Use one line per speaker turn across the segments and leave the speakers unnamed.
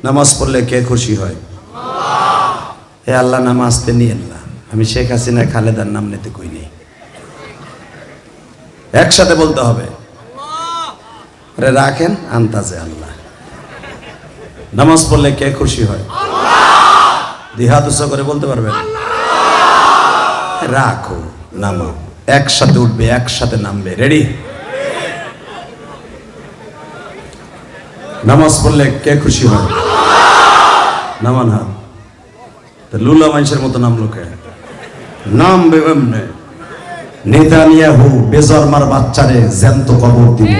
নামাজ পড়লে কে খুশি হয়? হে আল্লাহ, নামাজতে নিয়েন না। আমি শেখ হাসিনা খালেদার নাম নিতে কই নেই। একসাথে বলতে হবে, আরে রাখেন আন্তাজে আল্লাহ। নামাজ পড়লে কে খুশি হয়? হাত উৎসাহ করে বলতে পারবেন? রাখো, নামাও। একসাথে উঠবে, একসাথে নামবে। রেডি? নামাজ পড়লে কে খুশি হয়? নামান হাত। লুলা মানুষের মতো নামলো কে? নামবে এমনে। নেতানিয়াহু বেজন্মার বাচ্চারে জ্যান্ত কবর দিব।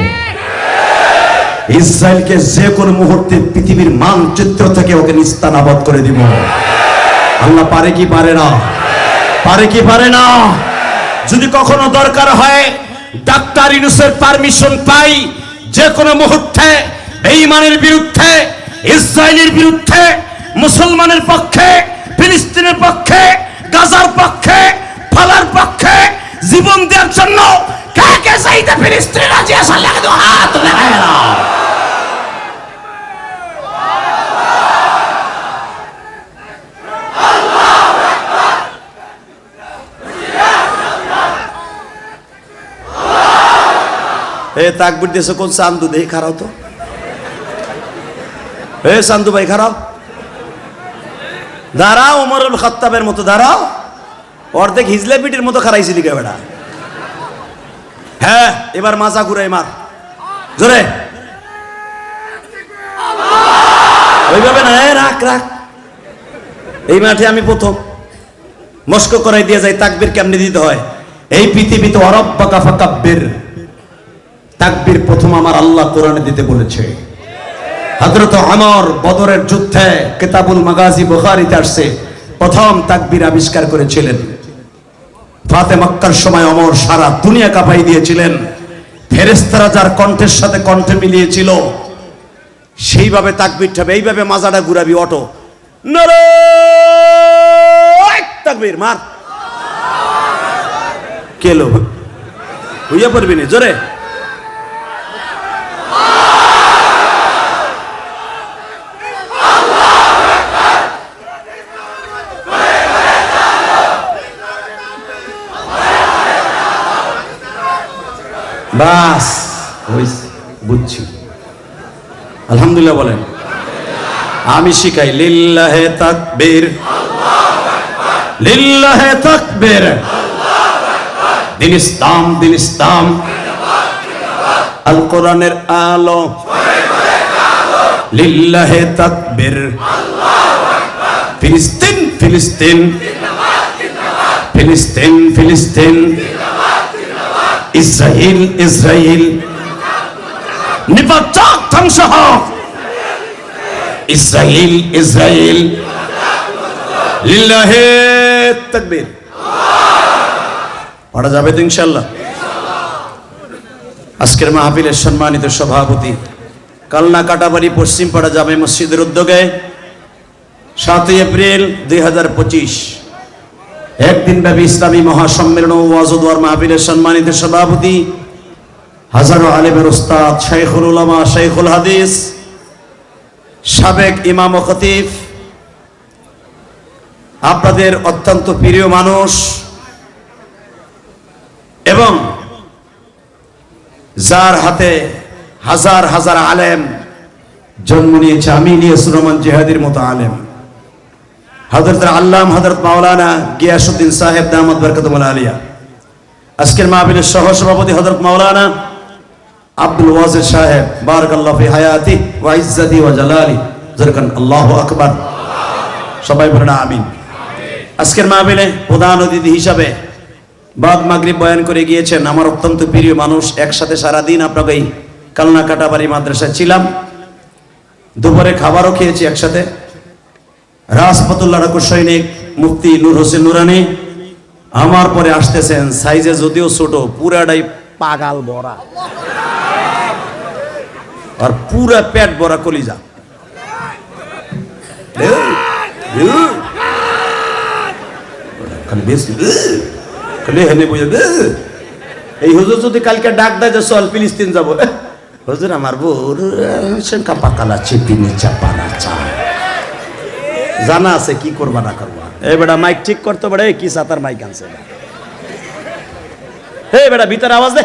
ইসরায়েলকে যে কোনো মুহূর্তে পৃথিবীর মানচিত্র থেকে ওকে নিস্তানাবদ করে দিব। আল্লাহ পারে কি পারে না? পারে কি পারে না? যদি কখনো দরকার হয় ডাক্তার ইউনূসের পারমিশন পাই, যে কোনো মুহূর্তে বেঈমানের বিরুদ্ধে, ইসরায়েলের বিরুদ্ধে, মুসলমানের পক্ষে, ফিলিস্তিনের পক্ষে, গাজার পক্ষে, ফালার পক্ষে জীবন দেওয়ার জন্য কে কে চাইতে ফিলিস্তিন রাজি আছে? লাগে তো হাত দেখায় না। এ তাকবীর দিয়েছে কোন চান্দু? দেই খারাও তো। এ চান্দু ভাই খারাও, দাঁড়াও। ওমরুল খাত্তাবের মতো দাঁড়াও। অর্ধেক হিজলে পিটির মতো খারাইছিলি কে বেটা? হ্যাঁ, এবার মাজা ঘুরাই মার জোরে। ওইভাবে না, রাখ রাখ। এই মাঠে আমি প্রথম মস্ক করাই দিয়ে যাই তাকবীর কেমনে দিতে হয়। এই পৃথিবীতে অরব্বাকা ফাকাব্বির তাকবীর প্রথম আমার আল্লাহ কোরআনে দিতে বলেছে। হযরত ওমর বদরের যুদ্ধে কিতাবুল মাগাজি বুখারীতে আসছে, প্রথম তাকবীর আবিষ্কার করেছিলেন। ফাতে মক্কার সময় ওমর সারা দুনিয়া কাঁপাই দিয়েছিলেন। ফেরেশতারা যার কণ্ঠের সাথে কণ্ঠে মিলিয়েছিল, সেইভাবে তাকবীরটা হবে। এইভাবে মাজাটা ঘুরাবি, অটো নারায়ে তাকবীর মার। কেলো হইয়া পড়বি না, জোরে। বাস বুঝছি। আলহামদুলিল্লাহ বলেন। আমি শিখাই লিল্লাহে তাকবীর, লিল্লাহে তাকবীর। দিন ইসলাম, দিন ইসলাম। আল কোরআনের আলো, লিল্লাহে তাকবীর। ফিলিস্তিন, ফিলিস্তিন, ফিলিস্তিন, ফিলিস্তিন। Israel, Israel. নিপাত ধ্বংস হোক। Israel, Israel. লিল্লাহে তাকবীর। পড়া যাবে তো ইনশাআল্লাহ। আজকের মাহফিলের সম্মানিত সভাপতি, কালনা কাটাবাড়ি পশ্চিম পাড়া জামে মসজিদের উদ্যোগে 7 এপ্রিল 2025 একদিন ব্যাপী ইসলামী মহাসম্মেলন ও ওয়াজ ও দোয়ার মাহফিলের সম্মানিত সভাপতি, হাজারো আলেমের উস্তাদ, শাইখুল উলামা, শাইখুল হাদিস, সাবেক ইমাম ও খতিব, আপনাদের অত্যন্ত প্রিয় মানুষ এবং যার হাতে হাজার হাজার আলেম জন্ম নিয়েছে, আমি ইলিয়াসুর রহমান জিহাদির মতো আলেম, হযরত আল্লাম হযরত মাওলানা গিয়াসউদ্দিন সাহেব দামাত বরকতুল আলিয়া। আজকের মাহফিলের সহ সভাপতি হযরত মাওলানা আব্দুল ওয়াজিদ সাহেব, বারাকাল্লাহু ফি হায়াতি ওয়া ইজ্জতি ওয়া জালালি। জরকান আল্লাহু আকবার। সবাই বলেন আমিন। আজকের মাহফিলে প্রধান অতিথি হিসাবে বাদ মাগরিব বয়ান করে গিয়েছেন আমার অত্যন্ত প্রিয় মানুষ। একসাথে সারা দিন আপনাকে এই কালনা কাটাবাড়ি মাদ্রাসায় ছিলাম, দুপুরে খাবারও খেয়েছি একসাথে। রাজপতুল্লাহ রাকুর সৈনিক মুফতি নূর হোসেন নুরানি আমার পরে আসতেছেন, সাইজে যদিও ছোট, পুরাটাই পাগাল ভরা আর পুরা পেট ভরা কলিজা। এই হুজুর যদি কালকে ডাক দেয় যে চল ফিলিস্তিন যাবো, হুজুর আমার বউর পাকালা চিপিনি চাপা রাখে। চায়। জানা আছে কি করবা না করবা। এই বেটা মাইক ঠিক করতে পারে, কি সাতার মাইক আনছে এই বেটা, ভিতরে আওয়াজ দে।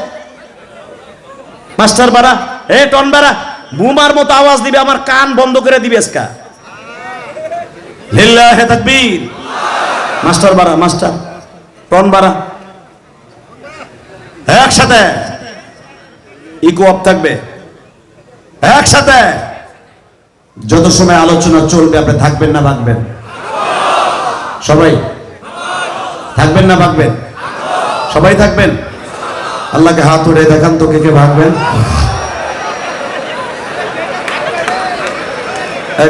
মাস্টার বাড়া, এ টন বাড়া, বুমার মতো আওয়াজ দিবে, আমার কান বন্ধ করে দিবে আজকা। লিল্লাহি তাকবীর। মাস্টার বাড়া, মাস্টার টন বাড়া, একসাথে ইকো অফ থাকবে, একসাথে। যত সময় আলোচনা চলবে আপনি থাকবেন না ভাগবেন? সবাই থাকবেন না ভাগবেন? সবাই থাকবেন। আল্লাহকে হাত উঠে দেখান তো কে কে ভাগবেন।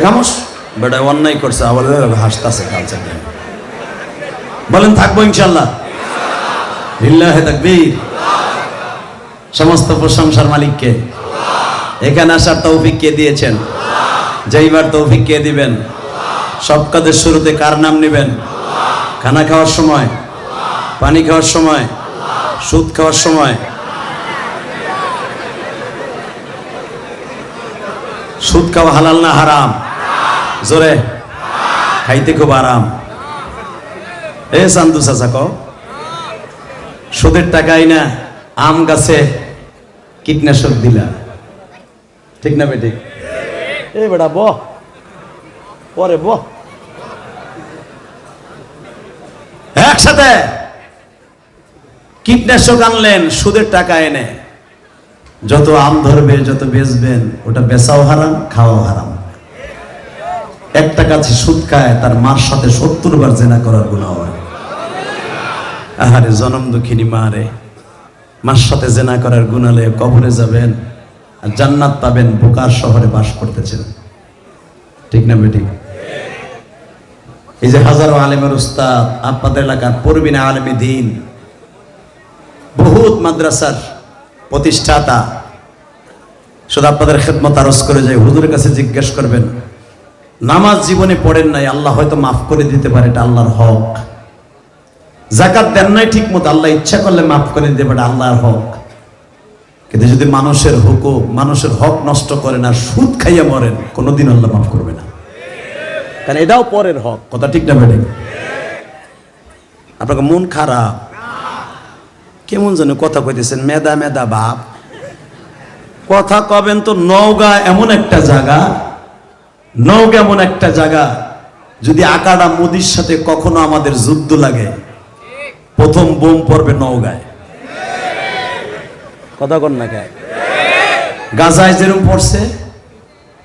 খামোশ বেটা, অন্যায় করছে আবার হাসতাছে কালচার। বলেন থাকবো ইনশাল্লাহ। লিল্লাহি তাকবীর। সমস্ত প্রশংসার মালিককে। এখানে আসার তৌফিক কে দিয়েছেন? যাইবার তৌফিক কে দিবেন? সব কাজের শুরুতে কার নাম নেবেন? খানা খাওয়ার সময়, পানি খাওয়ার সময়, সুদ খাওয়ার সময়। সুদ খাওয়া হালাল না হারাম? জোরে, খাইতে খুব আরাম। এ চান্দু চাচা কও, সুদের টাকাই না আম গাছে কীটনাশক দিলা, ঠিক না বেঠিক? এ বেটা বহ, পরে বহ, একসাথে কীটনাশক আনলেন সুদের টাকা এনে। যত আম ধরবে, যত বেচবেন, ওটা বেচাও হারাম, খাওয়াও হারাম। একটা গাছে সুদ খায়, তার মার সাথে 70 বার জেনা করার গুনাহ হয়। আহারে জনম দুঃখিনী মা রে, মার সাথে জেনা করার গুনালে কবরে যাবেন আর জান্নাত পাবেন, বোকার শহরে বাস করতেছেন, ঠিক না বেঠিক? এই যে হাজারো আলেমের উস্তাদ, আপনাদের এলাকার পরবিনা আলেমে দ্বীন, বহুত মাদ্রাসার প্রতিষ্ঠাতা, শুধু আপনাদের খেদমত আরজ করে যায়, হুজুরের কাছে জিজ্ঞেস করবেন, নামাজ জীবনে পড়েন নাই, আল্লাহ হয়তো মাফ করে দিতে পারে, এটা আল্লাহর হক। যাকাত দেন নাই ঠিক মতো, আল্লাহ ইচ্ছা করলে মাফ করে দিতে পারে, আল্লাহর হক। কিন্তু যদি মানুষের হুকুম, মানুষের হক নষ্ট করেন আর সুদ খাইয়া মরেন, কোনোদিন আল্লাহ মাফ করবে না, কারণ এটাও পরের হক। কথা ঠিক না বেঠিক? আপনাকে মন খারাপ কেমন যেন কথা কইতেছেন, মেদা মেদা বাপ কথা কবেন তো। নওগাঁ এমন একটা জায়গা, নওগাঁ এমন একটা জায়গা, যদি আকাডা মোদির সাথে কখনো আমাদের যুদ্ধ লাগে, প্রথম বোম পড়বে নওগাঁয়। কথা কন না কে? গাজায় যেরকম পড়ছে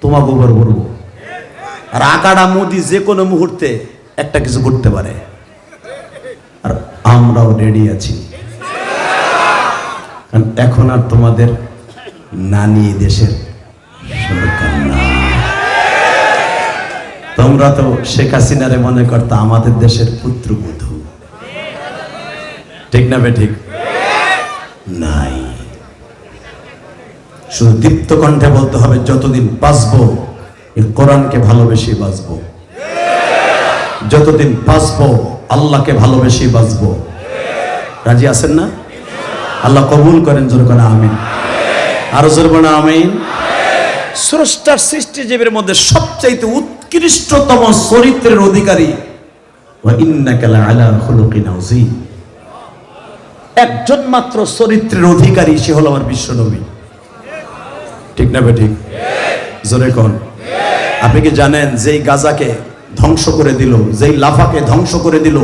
তোমাকে উপর পড়বো। আর আকাডা মোদি যে কোনো মুহূর্তে একটা কিছু করতে পারে, আর আমরাও রেডি আছি। কারণ এখন আর তোমাদের নানি দেশের সরকার না। তোমরা তো শেখ হাসিনারে মনে করতো আমাদের দেশের পুত্রবধূ, ঠিক না বেঠিক? নাই, শুধু দীপ্ত কণ্ঠে বলতে হবে, যতদিন বাঁচবো এই কোরআনকে ভালোবেসে বাঁচবো, যতদিন বাঁচবো আল্লাহকে ভালোবেসে বাঁচবো। রাজি আছেন না? আল্লাহ কবুল করেন, জোর করে আমিন। আরো জোর বলেন আমিন। স্রষ্টার সৃষ্টিজীবের মধ্যে সবচাইতে উৎকৃষ্টতম চরিত্রের অধিকারী, ওয়া ইন্নাকা লাআলা খুলুকিন আযীম, একজন মাত্র চরিত্রের অধিকারী, সে হলো আমার বিশ্ব নবী, ঠিক না বেঠিক? জোরে কোন? আপনি কি জানেন যেই গাজাকে ধ্বংস করে দিল, যেই লাফাকে ধ্বংস করে দিল,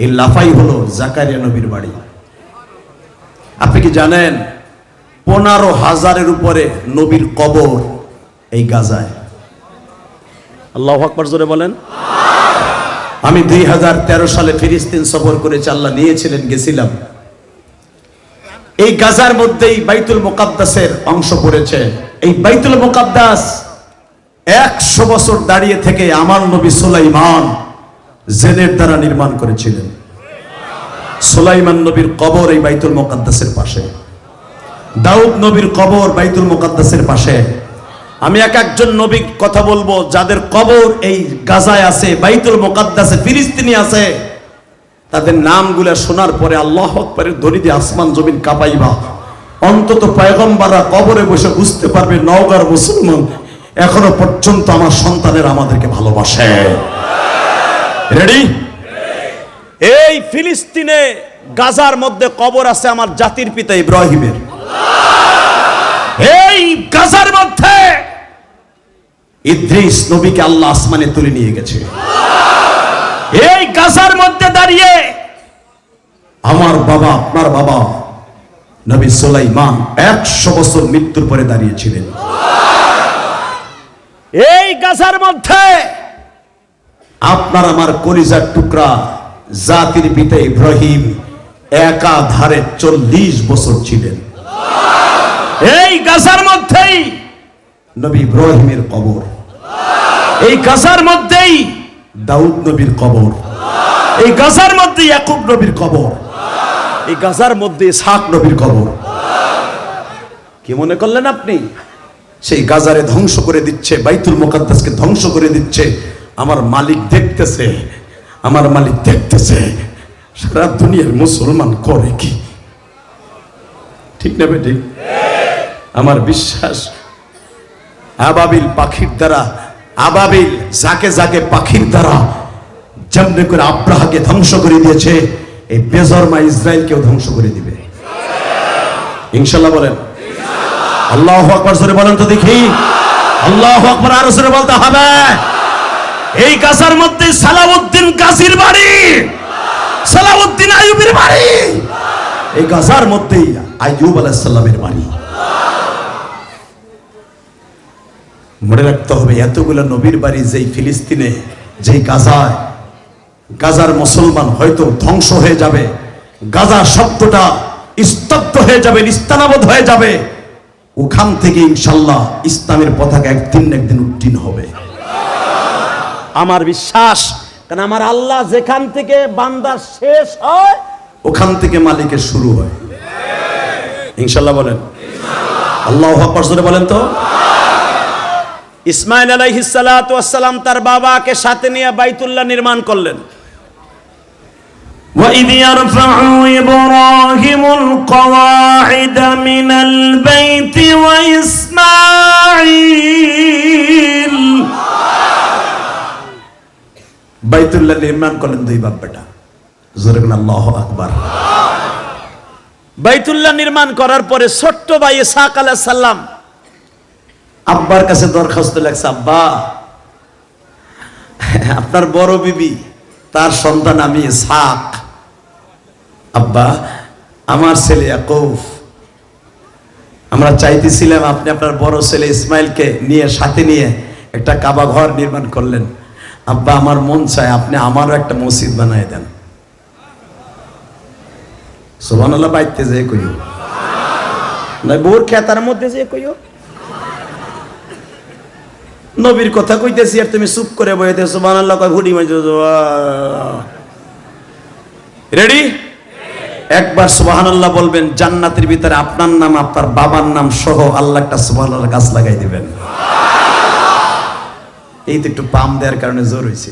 এই লাফাই হলো জাকারিয়া নবীর বাড়ি। আপনি কি জানেন 15,000-এর উপরে নবীর কবর এই গাজায়? আল্লাহু আকবার, জোরে বলেন। আমি 2013 সালে ফিলিস্তিন সফর করেছি, আল্লাহ নিয়েছিলেন, গেছিলাম। এই গাজার মধ্যেই বাইতুল মুকাদ্দাসের অংশ পড়েছে। এই বাইতুল মুকাদ্দাস 100 বছর দাঁড়িয়ে থেকে আমার নবী সুলাইমান জেনের দ্বারা নির্মাণ করেছিলেন। সুলাইমান নবীর কবর এই বাইতুল মুকাদ্দাসের পাশে, দাউদ নবীর কবর বাইতুল মুকাদ্দাসের পাশে। আমি একজন নবীর কথা বলবো যাদের কবর এই গাজায় আছে, বাইতুল মুকাদ্দাসে, ফিলিস্তিনি আছে, তাদের নামগুলো শোনার পরে আল্লাহু আকবারের ধ্বনি দিয়ে আসমান জমিন কাঁপাইবা। অন্তত পয়গম্বররা কবরে বসে বুঝতে পারবে নওগাঁর মুসলমান এখনো পর্যন্ত আমার সন্তানের আমাদেরকে ভালোবাসে। রেডি? এই ফিলিস্তিনে গাজার মধ্যে কবর আছে আমার জাতির পিতা ইব্রাহিমের। এই গাজার মধ্যে ইদ্রিস নবীকে আল্লাহ আসমানে তুলে নিয়ে গেছে। এই গাজার মধ্যে দাঁড়িয়ে আমার বাবা, আপনার বাবা নবী সুলাইমান 100 বছর মৃত্যুর পরে দাঁড়িয়েছিলেন। এই গাজার মধ্যে আপনার আমার কলিজার টুকরা জাতির পিতা ইব্রাহিম একাধারে 40 বছর ছিলেন। এই গাজার মধ্যেই নবী ইব্রাহিমের কবর, এই গাজার মধ্যেই দাউদ নবীর কবর, এই গাজার মধ্যে ইয়াকুব নবীর কবর, এই গাজার মধ্যে ইসহাক নবীর কবর। কি মনে করলেন আপনি? সেই গাজারে ধ্বংস করে দিচ্ছে, বাইতুল মুকাদ্দাসকে ধ্বংস করে দিচ্ছে। আমার মালিক দেখতেছে, আমার মালিক দেখতেছে। সারা দুনিয়ার মুসলমান করে কি? ঠিক না বেটি? আমার বিশ্বাস আবাবিল পাখির দ্বারা, আবাবিল যাকে যাকে পাখির দ্বারা যেমনি করে আব্রাহাকে ধ্বংস করে দিয়েছে, এই বেজরমা ইসরায়েলকেও ধ্বংস করে দিবে ইনশাআল্লাহ। বলেন আল্লাহু আকবার, জোরে বলেন তো দেখি। আল্লাহু আকবার, আরো জোরে বলতে হবে। এই গাজার মধ্যে সালাউদ্দিন গাজীর বাড়ি, সালাউদ্দিন আইয়ুবের বাড়ি, এই গাজার মধ্যেই আইয়ুব আলাইহিস সালামের বাড়ি। মনে রাখতে হবে এতগুলো নবীর বাড়ি যেই ফিলিস্তিনে, যেই গাজায়, গাজার মুসলমান হয়তো ধ্বংস হয়ে যাবে, গাজা শব্দটা স্তব্ধ হয়ে যাবে, নিস্তানাবুদ হয়ে যাবে। ওখান থেকে ইনশাআল্লাহ ইসলামের পতাকা একদিন না একদিন উত্তীর্ণ হবে আমার বিশ্বাস। কারণ আমার আল্লাহ যেখান থেকে বান্দার শেষ হয় ওখান থেকে মালিকের শুরু হয় ইনশাআল্লাহ। বলেন আল্লাহু আকবার, জোরে বলেন তো। ইসমাইল আলাইহিস সালাতু ওয়াস সালাম তার বাবাকে সাথে নিয়ে বাইতুল্লাহ নির্মাণ করলেন। وَإِذْ يَرْفَعُ إِبْرَاهِيمُ الْقَوَاعِدَ مِنَ الْبَيْتِ وَإِسْمَاعِيلُ, বাইতুল্লাহ নির্মাণ করলেন দুই বাপ বেটা। জোরে বলেন আল্লাহু আকবার। বাইতুল্লাহ নির্মাণ করার পরে ছোট্ট ভাই ইসহাক আলাইহিস সালাম আব্বার কাছে দরখাস্ত লেখছে, আব্বা আপনার বড় বিবি তার সন্তান আমি ইসহাক, আব্বা আমার ছেলে ইয়াকুব, আমরা চাইতেছিলাম আপনি আপনার বড় ছেলে ইসমাইলকে নিয়ে সাথে নিয়ে একটা কাবা ঘর নির্মাণ করলেন। আব্বা আমার মন চায় আপনি আমারও একটা মসজিদ বানায় দেন। সুবহানাল্লাহ, বাইতে যে কইও না, বোর খেতার মধ্যে যে কইও। নবীর কথা কইতেছি আর তুমি চুপ করে বইতে সুবহানাল্লাহ কয় হুডি মাইজো। রেডি? একবার সুবহানাল্লাহ বলবেন, জান্নাতের ভিতরে আপনার নাম আপনার বাবার নাম সহ আল্লাহ একটা সুবহানাল্লাহ গাছ লাগাই দিবেন। এই তো একটু পাম দেওয়ার কারণে জোর হয়েছে,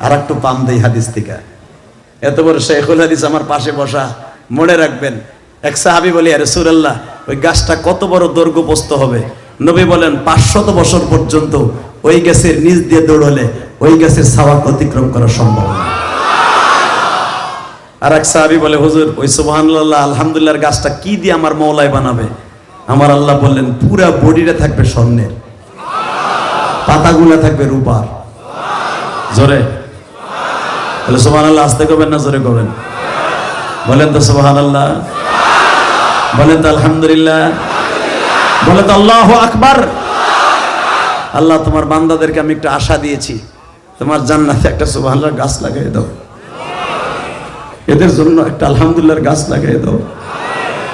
আর একটু পাম দেই হাদিস থেকে। এত বড় শেখুল হাদিস আমার পাশে বসা, মনে রাখবেন। এক সাহাবী বলে, ইয়া রাসূলুল্লাহ ওই গাছটা কত বড় দৈর্ঘ্য প্রস্থ হবে? নবী বলেন 500 বছর পর্যন্ত ওই গাছের নিচ দিয়ে দৌড়লে ওই গাছের ছায়া অতিক্রম করা সম্ভব না। আর এক সাহাবী বলে, হুজুর ওই সুবহানাল্লাহ আলহামদুলিল্লাহর গাছটা কি দিয়ে আমার মওলাই বানাবে? আমার আল্লাহ বললেন পুরা বডিটা থাকবে স্বর্ণের, পাতাগুলা থাকবে রূপার। জোরে তাহলে সুবহানাল্লাহ আস্তে করবেন না জোরে করবেন? বলেন তো সুবহানাল্লাহ, বলেন তো আলহামদুলিল্লাহ, বলে তো আল্লাহু আকবার। আল্লাহ তোমার বান্দাদেরকে আমি একটা আশা দিয়েছি, তোমার জান্নাতে একটা সুবহানাল্লাহর গাছ লাগিয়ে দাও, এদের জন্য একটা আলহামদুলিল্লাহর গাছ লাগিয়ে দাও।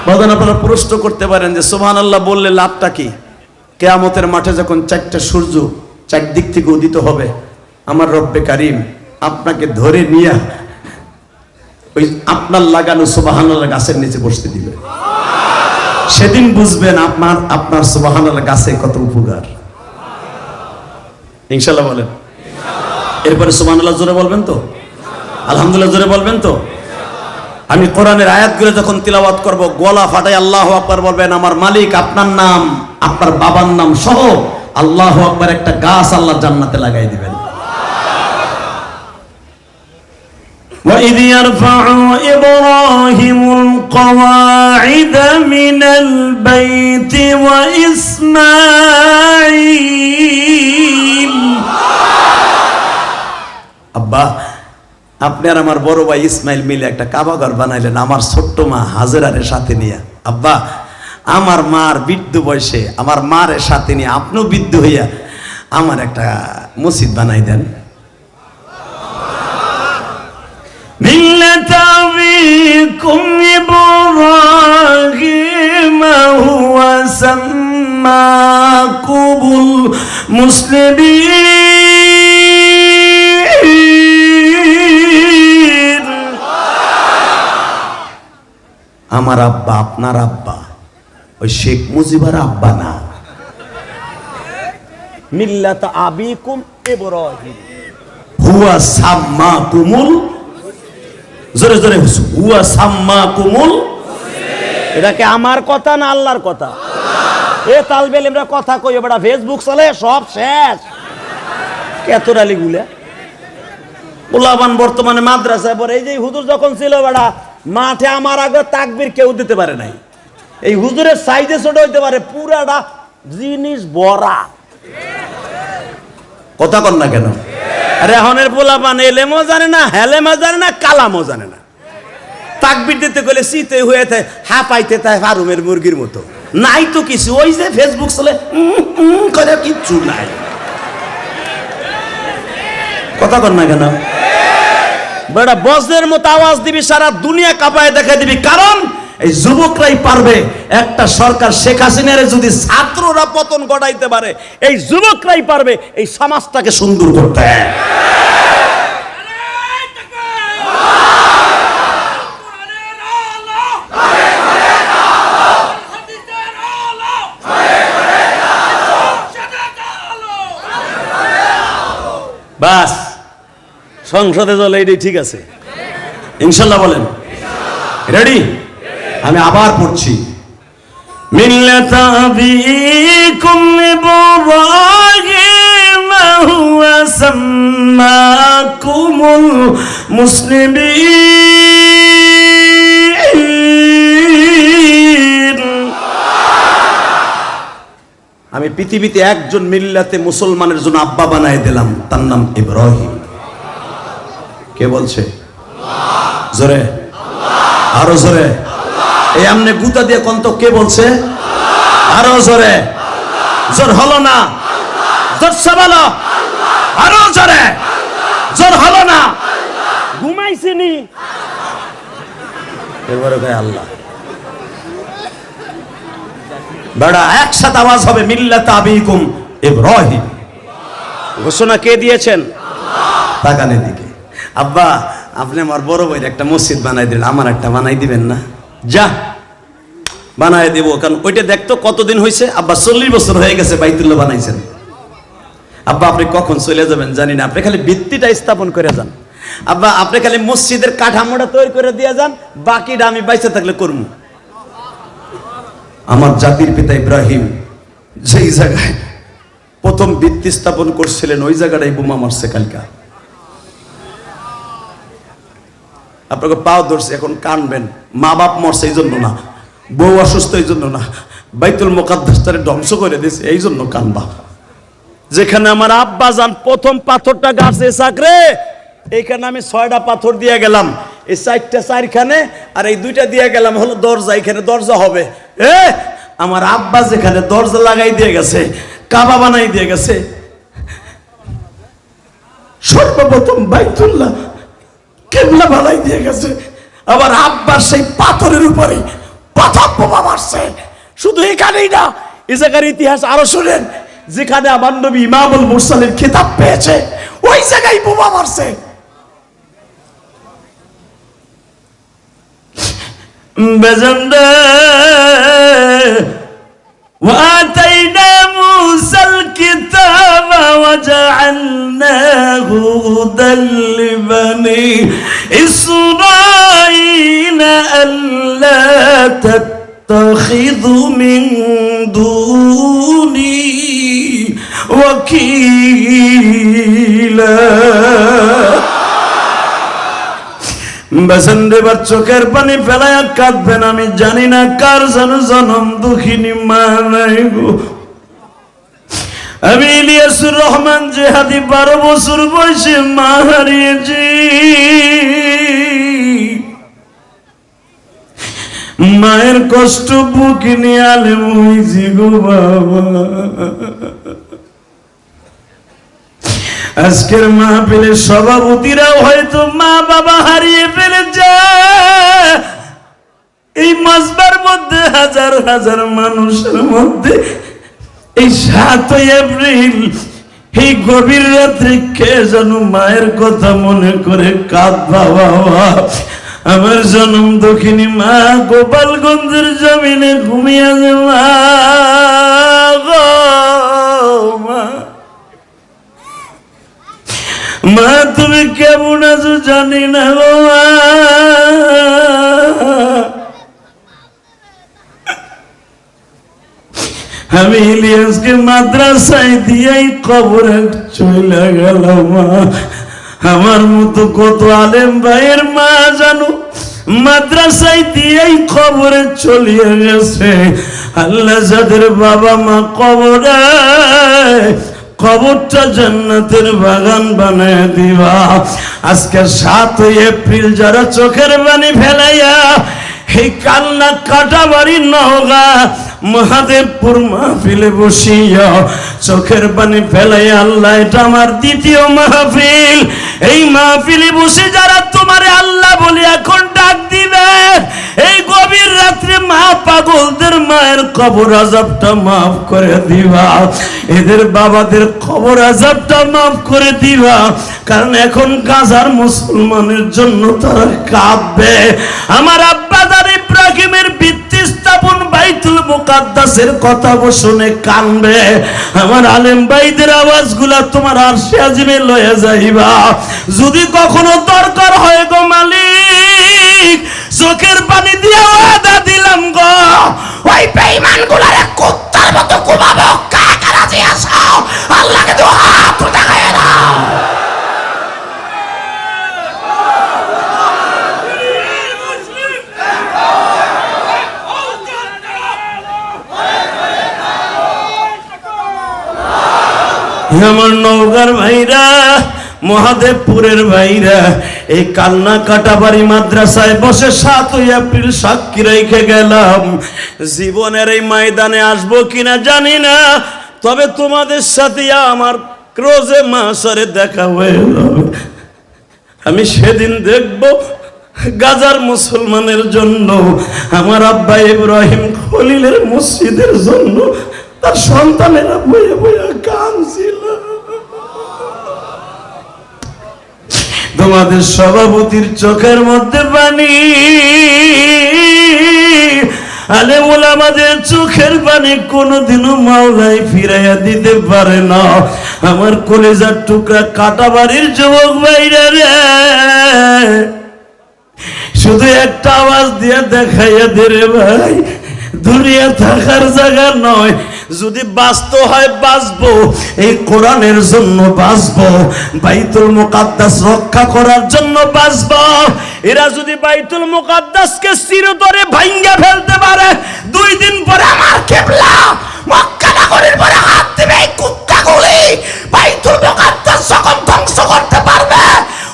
বাজান আপনারা প্রশ্ন করতে পারেন যে সুবহানাল্লাহ বললে লাভটা কি? কিয়ামতের মাঠে যখন 4টা সূর্য 4 দিক থেকে উদিত হবে, আমার রব্বে কারীম আপনাকে ধরে নিয়ে ওই আপনার লাগানো সুবহানাল্লাহ গাছের নিচে বসতে দিবে। সেদিন বুঝবেন আপনার সুবহানাল্লাহ গাছে কত উপকার। ইনশাআল্লাহ বলেন। এরপরে সুবহানাল্লাহ জোরে বলবেন তো? আলহামদুলিল্লাহ জোরে বলবেন তো? আমি কোরআনের আয়াতগুলো যখন তিলাওয়াত করব গলা ফাটাই আল্লাহু আকবার বলবেন। আমার মালিক আপনার নাম আপনার বাবার নাম সহ আল্লাহু আকবার, একটা গাছ আল্লাহ জান্নাতে লাগাই দিবেন। وَإِذْ يَرْفَعُ إِبْرَاهِيمُ الْقَوَاعِدَ مِنَ الْبَيْتِ وَإِسْمَاعِيلُ। আব্বা, আপনি আর আমার বড় ভাই ইসমাইল মিলে একটা কাবা ঘর বানাইলেন আমার ছোট্ট মা হাজেরারের সাথে নিয়ে। আব্বা, আমার মার বৃদ্ধ বয়সে আমার মারের সাথে নিয়ে আপনিও বৃদ্ধ হইয়া আমার একটা মসজিদ বানাই দেন। মিল্লাত আবিকুম ইব্রাহিম হুয়া সাম্মাকুমুল মুসলিমিন। আমার আব্বা আপনার আব্বা, ওই শেখ মুজিবের আব্বা না। মিল্লাত আবিকুম ইব্রাহিম হুয়া সাম্মাকুমুল, জোরে জোরে হুয়া সাম্মাকুমুল। এটা কি আমার কথা না আল্লাহর কথা? এ তালবেল আমরা কথা কই, বেটা ফেসবুক চলে সব শেষ। কেতরালি গুলা পোলাবান বর্তমানে মাদ্রাসায় পড়ে। এই যে হুজুর যখন ছিল বেটা মাঠে আমার আগে তাকবীর কেউ দিতে পারে নাই। এই হুজুরের সাইজে ছোট হইতে পারে, পুরাটা জিনিস বড়া। কথা কন না কেন? আরে এখনের পোলাপান এলেমও জানে না, হেলেমও জানে না, কালামও জানে না। তাকবীর দিতে গেলে শীতে হয়ে থাকে, হাঁপাইতে থাকে ফারুমের মুরগির মতো। নাই তো কিছু, ওই যে ফেসবুক চলে করে, কিচ্ছু নাই। কথা কন না কেন? বেটা বজ্রের মতো আওয়াজ দিবি, সারা দুনিয়া কাঁপায় দেখাই দিবি। কারণ এই যুবকরাই পারবে। একটা সরকার শেখ হাসিনারে যদি ছাত্ররা পতন ঘটাইতে পারে, এই যুবকরাই পারবে এই সমাজটাকে সুন্দর করতে। বাস সংসদে চলে, এটাই ঠিক আছে ইনশাল্লাহ। বলেন রেডি? আমি আবার পড়ছি। মিল্লাত আবিকুম ইব্রাহিম হুয়া সাম্মাকুমুল মুসলিমিন। আমি পৃথিবীতে একজন মিল্লাতে মুসলমানের জন্য আব্বা বানায় দিলাম, তার নাম ইব্রাহিম। কে বলছে? জোরে, আরো জোরে। এই আমনে গুতা দিয়ে কোন তো কে বলছে? আরো জোরে। জোর হলো না, জোর সাবালো, আরো জোরে। জোর হলো না, ঘুমাইছিনি। এবারে গায় আল্লাহ। বড় একসাথে আওয়াজ হবে, মিল্লাত আবিকুম ইব্রাহিম। ঘোষণা কে দিয়েছেন? তাকানের দিকে। আব্বা, আপনি আমার বড় ভাইয়ের একটা মসজিদ বানাই দিলেন, আমার একটা বানাই দিবেন না? যা বানাই দেবো। কারণ ওইটা দেখতো কতদিন হয়েছে। আব্বা 40 বছর হয়ে গেছে বাইতুল্লাহ বানাইছেন। আব্বা আপনি কখন চলে যাবেন জানি না, আপনি খালি ভিত্তিটা স্থাপন করে যান। আব্বা আপনি খালি মসজিদের কাঠামোটা তৈরি করে দিয়ে যান, বাকিটা আমি বাইসে থাকলে করবো। আমার জাতির পিতা ইব্রাহিম যেই জায়গায় প্রথম ভিত্তি স্থাপন করছিলেন, ওই জায়গাটাই বোমা মারছে কালকা। আপনাকে পাও ধরছে, এখন কানবেন। মা বাপ মরছে এই জন্য না, বউ অসুস্থ এই জন্য না, বাইতুল মুকাদ্দাসটারে ধ্বংস করে দিয়েছে এই জন্য কানবা। যেখানে আমার আব্বা যান প্রথম পাথরটা গাছে সাকরে, এইখানে আমি 6টা পাথর দিয়ে গেলাম, এই 4টা 4খানে, আর এই 2টা দিয়ে গেলাম হলো দরজা। এখানে দরজা হবে। আমার আব্বা যেখানে দরজা লাগাই দিয়ে গেছে, কাবা বানাই দিয়ে গেছে, সর্বপ্রথম বাইতুল্লাহ কিবলা বানাই দিয়ে গেছে। আবার আব্বার সেই পাথরের উপরে প্রথম বোমা মারছে। শুধু এখানেই না, এই জায়গার ইতিহাস আরো শুনেন। যেখানে আমার নবী ইমামুল মুরসালিন খেতাব পেয়েছে, ওই জায়গায় বোমা মারছে। বেজন্দে وآتينا موسى الكتاب وجعلناه هدى لبني إسرائيل ألا تتخذوا من دوني ওয়াকিলা। বাসন্দেবার চোখের পানি ফেলায়া কাঁদবেন, আমি জানি না কার যেন জনম দুঃখিনী মা নাই গো। আমি ইলিয়াসুর রহমান জেহাদি 12 বছর বয়সে মা হারিয়েছি। মায়ের কষ্ট বুকে নিয়ে আলেম হয়েছি গো বাবা। আজকের মাহফিলের সভাপতিরাও হয়তো মা বাবা হারিয়ে ফেলেছে। এই মাসবার মধ্যে হাজার হাজার মানুষের মধ্যে এই 7 এপ্রিল এই গভীর রাত্রে কে যেন মায়ের কথা মনে করে কাঁদবা বাবা। আমার জনম দক্ষিণী মা গোপালগঞ্জের জমিনে ঘুমিয়ে আছে মা গো মা। মা তুমি কেমন আছো জানি না গো মা। আমি ইলিয়াসকে মাদ্রাসায় দিয়েই কবরে চলে গেলাম মা। আমার মতো কত আলেম ভাইয়ের মা জানো মাদ্রাসায় দিয়েই কবরে চলিয়ে গেছে। আল্লাহ যাদের বাবা মা কবরে, কবরটা জান্নাতের বাগান বানায় দিবা। আজকে 7 এপ্রিল যারা চোখের পানি ফেলাইয়া এই কান্না কাটাবাড়ি নওগাঁ মহাদেবপুর মাহফিলে বসিয়া চোখের পানি ফেলাই আল্লাহ এটা আমার দ্বিতীয় মাহফিল। এই মাহফিলে বসে যারা তোমারে আল্লাহ বলে এখন ডাক দিবে, এই গভীর রাত্রে মা পাগলদের মায়ের কবর আযাবটা মাফ করে দিবা, এদের বাবাদের কবর আযাবটা মাফ করে দিবা। কারণ এখন গাজার মুসলমানের জন্য তারা কাঁদবে। আমার আব্বাদার ইব্রাহিমের ভিত্তি স্থাপন বাইতুল মুকাদ্দাসের কথা শুনে কানবে। আমার আলেম ভাইদের আওয়াজগুলা তোমার আরশে আজিমে লয়ে যাইবা। যদি কখনো দরকার হয় গো মালিক, চোখের পানি দিয়ে ওয়াদা দিলাম গো, ওই বেঈমানগুলারে কুত্তার মতো কুমাবো। কাকে রাজি আছো আল্লাহকে তো হাত দেখায় না। আমার নওগাঁর ভাইরা, মহাদেবপুরের ভাইরা, এই কান্না কাটাবাড়ি মাদ্রাসায় বসে 7 এপ্রিল সাক্ষী রেখে গেলাম। জীবনের এই ময়দানে আসবো কিনা জানি না, তবে তোমাদের সাথে আমার রোজে মাসরে দেখা হয়ে যাবে। আমি সেদিন দেখব গাজার মুসলমানের জন্য, আমার আব্বা ইব্রাহিম খলিলের মসজিদের জন্য তার সন্তানেরা বয়ে বয়ে কাঁদছিল। তোমাদের সভাপতির চোখের মধ্যে পানি, আলেম ওলামাদের চোখের পানি কোনোদিনও মাওলাই ফিরাইয়া দিতে পারে না। আমার কলেজার টুকরা কাটাবাড়ির যুবক ভাইরা রে, শুধু একটা আওয়াজ দিয়ে দেখাইয়া দে রে ভাই, দুনিয়া থাকার জায়গা নয়। যদি বাঁচতে হয় বাঁচবো, এই কোরআনের জন্য বাঁচবো, বাইতুল মুকাদ্দাস রক্ষা করার জন্য বাঁচবো। এরা যদি বাইতুল মুকাদ্দাসকে চিরতরে ভাঙ্গা ফেলতে পারে, 2 দিন পরে আমার কিবলা মক্কা নগরীর পরে হাত দেবে এই কুত্তাগুলি। বাইতুল মুকাদ্দাস যখন ধ্বংস করতে পারবে,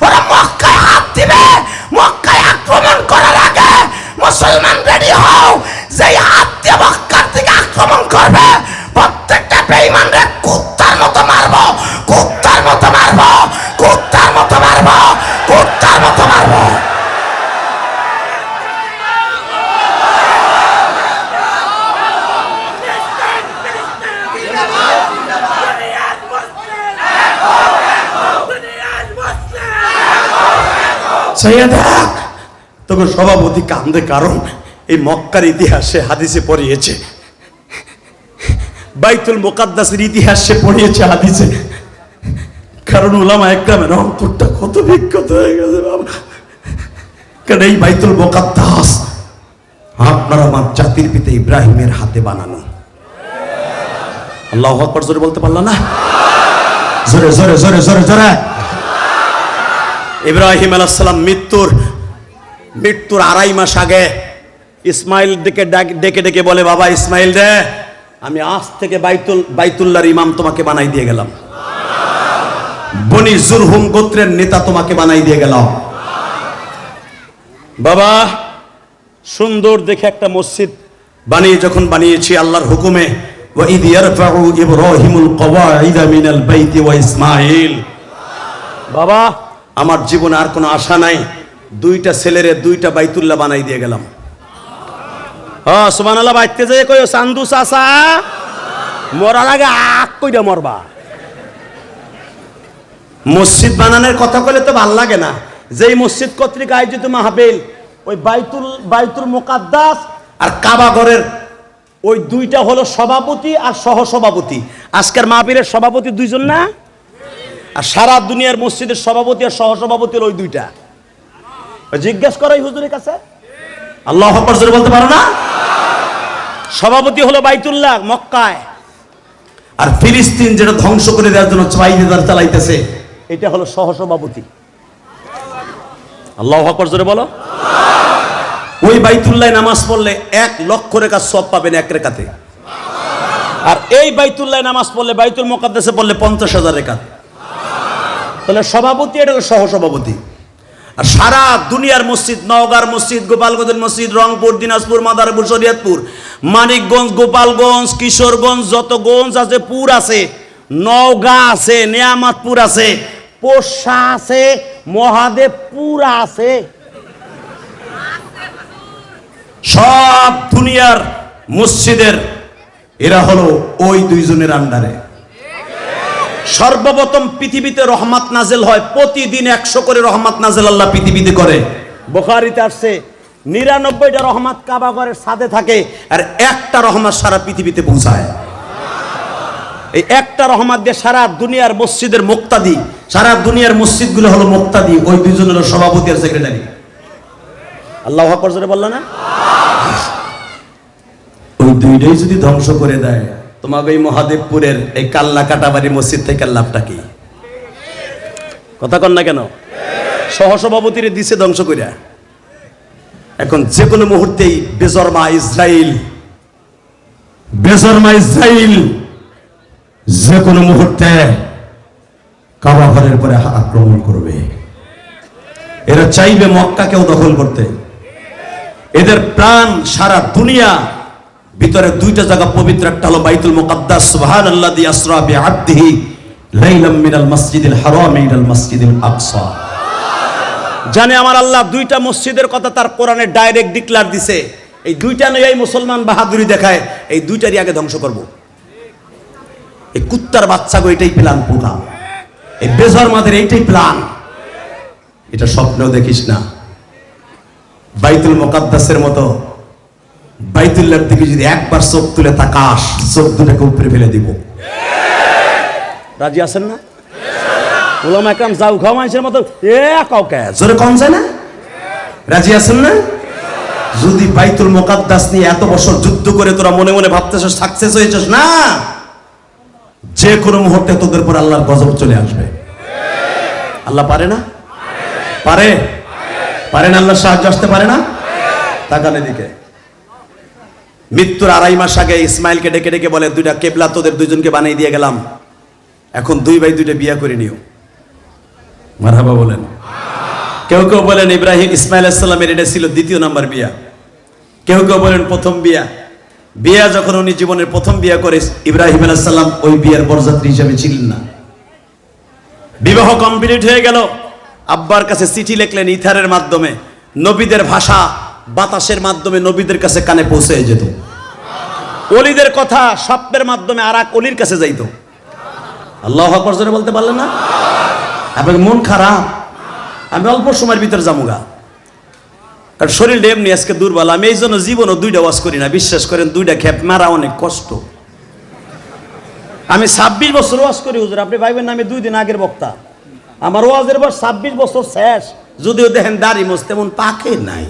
ওরা মক্কায় হাত দিবে। মক্কায় আক্রমণ করার আগে মুসলমান রেডি হও, যেই হাত দিয়ে মক্কার দিকে আক্রমণ করবে প্রত্যেকটা বেঈমানরে কুত্তার মতো মারবো, কুত্তার মতো মারবো, কুত্তার মতো মারবো, কুত্তার মতো মারবো। তোকে সভাপতি কান্দে, কারণ এই মক্কার ইতিহাসে হাদিসে পড়িয়েছে, বাইতুল মুকাদ্দাসের ইতিহাসে পড়িয়েছে হাদিসে। কারণ উলামা একরামের অন্তরটা কত বিক্ষত হয়ে গেছে বাবা। কারণ এই বাইতুল মুকাদ্দাস আপনার আমার জাতির পিতা ইব্রাহিমের হাতে বানানো। আল্লাহু আকবার জোরে বলতে পারলা না? জোরে জোরে জোরে জোরে জোরে। ইব্রাহিম আলাইহিস সালাম মৃত্যুর 2.5 মাস আগে ইসমাইল ডেকে ডেকে বলে, বাবা ইসমাইল রে, আমি আজ থেকে বাইতুল্লাহর ইমাম তোমাকে বানাই দিয়ে গেলাম, বনি জুরহুম গোত্রের নেতা তোমাকে বানাই দিয়ে গেলাম। বাবা সুন্দর দেখে একটা মসজিদ বানিয়ে যখন বানিয়েছি আল্লাহর হুকুমে, ওয়া ইদ ইয়ারফাউ ইব্রাহিমুল কওয়াইদা মিনাল বাইতি ওয়া ইসমাইল, বাবা আমার জীবনে আর কোনো আশা নাই, 2টা ছেলেরে 2টা বাইতুল্লাহ বানাই দিয়ে গেলাম। হ্যাঁ সুবহানাল্লাহ। বাইতে যায় কইও চান্দু চাচা মরার আগে আক কইরা মরবা। মসজিদ বানানোর কথা কইলে তো ভাল লাগে না। যেই মসজিদ কর্তৃক আয়োজিত মাহফিল, ওই বাইতুল মুকাদ্দাস আর কাবা ঘরের ওই 2টা হলো সভাপতি আর সহসভাপতি। আজকের মাহফিলের সভাপতি 2 জন না, আর সারা দুনিয়ার মসজিদের সভাপতি আর সহসভাপতি ওই 2টা। জিজ্ঞেস করাই হুজুরের কাছে, আল্লাহু আকবার জোরে বলতে পারো না? সভাপতি হলো বাইতুল্লাহ মক্কায়, আর ফিলিস্তিন যেটা ধ্বংস করে দেওয়ার জন্য চালাইতেছে, এটা হলো সহসভাপতি। আল্লাহু আকবার জোরে বলো। ওই বাইতুল্লাহ নামাজ পড়লে 1 লক্ষ রেখাত সওয়াব পাবেন 1 রেখাতে, আর এই বাইতুল্লাহ নামাজ পড়লে বাইতুল মুকাদ্দাসে পড়লে 50,000 রেখাত। তাহলে সভাপতি এটা হলো সহসভাপতি। আর সারা দুনিয়ার মসজিদ, নওগাঁর মসজিদ, গোপালগঞ্জের মসজিদ, রংপুর, দিনাজপুর, মাদারীপুর, শরীয়তপুর, মানিকগঞ্জ, গোপালগঞ্জ, কিশোরগঞ্জ, যত গঞ্জ আছে, পুর আছে, নওগাঁ আছে, নিয়ামতপুর আছে, পোষা আছে, মহাদেবপুর আছে, সব দুনিয়ার মসজিদের এরা হলো ওই 2 জনের আন্ডারে। সর্বপ্রথম পৃথিবীতে রহমত নাজেল হয়, প্রতিদিন 100 করে রহমত নাজেল আল্লাহ পৃথিবীতে করে। বুখারীতে আসছে 99টা রহমত কাবা ঘরের ছাদে থাকে, আর একটা রহমত সারা পৃথিবীতে পৌঁছায়। এই একটা রহমত দিয়ে সারা দুনিয়ার মসজিদের মুক্তাদি, সারা দুনিয়ার মসজিদগুলো হলো মুক্তাদি, ওই 2 জনের সভাপতি আর সেক্রেটারি। আল্লাহু আকবার জোরে বললা না? ওই 2টাই যদি ধ্বংস করে দেয়, তোমাকে এই মহাদেবপুরের এই কাল্লা কাটাবাড়ি মসজিদ থেকে লাভটা কি? কথা কন না কেন? সহসভাপতিরে দিছে ধ্বংস কইরা। এখন যে কোনো মুহূর্তেই বেজরমা ইসরাইল যে কোনো মুহূর্তে কাবা ঘরের পরে আক্রমণ করবে। এরা চাইবে মক্কাকেও দখল করতে। এদের প্রাণ সারা দুনিয়া ভিতরে 2টা জায়গা পবিত্র, একটা হলো বাইতুল মুকাদ্দাস, সুবহানাল্লাযী আসরা বিআবদিহি লাইলাম মিনাল মাসজিদিল হারাম ইলাল মাসজিদিল আকসা। জানে আমার আল্লাহ 2টা মসজিদের কথা তার কোরআনে ডাইরেক্ট ডিক্লার দিছে। এই 2টা নয়, এই মুসলমান বাহাদুরি দেখায়, এই 2টারই আগে ধ্বংস করব। এই কুত্তার বাচ্চাগো এটাই প্ল্যান পুরা, এই বেজরমাদের এইটাই প্ল্যান। এটা স্বপ্নেও দেখিস না। বাইতুল মুকাদ্দাসের মতো বাইতুল্লাহর দিকে যদি একবার চোখ তুলে তাকাস, চোখ দুটাকে উপরে ফেলে দিব। রাজি আছেন না? ওলামা একরাম যাও খাও মানুষের মতো কাউকে জোরে কম যায় না? রাজি আছেন না? যদি বাইতুল মুকাদ্দাস নিয়ে এত বছর যুদ্ধ করে তোরা মনে মনে ভাবতেছ সাকসেস হয়েছিস, না, যে কোনো মুহূর্তে তোদের উপর আল্লাহর গজব চলে আসবে। আল্লাহ পারে না? পারে না? আল্লাহর সাহায্য আসতে পারে না? তাকান এদিকে। মৃত্যুর 2.5 মাস আগে ইসমাইলকে ডেকে ডেকে বলে, 2টা কেবলা তোদের 2 জনকে বানিয়ে দিয়ে গেলাম, এখন 2 ভাই 2টা বিয়ে করে নিও। মারহাবা বলেন। কেউ কেউ বলেন ইসমাইল আলাইহিস সালামের এটা ছিল 2য় নাম্বার বিয়া, কেউ কেউ বলেন প্রথম বিয়া। যখন উনি জীবনের প্রথম বিয়া করে, ইব্রাহিম আলাইহিস সালাম ওই বিয়ার বরযাত্রী হিসেবে ছিলেন না। বিবাহ কমপ্লিট হয়ে গেল, আব্বার কাছে চিঠি লিখলেন ইথারের মাধ্যমে। নবীদের ভাষা বাতাসের মাধ্যমে নবীদের কাছে কানে পৌঁছে যেত। ওলিদের কথা স্বপ্নের মাধ্যমে আর এক ওলির কাছে যাইত। আল্লাহু আকবার জোরে বলতে পারলেন না? আপনার মন খারাপ? আমি অল্প সময়ের ভিতরে যামুগা, কারণ শরীরটা এমনি আজকে দুর্বল। আমি এই জন্য জীবনও 2টা ওয়াজ করি না। বিশ্বাস করেন, 2টা খেপ মারা অনেক কষ্ট। আমি 26 বছর ওয়াজ করি হুজুর, আপনি ভাইবেন না আমি 2 দিন আগের বক্তা। আমার ওয়াজের বয়স 26 বছর শেষ। যদিও দেখেন দাড়ি মোছ তেমন পাকে নাই।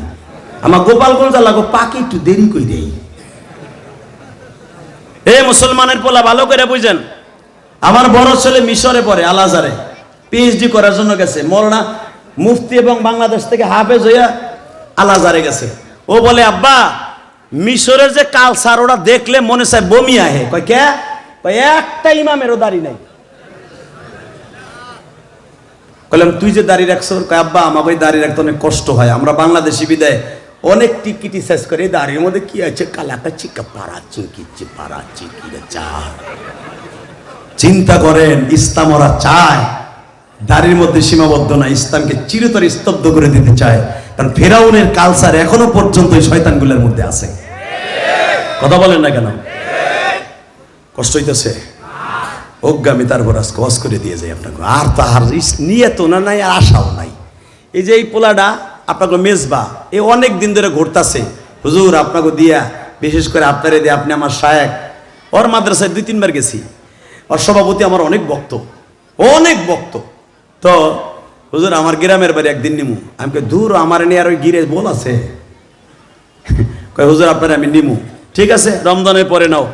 আমার গোপালগঞ্জ লাগো পাকে একটু দেরি করে দেই। এ
মুসলমানের পোলা ভালো করে বুঝেন, আমার বড় ছেলে মিশরে পড়ে, আল আজহারে পিএইচডি করার জন্য গেছে, মৌলানা মুফতি এবং বাংলাদেশ থেকে হাফেজ হইয়া আল আজহারে গেছে। ও বলে আব্বা মিশরের যে কালচার ওরা দেখলে মনে চায় বমি আহে। কয় কে? কয় একটা ইমামেরও দাড়ি নাই। বললাম তুই যে দাড়ি রাখছো? কয় আব্বা আমাকে ওই দাড়ি রাখতে অনেক কষ্ট হয়, আমরা বাংলাদেশি বিদায় অনেক ক্রিটিসাইজ করে, এই দাড়ির মধ্যে কি আছে, কালাকা চিকা পাড়াচ্ছি কিচ্ছি পাড়াচ্ছি কি চা। চিন্তা করেন, ইসলাম ওরা চায় দাড়ির মধ্যে সীমাবদ্ধ না, ইসলামকে চিরতরে স্তব্ধ করে দিতে চায়। কারণ ফেরাউনের কালচার এখনো পর্যন্ত এই শয়তানগুলোর মধ্যে আছে। কথা বলেন না কেন? কষ্ট হইতেছে? অজ্ঞামী তারপর আজকে ওয়াজ করে দিয়ে যাই আপনাকে। আর তাহার নিয়ত না নাই, আর আশাও নাই। এই যে এই পোলাটা আপনাকে মেজবা, এ অনেক দিন ধরে ঘুরতেছে, হুজুর আপনাকে দিয়া, বিশেষ করে আপনারে দিয়ে, আপনি আমার শায়েখ। ওর মাদ্রাসায় 2-3 বার গেছি, ওর সভাপতি আমার অনেক ভক্ত, অনেক ভক্ত। তো হুজুর আমার গ্রামের বাড়ি একদিন নিমু। আমি কই দূর, আমার নিয়ে আর ওই গিরে বল আছে। কই হুজুর আপনারা আমি নিমু। ঠিক আছে, রমজানের পরে নাও।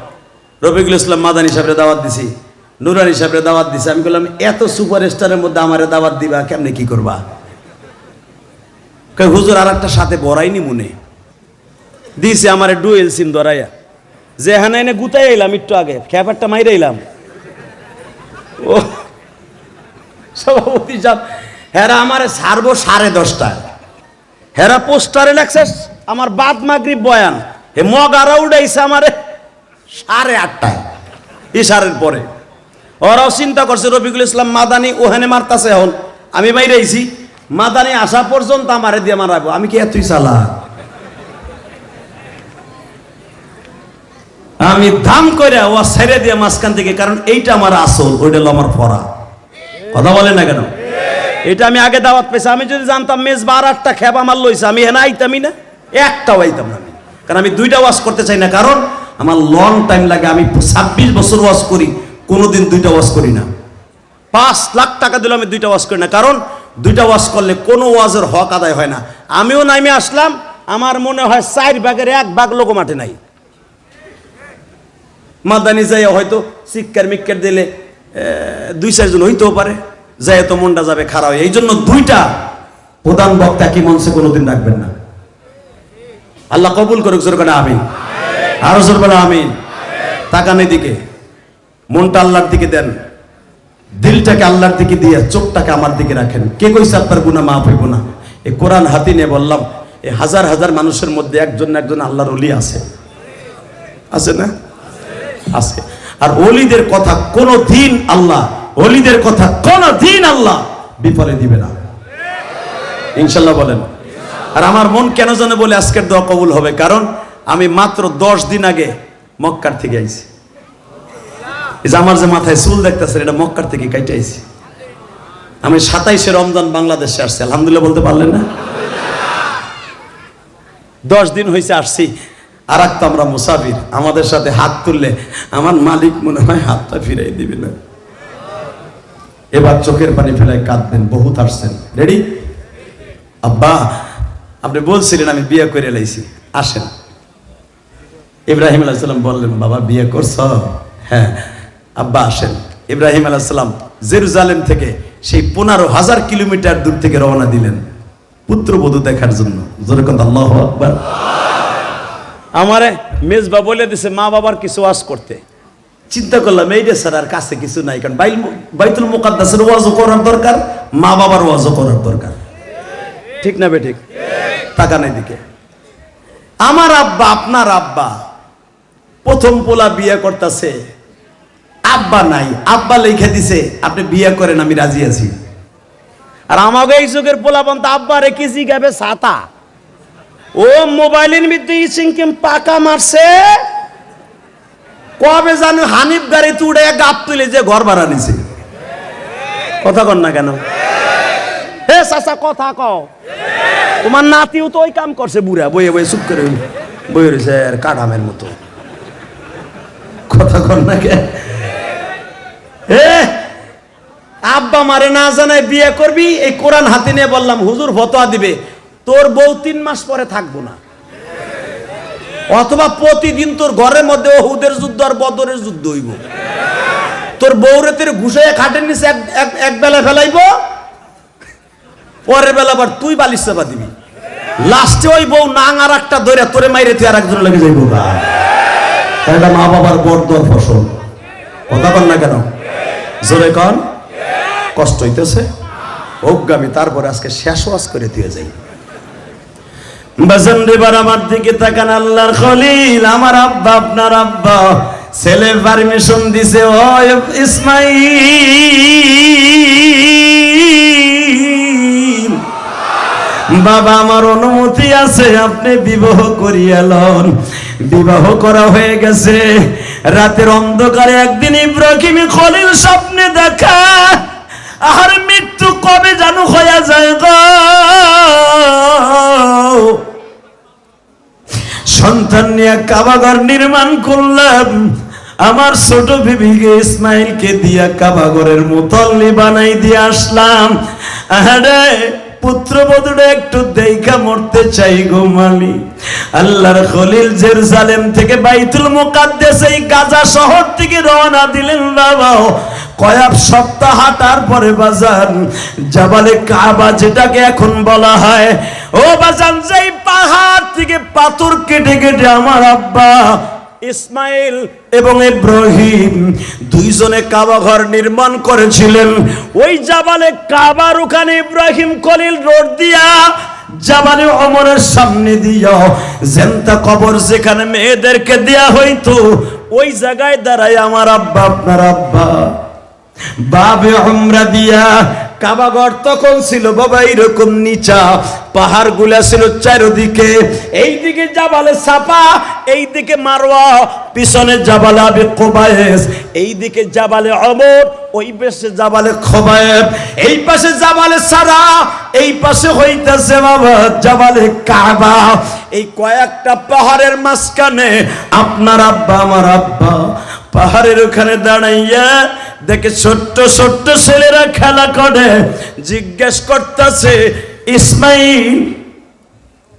রফিকুল ইসলাম মাদানী সাহেবের দাওয়াত দিছি, নুরানি সাহেবের দাওয়াত দিছি। আমি বললাম এত সুপারস্টারের মধ্যে আমারে দাওয়াত দিবা, কেমনে কি করবা? কই হুজুর আর একটা সাথে বড়াই নিমুনে দিয়েছে আমার ডুয়েল সিম ধরাইয়া, যে হ্যাঁ এনে গুতাই এলাম একটু আগে, খ্যাপারটা মাইরে এলাম। ও সভাপতি সাহেব হেরা আমারে ছাড়বো 10:30টায়, হেরা পোস্টারে লেখছে আমার বাদ মাগরিব বয়ান, হে মগারা উড়াইছে আমারে 8:30টায় ইশারের পরে। ওরাও চিন্তা করছে রফিকুল ইসলাম মাদানী ওখানে মারতাছে, এখন আমি বাইরে আইছি, মাদানী আসা পর্যন্ত আমারে দিয়ে মারাবো। আমি কি এতই চালা? আমি দাম করে ও ছেড়ে দিয়ে মাঝখান থেকে, কারণ এইটা আমার আসল, ওইটা হলো আমার পড়া। কথা বলেন না কেন? এটা আমি আগে দাওয়াত পেয়েছি। আমি যদি জানতাম মেজ 12-8টা খেপ আমার লইছে, আমি এনে আইতামই না, একটাও আইতাম না আমি। কারণ আমি 2টা ওয়াজ করতে চাই না, কারণ আমার লং টাইম লাগে। আমি 26 বছর ওয়াজ করি, কোনোদিন 2টা ওয়াজ করি না। 5 লাখ টাকা দিলে আমি 2টা ওয়াজ করি না, কারণ 2টা ওয়াজ করলে কোনো ওয়াজের হক আদায় হয় না। আমিও নামে আসলাম, আমার মনে হয় 4 ভাগের 1 ভাগ লোক মাঠে নাই। মাদানি যাই হয়তো চিৎকার মিক্কার দিলে 2-4 জন হইতেও পারে, যাই তো মনটা যাবে খারাপ। এই জন্য 2টা প্রধান বক্তা কি মঞ্চে কোনোদিন রাখবেন না। আল্লাহ কবুল করুক, জোর করে আমিন। আরো জোর বলে আমিন। তাকান এদিকে, মনটা আল্লাহর দিকে দেন, দিলটাকে আল্লাহর দিকে দিয়ে চোখটাকে আমার দিকে রাখেন। কে কইছে আপনার গুনাহ মাফ হইব না? এই কোরআন হাতে নিয়ে বললাম, এই হাজার হাজার মানুষের মধ্যে একজন না একজন আল্লাহর ওলি আছে, আছে না? আছে। আর ওলিদের কথা কোনো দিন আল্লাহ, ওলিদের কথা কোনো দিন আল্লাহ বিফলে দিবে না, ইনশাল্লাহ বলেন। আর আমার মন কেন জানে বলে আজকের দোয়া কবুল হবে, কারণ আমি মাত্র 10 দিন আগে মক্কার থেকে আইছি। এই যে আমার যে মাথায় চুল দেখতেছেন, এটা মক্কার থেকে কাইটে আইছি। আমি 27শে রমজান বাংলাদেশে আসছি, আলহামদুলিল্লাহ বলতে পারলেন না? 10 দিন হয়েছে আসছি। আর তো আমরা মুসাফির, আমাদের সাথে হাত তুললে আমার মালিক মনে হয় হাতটা ফিরাই দিবে না। এবার চোখের পানি ফেলায় কাঁদবেন, বহুত আসছেন। রেডি? আব্বা আপনি বলছিলেন আমি বিয়ে করে লাইছি, আসেন। ইব্রাহিম আলাইহিস সালাম বললেন, বাবা বিয়ে করছ? হ্যাঁ। আব্বা আসেন। ইব্রাহিম আলাইহিস সালাম জেরুজালেম থেকে সেই 15,000 কিলোমিটার দূর থেকে রওনা দিলেন পুত্রবধূ দেখার জন্য। জোরে কোন আল্লাহু আকবার। আমারে মেজবা বলে দিছে মা বাবার কিছু ওয়াজ করতে। চিন্তা করলাম এইটা স্যার আর কাছে কিছু নাই, কারণ বাইতুল মুকাদ্দাসের ওয়াজও করার দরকার, মা বাবার ওয়াজও করার দরকার, ঠিক না বে ঠিক? তাকান এদিকে। আমার আব্বা, আপনার আব্বা, প্রথম পোলা বিয়ে করতেছে, আব্বা নাই, আব্বা লিখে দিছে আপনি বিয়ে করেন, আমি রাজি আছি। আর আমাকে এই যুগের পোলা বন্ধ আব্বা রেখে জিগাবে ছাতা, ও মোবাইলের মধ্যে সিংকিম পাকা মারছে, কবে জানো হানিফ গাড়িতে উড়ে গাপ তুলে যে ঘর ভাড়া নিছে। কথা কন না কেন? হে চাচা কথা কও, তোমার নাতিও তো ওই কাম করছে, বুড়া বইয়ে বইয়ে চুপ করে বইয়ে রয়েছে আর কাঠামের মতো। কথা কন না কে? আব্বা মারে না জানায় বিয়ে করবি, এই কোরআন হাতে নিয়ে বললাম হুজুর ফতোয়া দিবে, তোর বউ 3 মাস পরে থাকবো না। অথবা প্রতিদিন তোর ঘরের মধ্যে ওহুদের যুদ্ধ আর বদরের যুদ্ধ হইব। তোর বউরে তোর ঘুষাইয়া খাটের নিচে এক বেলা ফেলাইব, পরের বেলা আবার তুই বালিশ চাপা দিবি, লাস্টে ওই বউ নাং আর একটা ধরে তোরে মাইরে তুই আর একজন লেগে যাইব। এটা মা বাবার বরদোয়ার ফসল। কথা কন না কেন? জোরে কন। কষ্ট হইতেছে অজ্ঞামী, তারপরে আজকে শেষ ওয়াজ করে দিয়ে যাই। বাজান রেবার আমার দিকে তাকান, আল্লাহর খলিল আমার আব্বা, আপনার আব্বা ছেলে পারমিশন দিছে, ও ইসমাইল বাবা আমার অনুমতি আছে, আপনি বিবাহ করিয়া লন। বিবাহ করা হয়ে গেছে। রাতের অন্ধকারে একদিন ইব্রাহিম খলিল স্বপ্নে দেখা, আর মৃত্যু কবে জানো হইয়া যায় গো। সন্তান নিয়ে কাবাঘর নির্মাণ করলাম, আমার ছোট বিবিকে ইসমাইলকে দিয়া কাবাঘরের মুতল্লি বানাই দিয়ে আসলাম। আরে পুত্রবধূটা একটু দেখা মরতে চাই গো মালি। আল্লাহর খলিল জেরুজালেম থেকে বাইতুল মুকাদ্দাস এই গাজা শহর থেকে রওনা দিলেন। বাবা কয়েক সপ্তাহ হাঁটার পরে বাজান জাবালে কাবা যেটাকে এখন বলা হয়, ও বাজান যেই পাহাড় থেকে পাথর কেটে কেটে আমার আব্বা ইসমাইল এবং ইব্রাহিম দুইজনে কাবা ঘর নির্মাণ করেছিলেন, ওই জাবালে কাবার ওখানে ইব্রাহিম খলিল রোড দিয়া জাবালে ওমরের সামনে দিয়া জেন্তা কবর যেখানে মেয়েদেরকে দেয়া হইতো, ওই জায়গায় দাঁড়ায় আমার আব্বা, আপনার আব্বা বাবে উমরা দিয়া। কাবাঘর তখন ছিল বাবা এরকম নিচা, পাহাড় গুলা ছিল চারিদিকে, এইদিকে জাবালে সাফা, এইদিকে মারওয়া, পিছনে জাবালে আবি কুবাইস, এইদিকে জাবালে ওমর, ওই পাশে জাবালে খুবাইব, এই পাশে জাবালে সারা, এই পাশে হইতাছে বাবা জাবালে কাবা। এই কয়েকটা পাহাড়ের মাঝখানে আপনার আব্বা আমার আব্বা পাহাড়ের ওখানে দাঁড়াইয়া দেখে ছোট্ট ছোট্ট ছেলেরা খেলা করে, জিজ্ঞেস করতেছে ইসমাইল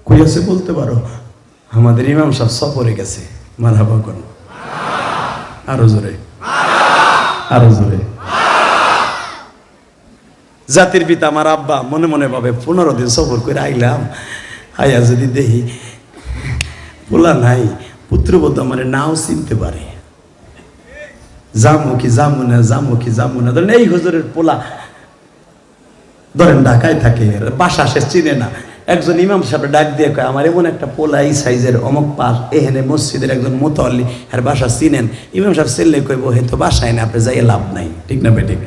কই আছে বলতে পারো? আমাদের ইমাম সাহেব সফরে গেছে। মারহাবা কোন, আরো জোরে, আরো জোরে। জাতির পিতা আমার আব্বা মনে মনে ভাবে 15 দিন সফর করে আইলাম, আইয়া যদি দেখি বলা নাই, পুত্রবধূ আমার নাও চিনতে পারে, জামু কি জামু না, জামু কি জামু না। ধরেন এই হুজুরের পোলা ধরেন ঢাকায় থাকে, বাসা সে চিনে না, একজন ইমাম সাহেব ডাক দিয়ে কয় আমার এমন একটা পোলা এই সাইজের অমুক পাশ এখানে মসজিদের একজন মুতাল্লি, আর বাসা চিনেন? ইমাম সাহেব চিনলে কইব হে তো বাসায় না, আপনি যাইয়ে লাভ নাই। ঠিক না বেঠিক?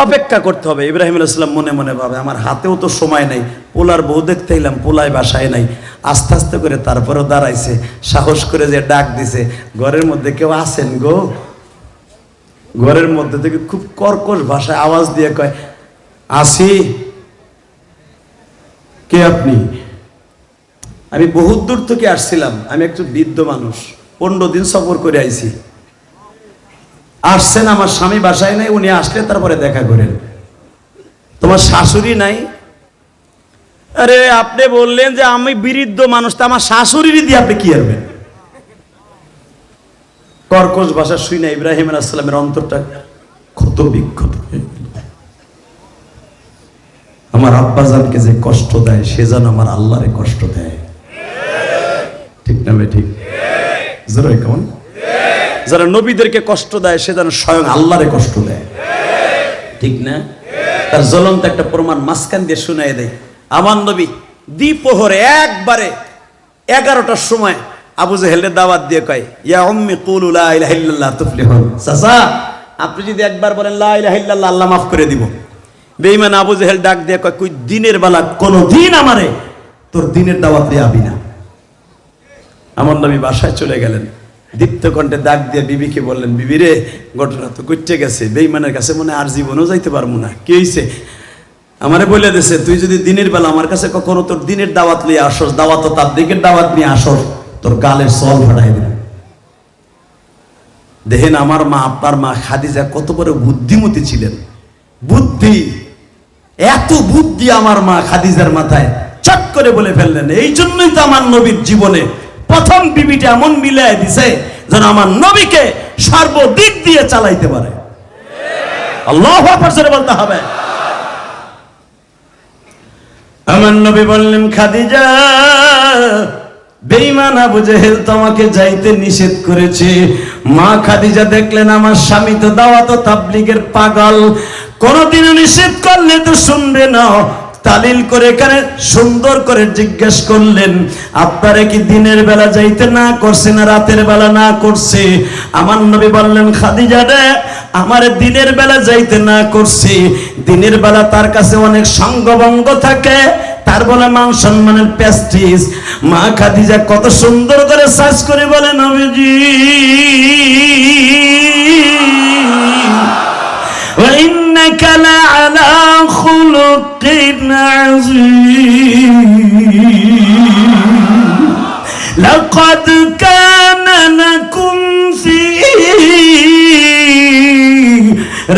অপেক্ষা করতে হবে। ইব্রাহিম আলাইহিস সালাম মনে মনে ভাবে আমার হাতেও তো সময় নাই, পোলার বউ দেখতে এলাম, পোলায় বাসায় নাই। আস্তে আস্তে করে তারপরেও দাঁড়াইছে, সাহস করে যে ডাক দিছে, ঘরের মধ্যে কেউ আছেন গো? ঘরের মধ্যে থেকে খুব কর্কশ ভাষায় আওয়াজ দিয়ে কয় আসি। কে আপনি? আমি বহুত দূর থেকে আসছিলাম, আমি একটু বৃদ্ধ মানুষ, 15 দিন সফর করে আইছি। আসছেন, আমার স্বামী বাসায় নাই, উনি আসলে তারপরে দেখা করেন। তোমার শাশুড়ি নাই? আরে আপনি বললেন যে আমি বৃদ্ধ মানুষ, তা আমার শাশুড়ি দিয়ে আপনি কি করবেন? কর্কশ ভাষা শুই না ইব্রাহিম আলাইহিস সালামের অন্তরটা ক্ষত বিক্ষত হয়ে গেল। আমার আব্বাজানকে যে কষ্ট দেয় সে যেন আমার আল্লাহরে কষ্ট দেয়। ঠিক না ঠিক? জোরে কেমন? যারা নবীদেরকে কষ্ট দেয় সে যেন স্বয়ং আল্লাহরে কষ্ট দেয়। ঠিক না? তার জ্বলন্ত একটা প্রমাণ মাঝখান দিয়ে শুনাই দেয়। আমার নবী দ্বিপ্রহরে একবারে 11টার সময় আবু জেহেলের দাওয়াত দিয়ে কয় ইয়া উম্মি কুলু লা ইলাহা ইল্লাল্লাহ তুফলিহুন। চাচা আপনি যদি একবার বলেন লা ইলাহা ইল্লাল্লাহ, আল্লাহ মাফ করে দিব। বেঈমান আবু জেহেল ডাক দিয়ে কয় কই দিনের বেলা কোনদিন আমারে তোর দিনের দাওয়াত দিয়ে আবি না। আমার নবী বাসায় চলে গেলেন, দীপ্ত কণ্ঠে ডাক দিয়ে বিবিকে বললেন বিবি রে ঘটনা তো ঘটে গেছে, বেঈমানের কাছে মনে আর জীবনেও যাইতে পারবো না। কি হয়েছে? আমারে বলে দিছে তুই যদি দিনের বেলা আমার কাছে কখনো তোর দিনের দাওয়াত নিয়ে আসস, দাওয়াত তার দিকের দাওয়াত নিয়ে আসস, তোর গালের সল ফাটাই দিল। দেখেন আমার মা আপনার মা খাদিজা কত বড় বুদ্ধিমতী ছিলেন। বুদ্ধি, এত বুদ্ধি আমার মা খাদিজার মাথায়, চট করে বলে ফেললেন। এই জন্যই তো আমার নবীর জীবনে প্রথম বিবিটা এমন মিলাই দিছে যেন আমার নবীকে সর্বদিক দিয়ে চালাইতে পারে। আল্লাহু আকবার জোরে বলতে হবে। আমার নবী বললেন, খাদিজা, বেঈমান আবু জেহেল তোমাকে যাইতে নিষেধ করেছে। মা খাদিজা দেখলেন আমার স্বামী তো দাওয়াত ও তাবলীগের পাগল, কোনদিনও নিষেধ করলে তো শুনবে না। তালিল করে এখানে সুন্দর করে জিজ্ঞেস করলেন, আপনারা কি দিনের বেলা যাইতে না করছে না রাতের বেলা না করছে? আমার নবী বললেন, খাদিজা রে, আমার দিনের বেলা যাইতে না করছে। দিনের বেলা তার কাছে অনেক সঙ্গভঙ্গ থাকে, তার বলে মান সম্মানের প্রেস্টিজ। মা খাদিজা কত সুন্দর করে সাজ করে বলে, নবীজি وإنك لعلى خلق عظيم لقد كان لكم في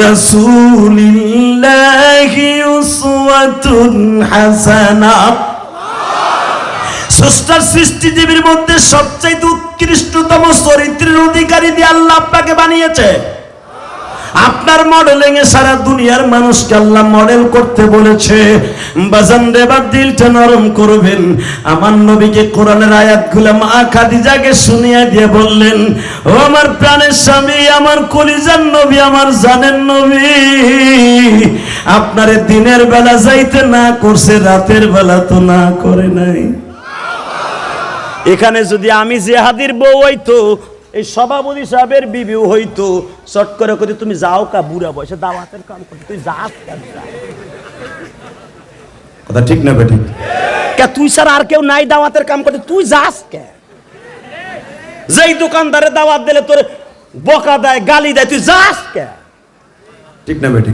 رسول الله أسوة حسنة। স্রষ্টার সৃষ্টিজীবীর মধ্যে সবচেয়ে উৎকৃষ্টতম চরিত্রের অধিকারী দিয়ে আল্লাহ আপনাকে বানিয়েছে। আপনার মডেলিং এ সারা দুনিয়ার মানুষকে আল্লাহ মডেল করতে বলেছে। বাজান রে, এবার দিলটা নরম করবেন। আমার নবীকে কোরআনের আয়াতগুলো মা খাদিজাকে শুনিয়ে দিয়ে বললেন, ও আমার প্রাণের স্বামী, আমার কলিজার নবী, আমার জানের নবী, আপনারে দিনের বেলা যাইতে না করছে, রাতের বেলা তো না করে নাই। এখানে যদি আমি জেহাদির বউ হইতো, এই সভাপতি সাহেবের বিবিও হইতো, চট করে করে তুমি যাও কা, বুড়া বয়সে দাওয়াতের কাম করতে তুই যাস কথা ঠিক না বেটি? কে তুই স্যার আর কেউ নাই দাওয়াতের কাম করতে, তুই যাস কে? যেই দোকানদারে দাওয়াত দিলে তোর বকা দেয়, গালি দেয়, তুই যাস কে? ঠিক না বেটি?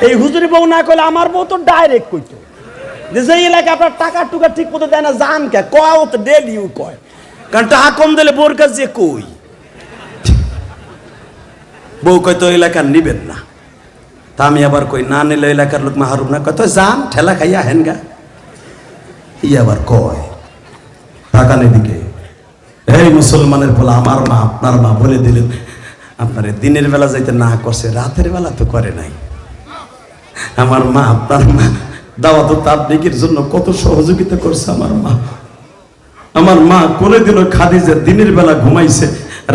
এই হুজুরি বউ না কইলে আমার বউ তো ডাইরেক্ট কইতো যে যেই এলাকায় আপনার টাকা টুকা ঠিক মতো দেয় না, জান কে কয়, ও তো ডেলি কয়, কারণ টাকা কম দিলে বোর কাছে কই। বউ কয় তো এলাকার নিবেন না, তা আমি আবার কই না নিলে এলাকার লোক মাহরুম না, কয় তো যান ঠেলা খাইয়া হেন গা। ই আবার কয় টাকা নেদিকে, এই মুসলমানের বলে আমার মা আপনার মা বলে দিলেন আপনার দিনের বেলা যাইতে না করছে, রাতের বেলা তো করে নাই। আমার মা আপনার মা দাওয়াত তাবলীগের জন্য কত সহযোগিতা করছে। আমার মা, আমার মা কোনোদিনও খাদিজা দিনের বেলা ঘুমাইছে,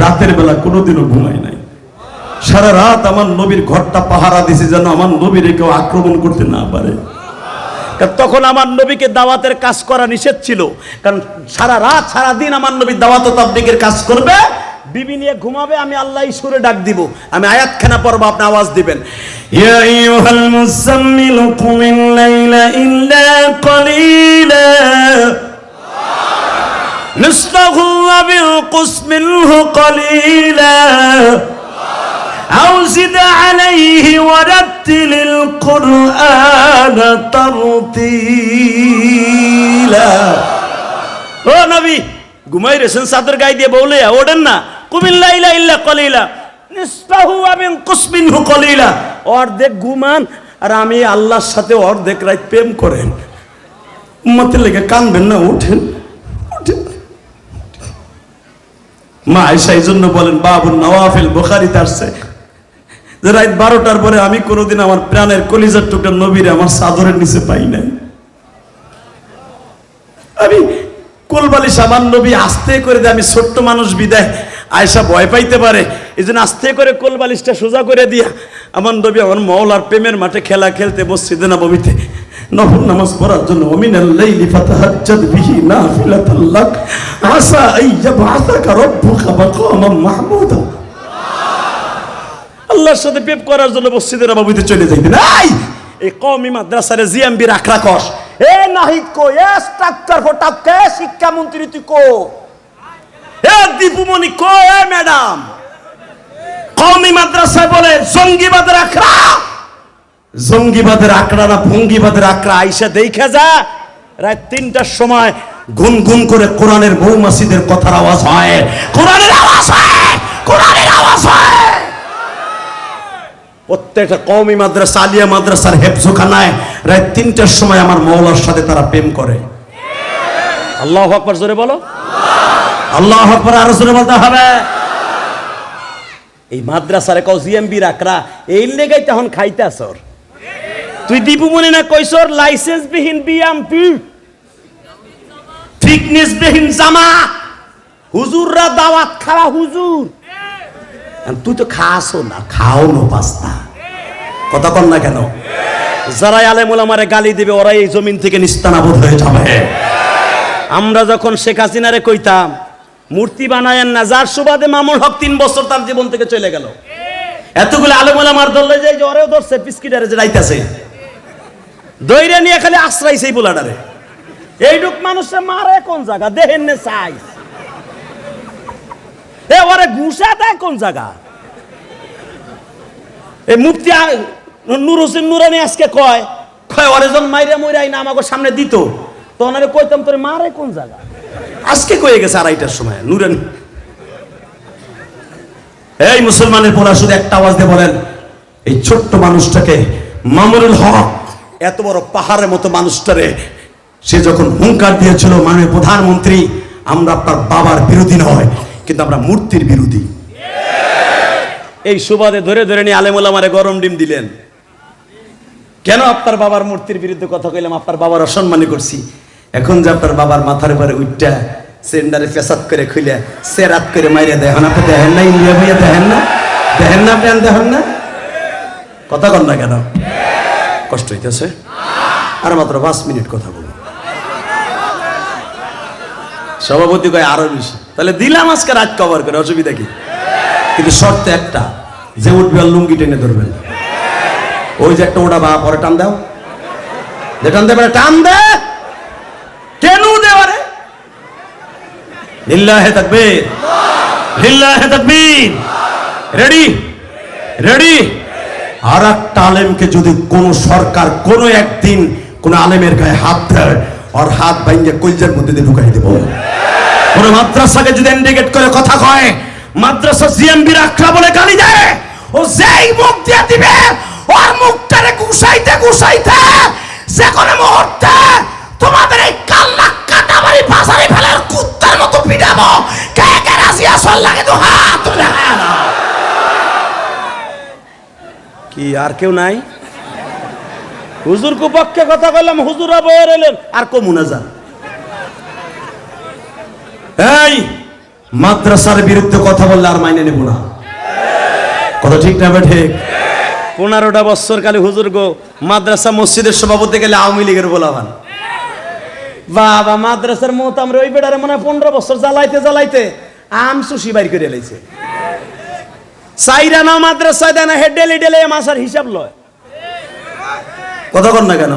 রাতের বেলা কোনোদিনও ঘুমাই নাই। সারা রাত আমার নবীর ঘরটা পাহারা দিছে যেন আমার নবীরে কেউ আক্রমণ করতে না পারে। তখন আমার নবীকে দাওয়াতের কাজ করা নিষেধ ছিল, কারণ সারা রাত সারা দিন আমার নবী দাওয়াত ও তাবলীগের কাজ করবে, বিবি নিয়ে ঘুমাবে, আমি আল্লাহ সুরে ডাক দিব, আমি আয়াতখানা পড়ব, আপনি আওয়াজ দিবেন, ইয়া আইয়ুহাল মুযাম্মিল কুমিল লাইলা ইল্লা কলিলা نصفه وانقص منه قليلا أو زد عليه ورتل القرآن ترتيلا। ও নবী, ঘুমাই রেছেন চাদর গায়ে দিয়ে বলে ওঠেন না, কুমিল লাইলা ইল্লা কলিলা নিসফাহু ওয়ানকুস মিনহু কলিলা, অর্ধেক ঘুমান আর আমি আল্লাহর সাথে অর্ধেক রাত প্রেম করেন। উম্মতের লেগে কানবেন না, ওঠেন ওঠেন। মা আয়েশা এই জন্য বলেন, বাবুন নওয়াফিল বুখারীতে আসছে যে রাত 12টার পরে আমি কোনোদিন আমার প্রাণের কলিজার টুকরা নবীরে আমার চাদরের নিচে পাই নাই। আমি কোলবালিশ আমার নবী আস্তে করে দেয়, আমি ছোট্ট মানুষ বিদায় আয়েশা ভয় পাইতে পারে, এই জন্য আস্তে করে কোলবালিশটা সোজা করে দিয়া আমার নবী আমার মওলার প্রেমের মাঠে খেলা খেলতে মসজিদে নববীতে নফল নামাজ পড়ার জন্য মিনাল লাইলি ফাতাহাজ্জাদ বিহি নাফিলাতাল লাক আসা আইয়াবআসাকা রাব্বুকা মাকামান মাহমুদা। আল্লাহর সাথে প্রেম করার জন্য মসজিদে নববীতে চলে যাইতেন। এই কওমি মাদ্রাসার জিএমবি রাখরা কস, এ নাহিদ কো, এ স্ট্রাকচার ফটাক কে শিক্ষামন্ত্রী তুই কো, এ দীপুমণি কো, এ ম্যাডাম, কওমি মাদ্রাসায় বলে জঙ্গিবাদের আখড়া, জঙ্গিবাদের আখড়া না ভঙ্গিবাদের আখড়া। আইসা দেখা যা রাত 3টার সময় গুনগুন করে কোরআনের মৌমাছিদের কথার আওয়াজ হয়, কোরআনের আওয়াজ হয়, কোরআনের আওয়াজ হয়। প্রত্যেকটা কওমি মাদ্রাসা, আলিয়া মাদ্রাসার হেফজখানায় রাত 3টার সময় আমার মওলার সাথে তারা প্রেম করে। আল্লাহু আকবার জোরে বলো। আল্লাহু আকবার, আরো জোরে বলতে হবে। এই মাদ্রাসারে কও জিএমবি রাখরা, এই লেগাই তখন খাইতাছর। তুই দীপু মনে না কইছর লাইসেন্স বিহীন বিএমপি, ফিটনেস বিহীন জামা, হুজুররা দাওয়াত খাওয়া হুজুর। তুই তো খাসও না, খাও নো পাস্তা, কথা কর না কেন? যারা আলেম ওলামারে গালি দিবে ওরাই এই জমিন থেকে নিস্তানাবুদ হয়ে যাবে। আমরা যখন শেখ হাসিনারে কইতাম মূর্তি বানায়েন না, যার সুবাদে মামুন হক 3 বছর তার জীবন থেকে চলে গেল, এতগুলো আলেম ওলামার দল যে ওরেও ধরছে পিসকিটারে যে রাইতাছে, দইরা নিয়ে খালি আশ্রাইছে এই পোলাডারে। এইটুক মানুষে মারে কোন জায়গা দেখেন না চাই, এ ওরে ঘুষা দেয় কোন জায়গা? এই মুফতি নূর হোসেন নুরানি আজকে কয় ওরে যখন মাইরে মইরাই না আমাকে সামনে দিত, তখন আরে কইতাম তোরে মারে কোন জায়গা। আজকে কয়ে গেছে 2:30টার সময় নুরানি। এই মুসলমানের পোলা শুধু একটা আওয়াজ দিয়ে বলেন, এই ছোট্ট মানুষটাকে মামুনুল হক এত বড় পাহাড়ের মতো মানুষটারে সে যখন হুঙ্কার দিয়েছিল, মাননীয় প্রধানমন্ত্রী আমরা আপনার বাবার বিরোধী নয়, কিন্তু আমরা মূর্তির বিরোধী। এই সুবাদে ধরে ধরে নিয়ে আলেম ওলামারে গরম ডিম দিলেন। কেন আপনার বাবার মূর্তির বিরুদ্ধে কথা কইলাম? আপনার বাবার অসম্মানী করছি। এখন যে আপনার বাবার মাথার উপরে উঠটা সেন্ডারে ফেসাদ করে খুলে সেরাত করে মাইরে দেখেন, আপনি দেখেন না? ইন্ডিয়া ভাইয়া দেখেন না? দেখেন না? আপনি দেখেন না? কথা কন না কেন? কষ্ট হইতেছে? আর মাত্র 5 মিনিট কথা বলুন। সভাপতি কয় আরো বেশি, তাহলে দিলাম আজকে রাত কভার করে, অসুবিধা কি? কিন্তু শর্ত একটা, যে উঠবে আর লুঙ্গি টেনে ধরবেন। ওই যে একটা ওটা বা পরে টান দাও, যে টান দেবে টান দে, কেন দেওয়ারে? লিল্লাহে তাকবীর, লিল্লাহে তাকবীর। Ready ready. আর একটা আলেমকে যদি কোন সরকার কোন একদিন কোন আলেমের গায়ে হাত দেয়, আর হাত ভাঙ্গে কলজের মধ্যে দিয়ে ঢুকাই দেব। কোন মাদ্রাসাকে যদি ইন্ডিকেট করে কথা কয়, মাদ্রাসা জিএমবি রাখা বলে গালি দেয়, ও যেই মুখ দিয়ে দিবে ওর মুখটারে গুছাইতে গুছাইতে যে কোনো মুহূর্তে তোমাদের এই কাল্লা কাটাবাড়ি বাজারে ফেলার কুত্তার মতো পিটাবো। কে কে রাজি আসল লাগে তো হাত তুলে দাও। কি আর কেউ নাই? হুজুর কুপক্ষে কথা বললাম, হুজুরা বয়ে এলেন আর কমুনা যান। এই মাদ্রাসার বিরুদ্ধে কথা বললে আর মাইনে নেব না, কথা ঠিক না? ঠিক। 15টা বছর কালে হুজুর গো মাদ্রাসা মসজিদের সভাপতি গেলে আওয়ামী লীগের বলাবান। বাবা মাদ্রাসার মত আমরা ওই বেড়ারে মনে হয় 15 বছর জ্বালাইতে জ্বালাইতে আম সুশি বাইর করে লাইছে। সাইরা না মাদ্রাসায় দেয় না, হে ডেলি ডেলি মাসার হিসাব লয়। কথা কর না কেন?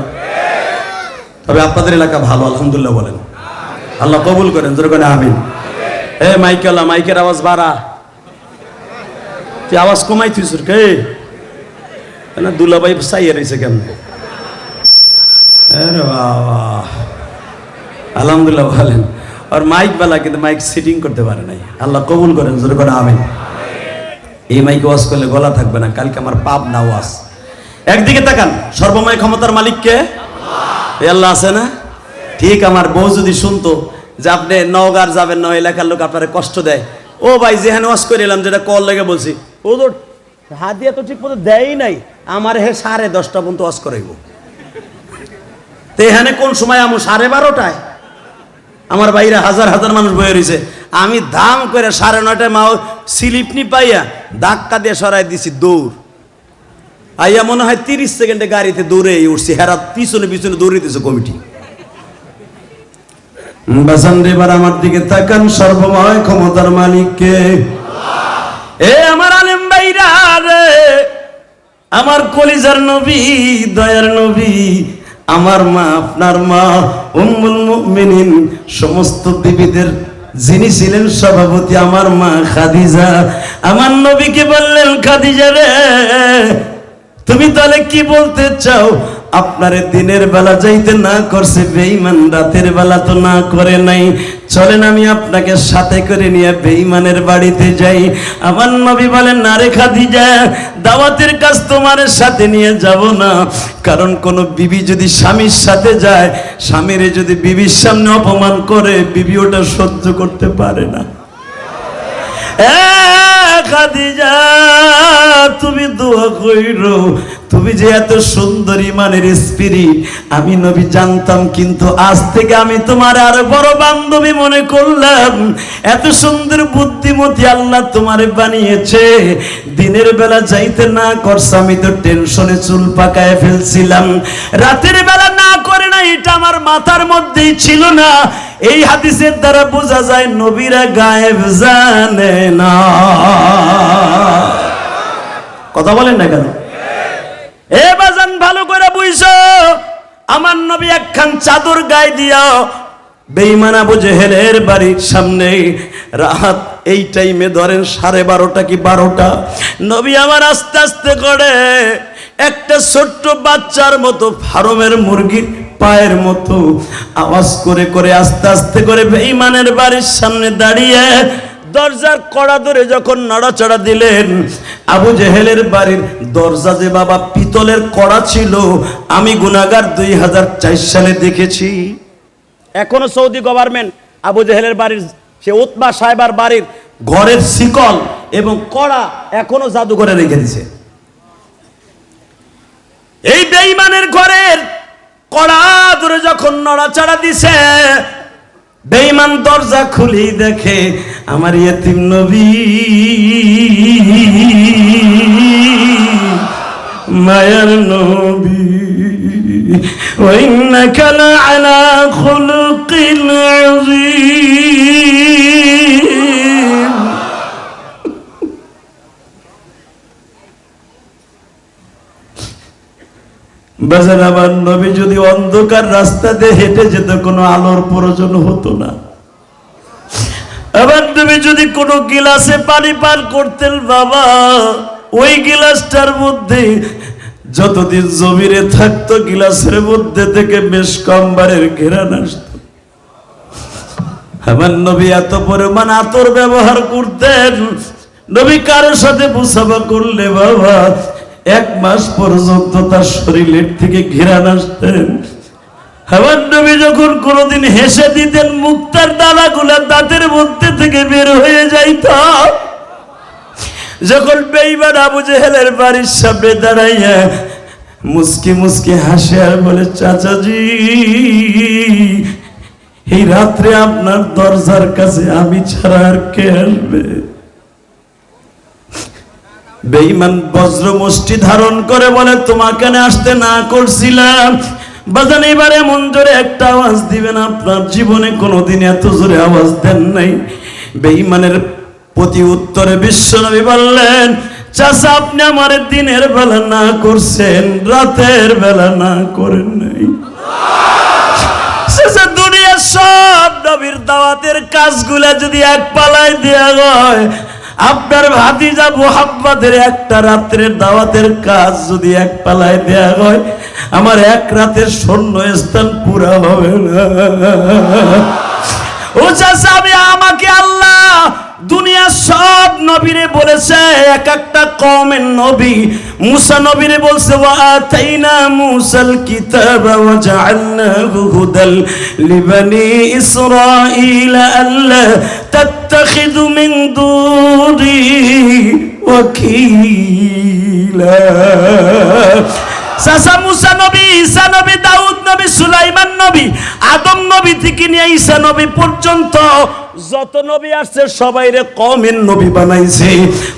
তবে আপনাদের এলাকা ভালো, আলহামদুলিল্লাহ বলেন, আল্লাহ কবুল করেন, জোরে করে আমিন। এ মাইকেলা, মাইকের আওয়াজ বাড়া, তুই আওয়াজ কমাই তুই সুর কে না? দুলাভাই চাইয়ে রয়েছে কেমন? আরে বাবা, আলহামদুলিল্লাহ বলেন। আর মাইক বালা কিন্তু মাইক সিটিং করতে পারে নাই, আল্লাহ কবুল করেন, জোরে করে আমিন। এই মাইকে ওয়াজ করলে গলা থাকবে না, কালকে আমার পাপ না ওয়াজ। একদিকে তাকান, সর্বময় ক্ষমতার মালিক কে? আল্লাহ আছে না? ঠিক। আমার বউ যদি শুনতো যে আপনি নওগাঁ যাবেন না, এলাকার লোক আপনার কষ্ট দেয়, ও ভাই যেখানে ওয়াজ করে এলাম, যেটা কল লেগে বলছি, ও তো হাত দিয়ে তো ঠিক মতো দেয়ই নাই, আমার হে 10:30 পর্যন্ত ওয়াজ করাইব। তো এখানে কোন সময় আমি 12:30টায়? আমার বাইরে হাজার হাজার মানুষ বয়ে রয়েছে, আমি দাম করে 9:30টায় মাও স্লিপ নি পাইয়া ধাক্কা দিয়ে সরাই দিছি দৌড়। আইয়া মনে হয় 30 সেকেন্ডে গাড়িতে দৌড়ে উঠছি, হেরা পিছনে পিছনে দৌড়িতেছে কমিটি। বাসান এবার আমার দিকে তাকান, সর্বময় ক্ষমতার মালিককে। এ আমার আলেম ভাইরা রে, আমার কলিজার নবী, দয়ার নবী, আমার মা, আপনার মা উম্মুল মুমিনিন, সমস্ত বিবিদের যিনি ছিলেন সভাপতি, আমার মা খাদিজা, আমার নবীকে বললেন, খাদিজা রে তুমি তাহলে কি বলতে চাও? আপনারে দিনের বেলা যাইতে না করছে, বেঈমান রাতের বেলা তো না করে নাই। চলেন আমি আপনাকে সাথে করে নিয়ে বেঈমানের বাড়িতে যাই। আমার নবী বলেন, না রে খাদিজা, দাওয়াতের কাজ তোমার সাথে নিয়ে যাব না। কারণ কোন বিবি যদি স্বামীর সাথে যায়, স্বামীরে যদি বিবির সামনে অপমান করে, বিবি ওটা সহ্য করতে পারে না। খাদিজা, তুমি দোয়া কইরো, তুমি যে এত সুন্দর ইমানের স্পিরিট আমি নবী জানতাম, কিন্তু আজ থেকে আমি তোমার আরো বড় বান্ধবী মনে করলাম। এত সুন্দর বুদ্ধিমতী আল্লাহ তোমারে বানিয়েছে, দিনের বেলা যাইতে না করছে, আমি তো টেনশনে চুল পাকায় ফেলছিলাম। রাতের বেলা না করে না, এটা আমার মাথার মধ্যেই ছিল না। এই হাদিসের দ্বারা বোঝা যায় নবীরা গায়েব জানে না। কথা বলেন না কেন? এ বাজান, ভালো করে বুঝছো, আমার নবী একখান চাদর গায়ে দিয়া বেঈমান আবু জেহেলের বাড়ির সামনে, রাত এই টাইমে ধরেন 12:30 কি 12টা, নবী আমার আস্তে আস্তে করে একটা ছোট্ট বাচ্চার মতো, ফার্মের মুরগির পায়ের মতো আওয়াজ করে করে আস্তে আস্তে করে বেঈমানের বাড়ির সামনে দাঁড়িয়ে দরজার কড়া ধরে যখন নড়াচড়া দিলেন, আবু জেহেলের বাড়ির দরজা যে বাবা পিতলের কড়া ছিল, আমি গুনাহগার 2004 সালে দেখেছি। এখনো সৌদি গভর্নমেন্ট আবু জেহেলের বাড়ির, সে উতবা সাহেবার বাড়ির ঘরের শিকল এবং কড়া এখনো জাদুঘরে রেখে দিয়েছে। এই বেঈমানের ঘরের কড়া ধরে যখন নড়াচড়া দিছে, বেঈমান দরজা খুলি দেখে আমার ইয়েতিম নবী, মায়ার নবী, ওয়া ইন্নাকা লাআলা খুলুকিল আযীম। বাজার, আমার নবী যদি অন্ধকার রাস্তা দিয়ে হেঁটে যেত, কোনো আলোর প্রয়োজন হতো না। আমার নবী যদি কোনো গিলাসে পানি পান করতেন বাবা, ওই গিলাসটার মধ্যে যতদিন জমিরে থাকতো, গিলাসের মধ্যে থেকে বেশ কম্বারের ঘেরান আসতো। আমার নবী এত পরিমাণ আতর ব্যবহার করতেন, নবী কারোর সাথে মুসাফা করলে বাবা 1 মাস পর্যন্ত তার শরীরের থেকে ঘেরান আসতেন। আমার নবী যখন কোনোদিন হেসে দিতেন, মুক্তার দানাগুলা দাঁতের মধ্যে থেকে বের হয়ে যাইত। যখন বেঈমান আবু জেহেলের বাড়ির সামনে দাঁড়াইয়া মুস্কি মুস্কি হাসে আর বলে, চাচাজি, এই রাত্রে আপনার দরজার কাছে আমি ছাড়া আর কে আসবে? বেঈমান বজ্র মুষ্টি ধারণ করে বলে, তোমাকে আসতে না করছিলাম বাজান, এবারে এমন জোরে একটা আওয়াজ দিবেন, আপনার জীবনে কোনোদিন এত জোরে আওয়াজ দেন নাই। বেঈমানের প্রতি উত্তরে বিশ্বনবী বললেন, চাচা, আপনি আমার দিনের বেলা না করছেন, রাতের বেলা না করেন নাই। দুনিয়ার সব নবীর দাওয়াতের কাজগুলা যদি এক পালায় দেয়া হয়, আপনার ভাতিজা মুহাম্মদের একটা রাত্রের দাওয়াতের কাজ যদি এক পালায় দেয়া হয়, আমার এক রাতের শূন্য স্থান পুরা হবে না। ও চাচা, আমাকে আল্লাহ দুনিয়ার সব নবীরে বলেছে, এক একটা কওমের নবী। মুসা নবীরে বলছে, ওয়া আতাইনা মুসাল কিতাবা ওয়া জাআলনাহু হুদাল লিবানি ইসরাঈল আল্লা তাত্তাখিযু মিন দুনি ওয়াকিলা। সাসা মুসা নবী, ঈসা নবী, দাউদ নবী, সুলাইমান নবী, আদম নবী থেকে নিয়ে ঈসা নবী পর্যন্ত যত নবী আসছে সবাইরে কওমের নবী বানাইছে।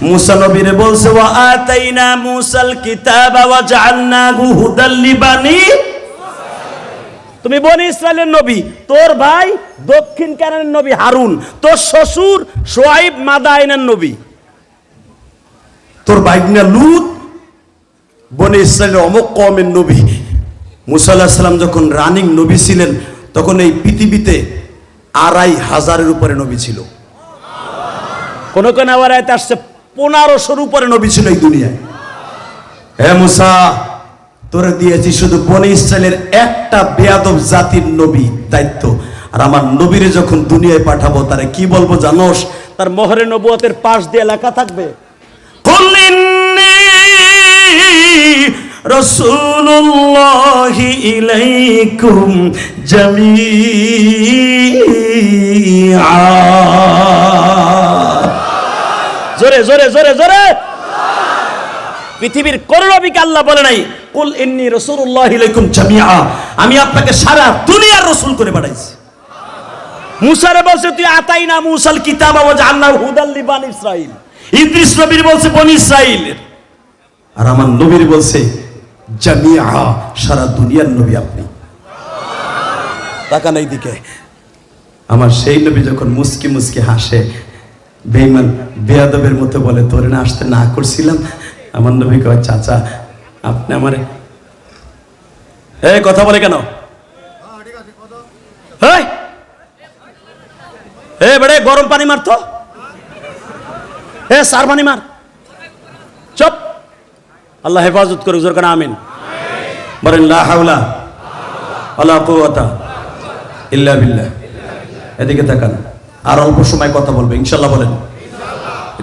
মুসা নবীরে বলছে, ওয়া আতাইনা মুসাল কিতাবা ওয়া জাআলনাহু হুদাল লিবানি। তুমি বনি ইসরাইলের নবী, তোর ভাই দক্ষিণ কানানের নবী হারুন, তোর শ্বশুর শুআইব মাদায়েনের নবী, তোর ভাইগনা লূত বনি ইসরাইলের অমুক কওমের নবী। মুসা আলাইহিস সালাম যখন রানিং নবী ছিলেন, তখন এই পৃথিবীতে 2500-এর উপরে নবী ছিল। কোন কোন আয়াতে আসছে 1500-এর উপরে নবী ছিল এই দুনিয়ায়। হে মুসা, তোরে দিয়েছি শুধু বনি ইসরায়েলের একটা বেয়াদব জাতির নবী দায়িত্ব, আর আমার নবীরে যখন দুনিয়ায় পাঠাবো তারে কি বলবো জানোস? তার মোহরে নবুয়তের পাশ দিয়ে লেখা থাকবে, কুল ইন্নী রাসূলুল্লাহি ইলাইকুম জামিআ। জোরে জোরে জোরে জোরে। পৃথিবীর কোন নবীকে আল্লাহ বলে নাই কুল ইন্নী রাসূলুল্লাহি ইলাইকুম জামিআ, আমি আপনাকে সারা দুনিয়ার রাসূল করে পাঠাইছি। মুসারে বলছে তুই আতাইনা মুসাল কিতাব ওয়া জাআলনাহু হুদাল লিবানি ইসরাইল। ইদ্রিস নবীর বলছে বনি ইসরাইলের, আর আমার নবীর বলছে জামিআ, সারা দুনিয়ার নবী আপনি। তাকান এই দিকে, আমার সেই নবী যখন মুস্কি মুস্কি হাসে, বেঈমান বেয়াদবের মতো বলে তোরে না আসতে না করছিলাম, আমার নবী কয় চাচা আপনি আমারে এই কথা বলে কেন? বেড়ে গরম পানি মারতো, সার পানি মার, চুপ। আল্লাহ হেফাজত করুক, জোর করে আমিন বলেন। লা হাওলা ওয়ালা কুওয়াতা ইল্লা বিল্লাহ। এদিকে তাকান, আর অল্প সময় কথা বলবে ইনশাআল্লাহ, বলেন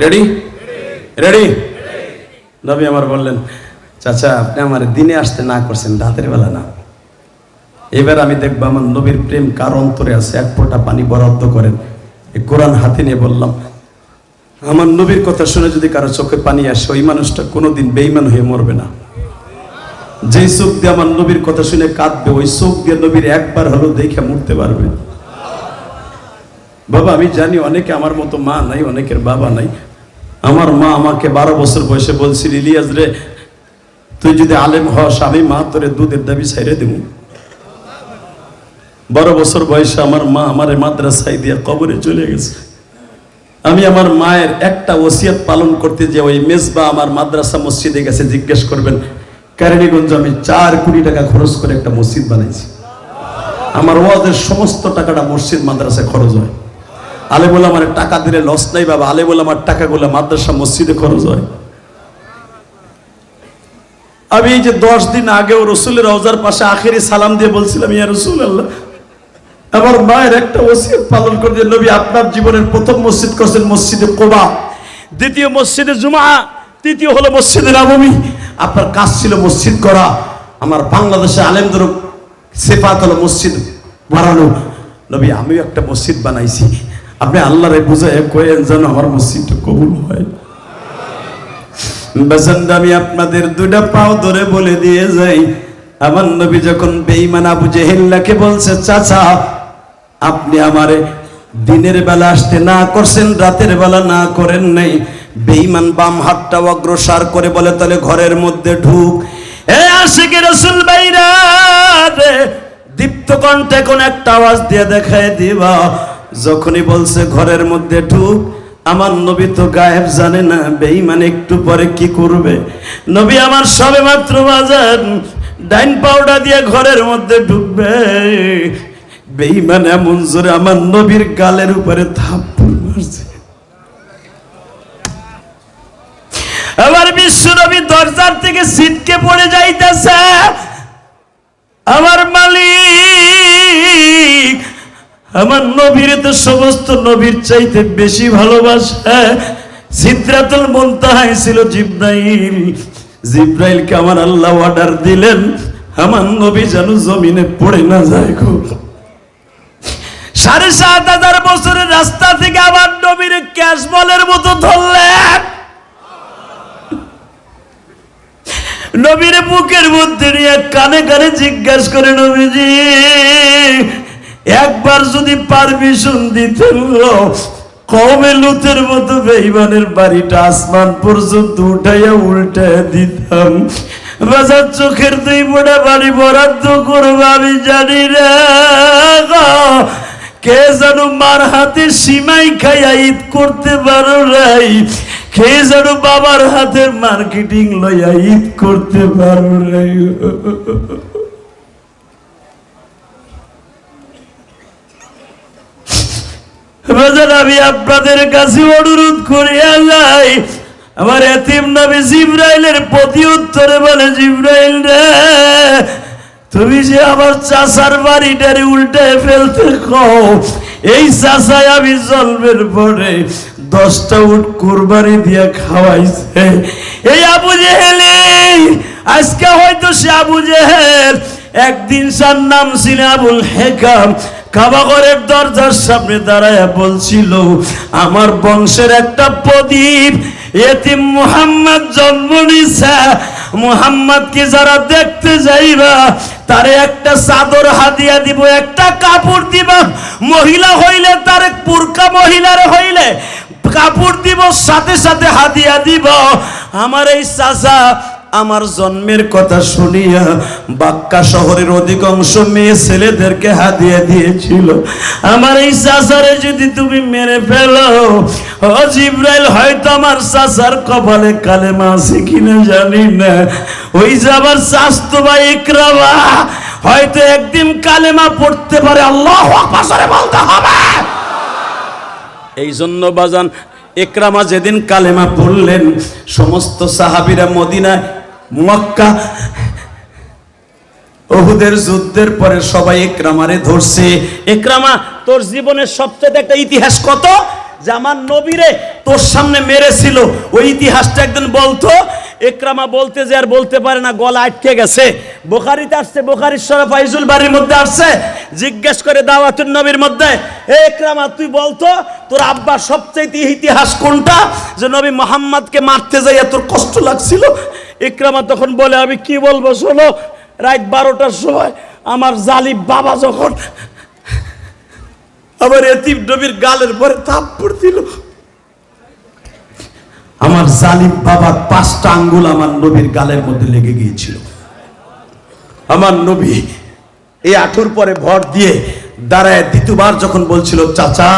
রেডি? রেডি? নবী আমার বললেন চাচা আপনি আমার দিনে আসতে না করছেন, রাতের বেলা না। এবার আমি দেখবো আমার নবীর প্রেম কার অন্তরে আছে, এক ফোঁটা পানি বরাদ্দ করেন। এই কোরআন হাতে নিয়ে বললাম, আমার নবীর কথা শুনে যদি কারো চোখে পানি আসে, ওই মানুষটা কোনোদিন বেঈমান হয়ে মরবে না। যে চোখ দিয়ে আমার নবীর কথা শুনে কাঁদবে, ওই চোখ দিয়ে নবীর একবার হলো দেখে মরতে পারবে। বাবা আমি জানি অনেকে আমার মতো মা নাই, অনেকের বাবা নাই। আমার মা আমাকে 12 বছর বয়সে বলছিল, ইলিয়াস রে তুই যদি আলেম হস আমি মা তোরে দুধের দাবি ছাইরে দেব। 12 বছর বয়সে আমার মা আমারে মাদ্রাসায় দিয়ে কবরে চলে গেছে। আমি আমার মায়ের একটা ওসিয়ত পালন করতে যে ওই মেজবা আমার মাদ্রাসা মসজিদে গেছে, জিজ্ঞেস করবেন কেরানীগঞ্জ আমি 4 কোটি টাকা খরচ করে একটা মসজিদ বানাইছি। আমার ওয়াজের সমস্ত টাকাটা মসজিদ মাদ্রাসায় খরচ হয়। আলে বলে আমার টাকা দিলে লস নাই বাবা, আলে বলে আমার টাকাগুলো মাদ্রাসা মসজিদে খরচ হয়। আমি এই যে 10 দিন আগেও রসুলের রওজার পাশে আখেরি সালাম দিয়ে বলছিলাম, ইয়া রাসূলুল্লাহ আমার মায়ের একটা ওসিয়ত পালন করে দিয়ে নবী আপনার জীবনের প্রথম মসজিদ করছেন মসজিদে কুবা, দ্বিতীয় মসজিদে জুমা, তৃতীয় হলো মসজিদে নববী। আপনার কাজ ছিল মসজিদ করা। আমার বাংলাদেশে আলেমদের সিফাত হলো মসজিদ বানানো। নবী আমিও একটা মসজিদ বানাইছি, আপনি আল্লাহরে বুঝায় কয়েন যেন আমার মসজিদটা কবুল হয়। বেজানদা আমি আপনাদের 2টা পাও ধরে বলে দিয়ে যাই, আমার নবী যখন বেঈমান আবু জেহেলকে বলছে চাচা আপনি আমারে দিনের বেলা আসতে না করছেন, রাতের বেলা না করেন নাই, বেঈমান বাম হাতটা অগ্রসর করে বলে তাহলে ঘরের মধ্যে ঢুক। এ আশিকি রাসূল ভাইরা রে, দীপ্ত কণ্ঠে কোন একটা আওয়াজ দিয়ে দেখায় দিবা। যখনই বলছে ঘরের মধ্যে ঢুক, আমার নবী তো গায়েব জানে না বেঈমান একটু পরে কি করবে। নবী আমার সবে মাত্র বাজান ডাইন পাউডা দিয়ে ঘরের মধ্যে ঢুকবে, বেঈমান এমন জোরে আমার নবীর গালের উপরে থাপ্পড় মারছে। আমার বিশ্ব নবী দরজার থেকে ছিটকে পড়ে যাইতেছে। আমার মালিক আমার নবীর তো সমস্ত নবীর চাইতে বেশি ভালোবাসে। সিদরাতুল মুনতাহায় ছিল জিবরাইল, জিবরাইলকে আমার আল্লাহ অর্ডার দিলেন আমার নবী যেন জমিনে পড়ে না যায়। ৭,৫০০ বছরের রাস্তা থেকে আমার নবীর ক্যাশ বলের মতো ধরলেন, নবীর বুকের মধ্যে নিয়ে কানে কানে জিজ্ঞাসা করে নবীজি একবার যদি পারমিশন দিতেন কওমে লুতের মতো বেঈমানের বাড়িটা আসমান পর্যন্ত উঠাইয়া উল্টাইয়া দিতাম। বাজার চোখের 2 ফোঁটা বাড়ি বরাদ্দ করবো আমি জানি না, কে যেন মার হাতে সিমাই খাইয়া ঈদ করতে পারো নাই, কে যেন বাবার হাতে মার্কেটিং লইয়া ঈদ করতে পারো নাই। আমি আপনাদের কাছে অনুরোধ করিয়া যাই, আমার এতিম নবী জিবরাইলের প্রতি উত্তরে বলে, জিবরাইল রে, তুমি যে আমার চাচার বাড়িটারে উল্টে ফেলতে কও, এই চাচায় আমি জন্মের পরে 10টা উট কুরবানি দিয়ে খাওয়াইছে। এই আবু জেহেল, আজকে হয়তো সে আবু জেহেল, একদিন তার নাম ছিল আবুল হেকাম, কাবাগরের দরজার সামনে দাঁড়ায় বলছিল, আমার বংশের একটা প্রদীপ এতিম মুহাম্মদ জন্ম নিছে, মুহাম্মদকে যারা দেখতে যাইবা তারে একটা চাদর হাদিয়া দিব, একটা কাপড় দিবা, মহিলা হইলে তার পুরকা, মহিলার হইলে কাপড় দিব, সাথে সাথে হাদিয়া দিব। আমার এই চাচা আমার জন্মের কথা শুনিয়া বাক্কা শহরের অধিকাংশ মেয়ে ছেলেদেরকে হাদিয়া দিয়েছিল। আমার এই চাচারে যদি তুমি মেরে ফেলো, ও জিবরাইল, হয়তো আমার চাচার কপালে কালেমা আছে কিনা জানি না, ওই যে আমার চাচতো ভাই ইকরামা হয়তো একদিন কালেমা পড়তে পারে। আল্লাহু আকবার বলতে হবে। এই জন্য বাজান, ইকরামা যেদিন কালেমা পড়লেন, সমস্ত সাহাবীরা মদিনায়, মক্কা, উহুদের যুদ্ধের পরে সবাই ইকরামারে ধরছে। ইকরামা, তোর জীবনের সবচেয়ে একটা ইতিহাস কত, যে আমার নবীরে তোর সামনে মেরেছিল, ওই ইতিহাসটা একদিন বলতো। ইকরামা বলতে যে আর বলতে পারে না, গলা আটকে গেছে। বুখারীতে আসছে, বুখারীর শরীফ ফাইজুল বাড়ির মধ্যে আসছে। জিজ্ঞেস করে দাওয়াতুন নবীর মধ্যে, হে ইকরামা, তুই বলতো তোর আব্বার সবচেয়ে ইতিহাস কোনটা, যে নবী মুহাম্মদকে মারতে যাইয়া তোর কষ্ট লাগছিল? ইকরামা তখন বলে, আমি কি বলবো শোনো, রাত 12টার সময় আমার জালিম বাবা যখন আমার এতিম নবীর গালের পরে থাপ্পড় দিল, আমার জালিম বাবার 5টা আঙ্গুল আমার নবীর গালের মধ্যে লেগে গিয়েছিল। আমার নবী এই আঁঠুর পরে ভর দিয়ে দাঁড়ায় দ্বিতীয়বার যখন বলছিল, চাচা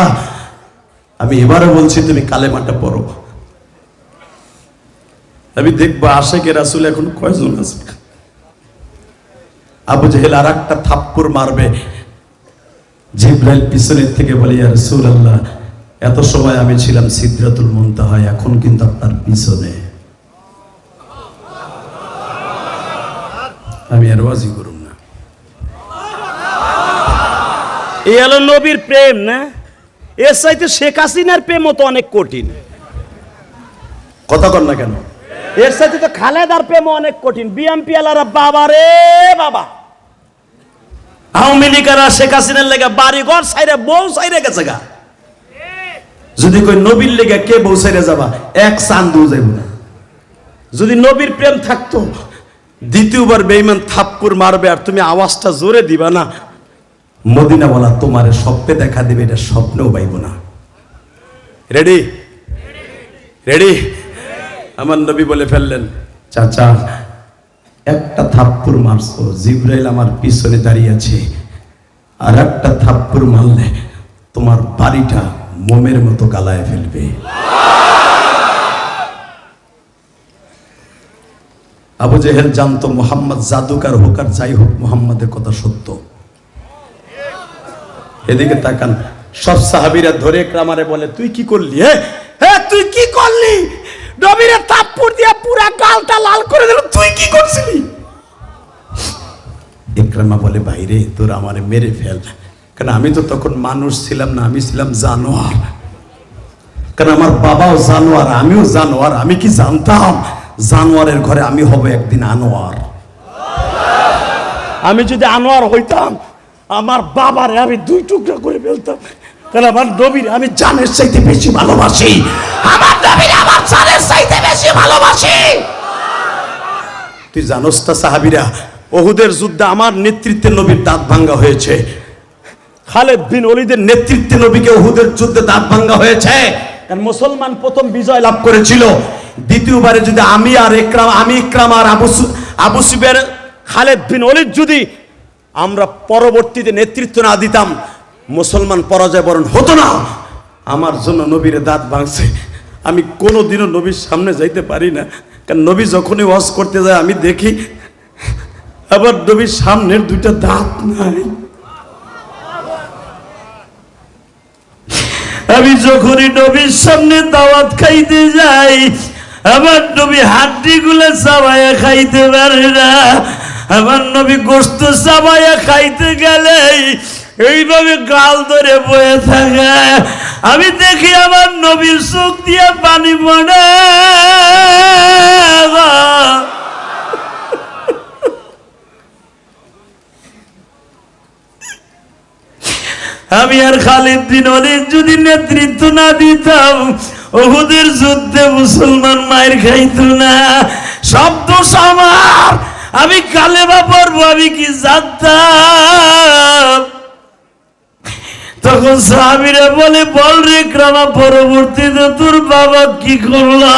আমি এবারও বলছি তুমি কালেমাটা পড়ো, আমি দেখবো আশেকে রাসূল এখন কয়জন আছে। আবু জেহেল আর একটা থাপ্পড় মারবে, জিবরাইল পিছনের থেকে বলে, ইয়া রাসূলুল্লাহ, এত সময় আমি ছিলাম সিদরাতুল মুনতাহা, এখন কিন্তু আপনার পিছনে, আমি আর ওয়াজি করুম না। এই হলো নবীর প্রেম না, এর চাইতে শেখ হাসিনার প্রেমও তো অনেক কঠিন। কথা কর না কেন? এর সাথে তো খালেদার প্রেমও অনেক কঠিন। বিএমপি আলারা বাবা রে বাবা, আওয়ামী লীগেরা শেখ হাসিনার লেগে বাড়ি ঘর সাইরে বউ সাইরে গেছে গা। যদি কই নবীর লেগে কে বউ সাইরে যাবা, এক চান্দু যাইব না। যদি নবীর প্রেম থাকতো, দ্বিতীয়বার বেঈমান থাপ্পড় মারবে আর তুমি আওয়াজটা জোরে দিবা না, মদিনা বলা তোমারে স্বপ্নে দেখা দিবে, এটা স্বপ্নেও পাইব না। Ready ready? আমার নবী বলে ফেললেন, চাচা একটা থাপ্পড় মারছো, জিবরাইল আমার পিছনে দাঁড়িয়ে আছে, আর একটা থাপ্পড় মারলে তোমার বাড়িটা মোমের মতো গালায় ফেলবে। আবু জেহেল জানতো মুহাম্মদ জাদুকার হোক আর যাই হোক, মুহাম্মাদের কথা সত্য। এদিকে তাকান, সব সাহাবীরা ধরে ইকরামারে বলে, তুই কি করলি? হ্যাঁ তুই কি করলি? নবীরে থাপ্পড় দিয়া পুরা গালটা লাল করে দিল, তুই কি করছিলি? ইকরামা বলে, ভাইরে তোর আমারে মেরে ফেল, কারণ আমি তো তখন মানুষ ছিলাম না, আমি ছিলাম জানোয়ার। কারণ আমার বাবাও জানোয়ার, আমিও জানোয়ার। আমি কি জানতাম জানোয়ারের ঘরে আমি হব একদিন আনোয়ার? আমি যদি আনোয়ার হইতাম, আমার বাবারে আমি 2 টুকরা করে ফেলতাম। কারণ আমার নবীর আমি জানের চাইতে বেশি ভালোবাসি, আমার নবীর আমার জানের চাইতে বেশি ভালোবাসি। তুই জানোস তা সাহাবীরা, উহুদের যুদ্ধে আমার নেতৃত্বে নবীর দাঁত ভাঙ্গা হয়েছে। খালেদ বিন ওলীদের নেতৃত্বে নবীকে উহুদের যুদ্ধে দাঁত ভাঙ্গা হয়েছে। কারণ মুসলমান প্রথম বিজয় লাভ করেছিল। দ্বিতীয়বারে যদি আমি ইকরামা আর আবু সুফিয়ান, খালেদ বিন ওলীদ যদি আমরা পরবর্তীতে নেতৃত্ব না দিতাম, মুসলমান পরাজয় বরণ হতো না। আমার জন্য নবীর দাঁত ভাঙছে। আমি কোনোদিনও নবীর সামনে যাইতে পারি না, কারণ নবী যখনই ওয়াজ করতে যায় আমি দেখি আবার নবীর সামনের 2টা দাঁত নাই। আমি যখনই নবীর সামনে দাওয়াত খাইতে যাই, আমার নবী হাড্ডি গুলো চাবাইয়া খাইতে পারে না, আমার নবী গোশত চাবাইয়া খাইতে গেলে এইভাবে গাল ধরে বয়ে থাকে। আমি দেখি আমার নবীর চোখ দিয়ে পানি পড়ে। আমি আর খালিদ বিন ওলীদ যদি নেতৃত্ব না দিতাম, উহুদের যুদ্ধে মুসলমান মায়ের খাইতো না। সব দোষ আমার, আমি কালেমা পড়বো, আমি কি জানতাম? তখন সাহাবীরা বলে, বল রে ইকরামা, পরবর্তীতে তোর বাবা কি করলো?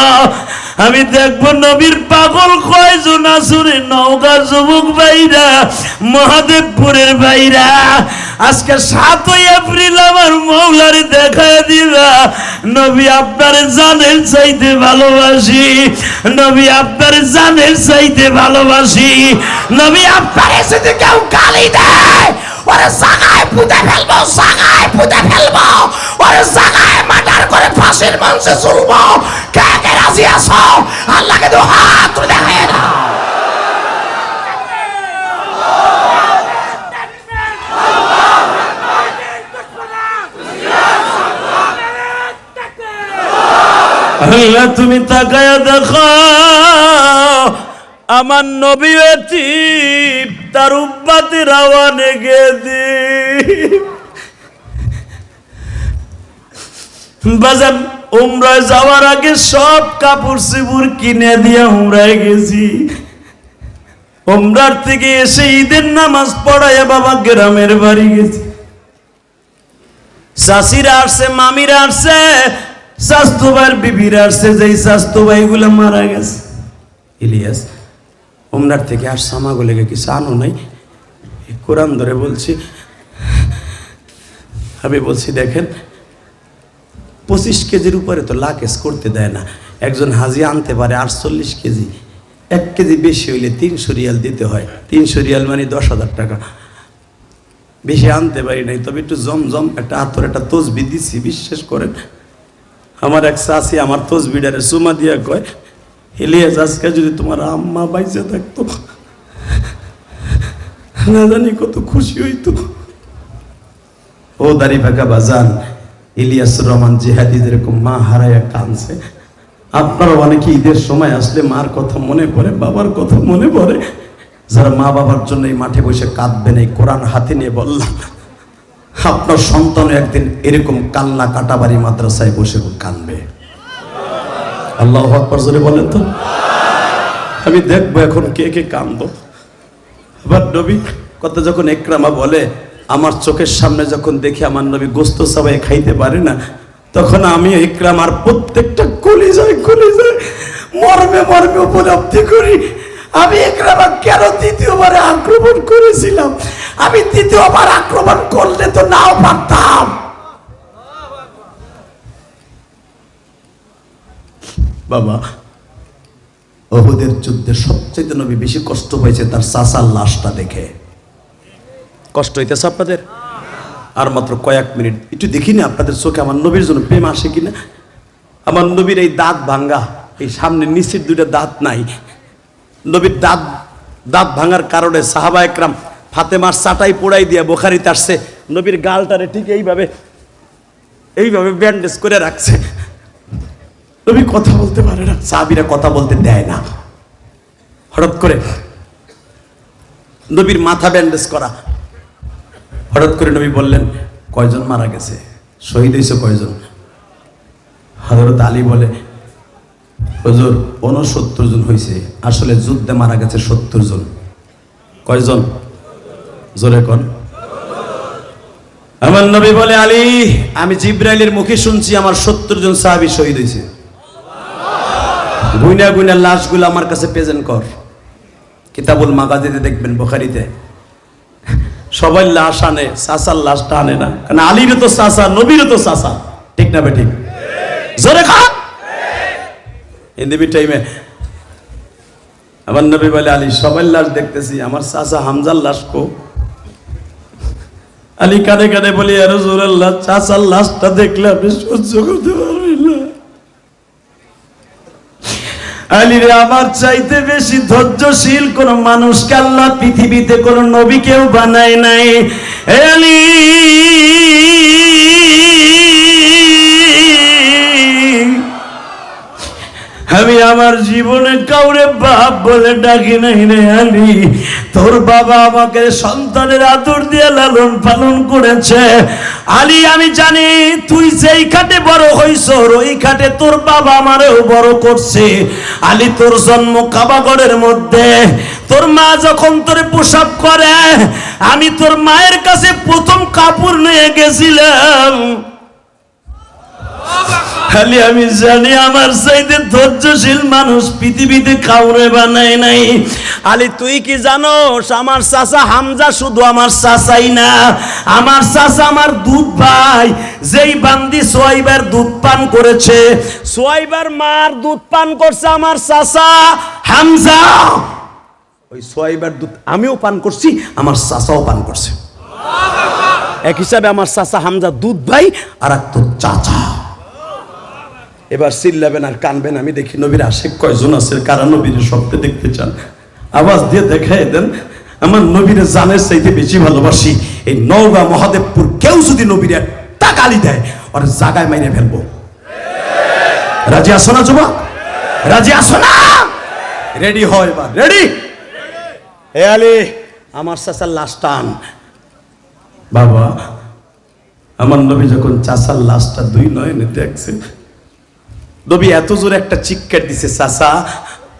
আমি দেখবো নবীর পাগল কয়জন আসুরে, নওগাঁ যুবক ভাইরা, মহাদেবপুরের ভাইরা, আজকে 7ই এপ্রিল আমার মৌলারে দেখায় দিবা। নবী আপনার জানের চাইতে ভালোবাসি, নবী আপনার জানের চাইতে ভালোবাসি। নবী আপনার যদি কেউ গালি দেয়, ওরে জাগায় পুঁতে ফেলবো, জাগায় পুঁতে ফেলবো, ওরে জাগায় মার্ডার করে ফাঁসির মঞ্চে ঝুলবো। কে কে রাজি আছো? আল্লাহকে তো হাত তুলে দেখায় না। আল্লাহ তুমি তাকায়া দেখো, আমার নবী এতিম, তার উম্মতের আওয়ানে গেদি বাজান। উমরায় যাওয়ার আগে সব কাপড় চোপড় কিনে দিয়ে উমরায় গেছি। উমরার থেকে এসে ঈদের নামাজ পড়াইয়া বাবা গ্রামের বাড়ি গেছি। চাষিরা আসছে, মামিরা আসছে, স্বাস্থ্য ভাইয়ের বিবিরা আসছে, যেই স্বাস্থ্য ভাইগুলো মারা গেছে। ইলিয়াস উমরার থেকে আসছে, আমাগুলোকে কিছু আনো নাই? কোরআন ধরে বলছি। আমি বলছি দেখেন, 25 কেজির উপরে তো লাকেজ করতে দেয় না। একজন হাজি আনতে পারে 48 কেজি, 1 কেজি বেশি হইলে 300 রিয়াল দিতে হয়। 300 রিয়াল মানে 10,000 টাকা। বেশি আনতে পারি নাই, তবে একটু জমজম একটা আতর, একটা তসবি দিচ্ছি। বিশ্বাস করেন, আমার এক চাচি আমার তসবিটারে চুমা দিয়া কয়, ইলিয়াস আজকে যদি তোমার আম্মা বাইচা থাকতো, না জানি কত খুশি হইতো। ও দাড়ি ফাঁকা বাজান, ইলিয়াসুর রহমান জিহাদি যেরকম মা হারাইয়া কাঁদছে, আপনারা অনেকে ঈদের সময় আসলে মার কথা মনে পড়ে, বাবার কথা মনে পড়ে। যারা মা বাবার জন্য এই মাঠে বসে কাঁদবেন, এই কোরআন হাতে নিয়ে বললাম, আপনার সন্তান একদিন এরকম কান্না কাটাবাড়ি মাদ্রাসায় বসে কাঁদবে। আল্লাহু আকবার জোরে বলেন তো। আমি দেখবো এখন কে কে কাঁদবো। আবার নবী কথা যখন ইকরামা বলে, আমার চোখের সামনে যখন দেখি আমার নবী গোস্ত সবাই খাইতে পারে না, তখন আমি ইকরামার প্রত্যেকটা কলিজায় মর্মে মর্মে উপলব্ধি করি, আমি ইকরামা কেন দ্বিতীয়বারে আক্রমণ করেছিলাম। আমি দ্বিতীয়বার আক্রমণ করলে তো নাও পারতাম। বাবা, উহুদের যুদ্ধে সবচেয়ে নবী বেশি কষ্ট হয়েছে তার চাচার লাশটা দেখে। কষ্ট হইতেছে আপনাদের? আর মাত্র কয়েক মিনিট একটু দেখি না আপনাদের চোখে আমার নবীর জন্য প্রেম আসে কিনা। আমার নবীর এই দাঁত ভাঙ্গা, এই সামনে নিচের 2টা দাঁত নাই। নবীর দাঁত ভাঙার কারণে সাহাবা একরাম ফাতেমার চাটাই পোড়াই দিয়ে বুখারীতে আসছে, নবীর গালটারে ঠিক এইভাবে ব্যান্ডেজ করে রাখছে। নবী কথা বলতে পারে না, সাহাবীরা কথা বলতে দেয় না। হঠাৎ করে নবীর মাথা ব্যান্ডেজ করা, হঠাৎ করে নবী বললেন, কয়জন মারা গেছে, শহীদ হয়েছে কয়জন? হযরত আলী বলে, হুজুর 69 জন হয়েছে। আসলে যুদ্ধে মারা গেছে 70 জন। কয়জন? জোরে কোন। আমার নবী বলে, আলী, আমি জিব্রাইলের মুখে শুনছি আমার 70 জন সাহাবী শহীদ হয়েছে। গুইনা গুইনা লাশগুলো আমার কাছে প্রেজেন্ট কর। কিতাবুল মাগাজিতে দেখবেন, বুখারীতে সবাই লাশ আনে, চাচার লাশটা আনে না, কারণ আলীরও তো চাচা, নবীরও তো চাচা, ঠিক না বেঠিক? জোরে কর। ইন্দিবি টাইমে আমার নবী বলে, আলী, সবাই লাশ দেখতেছি, আমার চাচা হামজার লাশ কো? আলী কানে কানে বলি, ইয়া রাসূলুল্লাহ, চাচার লাশটা দেখলে আপনি সহ্য করতে পারবেন না। আলীরে আমার চাইতে বেশি ধৈর্যশীল কোন মানুষকে আল্লাহ পৃথিবীতে কোন নবী কেউ বানায় নাই। আলী আমি আমার জীবনে কাউরে বাপ বলে ডাকি নাই রে আলী। তোর বাবা আমাকে সন্তানের আদর দিয়ে লালন পালন করেছে আলী। আমি জানি তুই যেই খাটে বড় হইছ ওই খাটে তোর বাবা আমারেও বড় করছে আলী। তোর জন্ম কাবাগরের মধ্যে, তোর মা যখন তোরে প্রসাব করে আমি তোর মায়ের কাছে প্রথম কাপড় নিয়ে গেছিলাম খালি। আমি জানি আমার চাইতে ধৈর্যশীল মানুষ পৃথিবীতে কাউরে বানায় নাই। আলী তুই কি জানোস আমার চাচা হামজা শুধু আমার চাচাই না, আমার চাচা আমার দুধ ভাই। যেই বান্দি সোয়াইবার দুধ পান করেছে, সোয়াইবার মার দুধ পান করছে আমার চাচা হামজা। ওই সোয়াইবার দুধ আমিও পান করছি, আমার চাচাও পান করছে। এক হিসাবে আমার চাচা হামজা দুধ ভাই আর এক তো চাচা। এবার চিল্লাবেন আর কানবেন। আমি দেখি নবীর আশেক কয়জন আছে, কারা নবীর স্বপ্নে দেখতে চান আওয়াজ দিয়ে দেখাই দেন। আমার নবীর জানের চাইতে বেশি ভালোবাসি। এই নওগাঁ মহাদেবপুর কেউ যদি নবীর একটা গালি দেয় ওর জায়গায় মাইরে ফেলবো। রাজি আসো না যুবক? রাজি আসো না? রেডি হয় এবার? রেডি? হে আলী আমার চাচার লাশ টান। বাবা আমার নবী যখন চাচার লাশটা দুই নয়নে দেখছে, নবী এত জোরে একটা চিৎকার দিছে, চাচা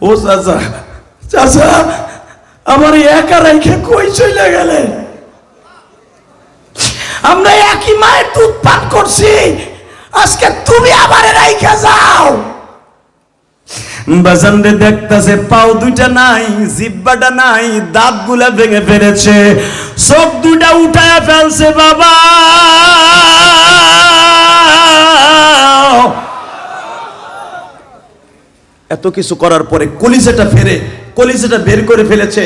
ও চাচা, চাচা আমার একা রেখে কই চলে গেলেন? আমরা একই মায়ের দুধ পান করছি, আজকে তুমি আবার রাইখা যাও। বাজানরে দেখতাছে পাও দুইটা নাই, জিব্বাটা নাই, দাঁত গুলা ভেঙে ফেলেছে, চোখ দুইটা উঠায় ফেলছে। বাবা এত কিছু করার পরে কলিজাটা বের করে ফেলেছে।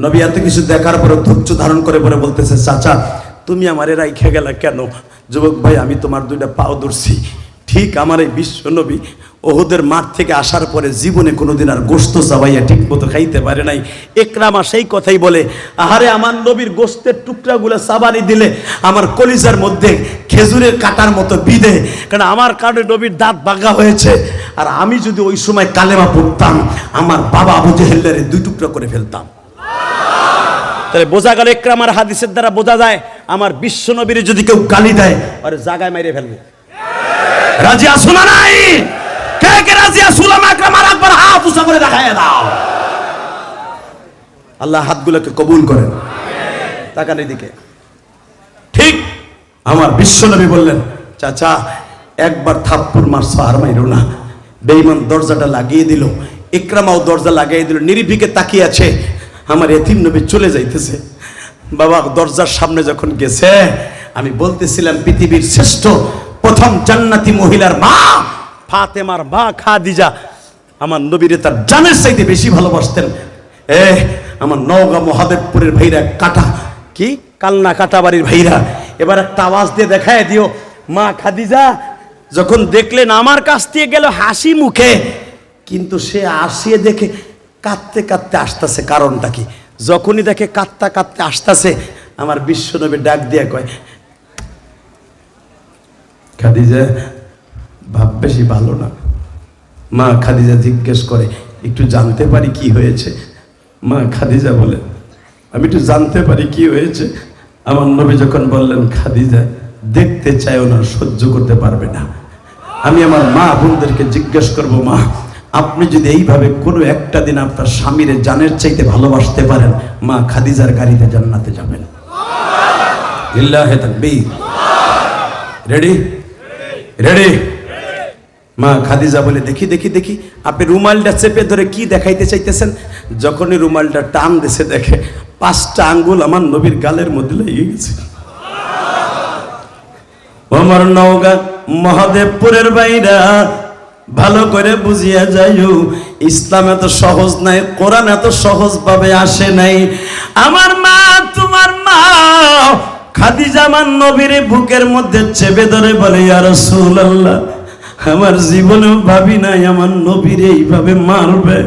নবী এত কিছু দেখার পরে ধৈর্য ধারণ করে পরে বলতেছে, চাচা তুমি আমারে রাইখা গেলা কেন? যুবক ভাই আমি তোমার দুইটা পাও ধরছি। ঠিক আমার এই বিশ্ব নবী ওহুদের মাঠ থেকে আসার পরে জীবনে কোনোদিন আর গোশত চাবাইয়া ঠিক মতো খাইতে পারে নাই। একরামা সেই কথাই বলে, আহারে আমার নবীর গোশতের টুকরাগুলো চাবানি দিলে আমার কলিজার মধ্যে খেজুরের কাটার মতো বিঁধে, কারণ আমার কারণে নবীর দাঁত ভাঙা হয়েছে। আর আমি যদি ওই সময় কালেমা পড়তাম আমার বাবা আবু জেহেলের দুই টুকরা করে ফেলতাম। তাহলে বোঝা গেল একরামার হাদিসের দ্বারা বোঝা যায় আমার বিশ্ব নবীর যদি কেউ গালি দেয় আরে জায়গায় মেরে ফেলবে। রাজি আসো না নাই? কে কে রাজি আসো? উলামা একরামার একবার হাত উঁচা করে দেখায় দাও। আল্লাহ হাতগুলোকে কবুল করেন। তাকান এদিকে। ঠিক আমার বিশ্ব নবী বললেন, চাচা একবার থাপ্পড় মারছো আর মাইরো না। বেঈমান দরজাটা লাগিয়ে দিল, ইকরামাও দরজা লাগিয়ে দিল, নিরিবিকে তাকিয়ে আছে। আমার এতিম নবী চলে যাইতেছে। বাবা দরজার সামনে যখন গেছে, আমি বলতেছিলাম পৃথিবীর শ্রেষ্ঠ প্রথম জান্নাতি মহিলার মা ফাতেমার মা খাদিজা আমার নবীরে তার জানের চাইতে বেশি ভালোবাসতেন। আমার নওগাঁ মহাদেবপুরের ভাইরা কাটা কি কালনা কাটা বাড়ির ভাইরা এবার একটা আওয়াজ দিয়ে দেখায় দিও। মা খাদিজা যখন দেখলেন আমার কাছ থেকে গেল হাসি মুখে, কিন্তু সে আসিয়ে দেখে কাঁদতে কাঁদতে আসতেছে। কারণটা কি? যখনই দেখে কাঁদতে কাঁদতে আসতেছে, আমার বিশ্ব নবী ডাক দিয়ে কয়, খাদিজা ভাব বেশি ভালো না। মা খাদিজা জিজ্ঞেস করে, একটু জানতে পারি কি হয়েছে? মা খাদিজা বলে, আমি একটু জানতে পারি কি হয়েছে? আমার নবী যখন বললেন, খাদিজা দেখতে চাইও না, সহ্য করতে পারবে না। আমি আমার মা বোনদেরকে জিজ্ঞেস করবো, মা আপনি যদি এইভাবে কোনো একটা দিন আপনার স্বামীর জানের চাইতে ভালোবাসতে পারেন, মা খাদিজার গাড়িতে জান্নাতে যাবেন। লিল্লাহি তাকবীর। Ready ready? মা খাদিজা বলে, দেখি দেখি দেখি আপনি রুমালটা চেপে ধরে কি দেখাইতে চাইতেছেন? যখনই রুমালটা টান দিছে দেখে 5টা আঙ্গুল আমার নবীর গালের মধ্যে লেগে গেছে। আমার নওগাঁ মহাদেবপুরের বাইরা ভালো করে বুঝিয়া যাইও, ইসলাম এত সহজ নাই, কোরআন এত সহজ ভাবে আসে নাই। আমার মা তোমার মা খাদিজা আমার নবীর বুকের মধ্যে চেপে ধরে বলে, ইয়া রাসূলুল্লাহ আমার জীবনেও ভাবি নাই আমার নবীর এইভাবে মারবে।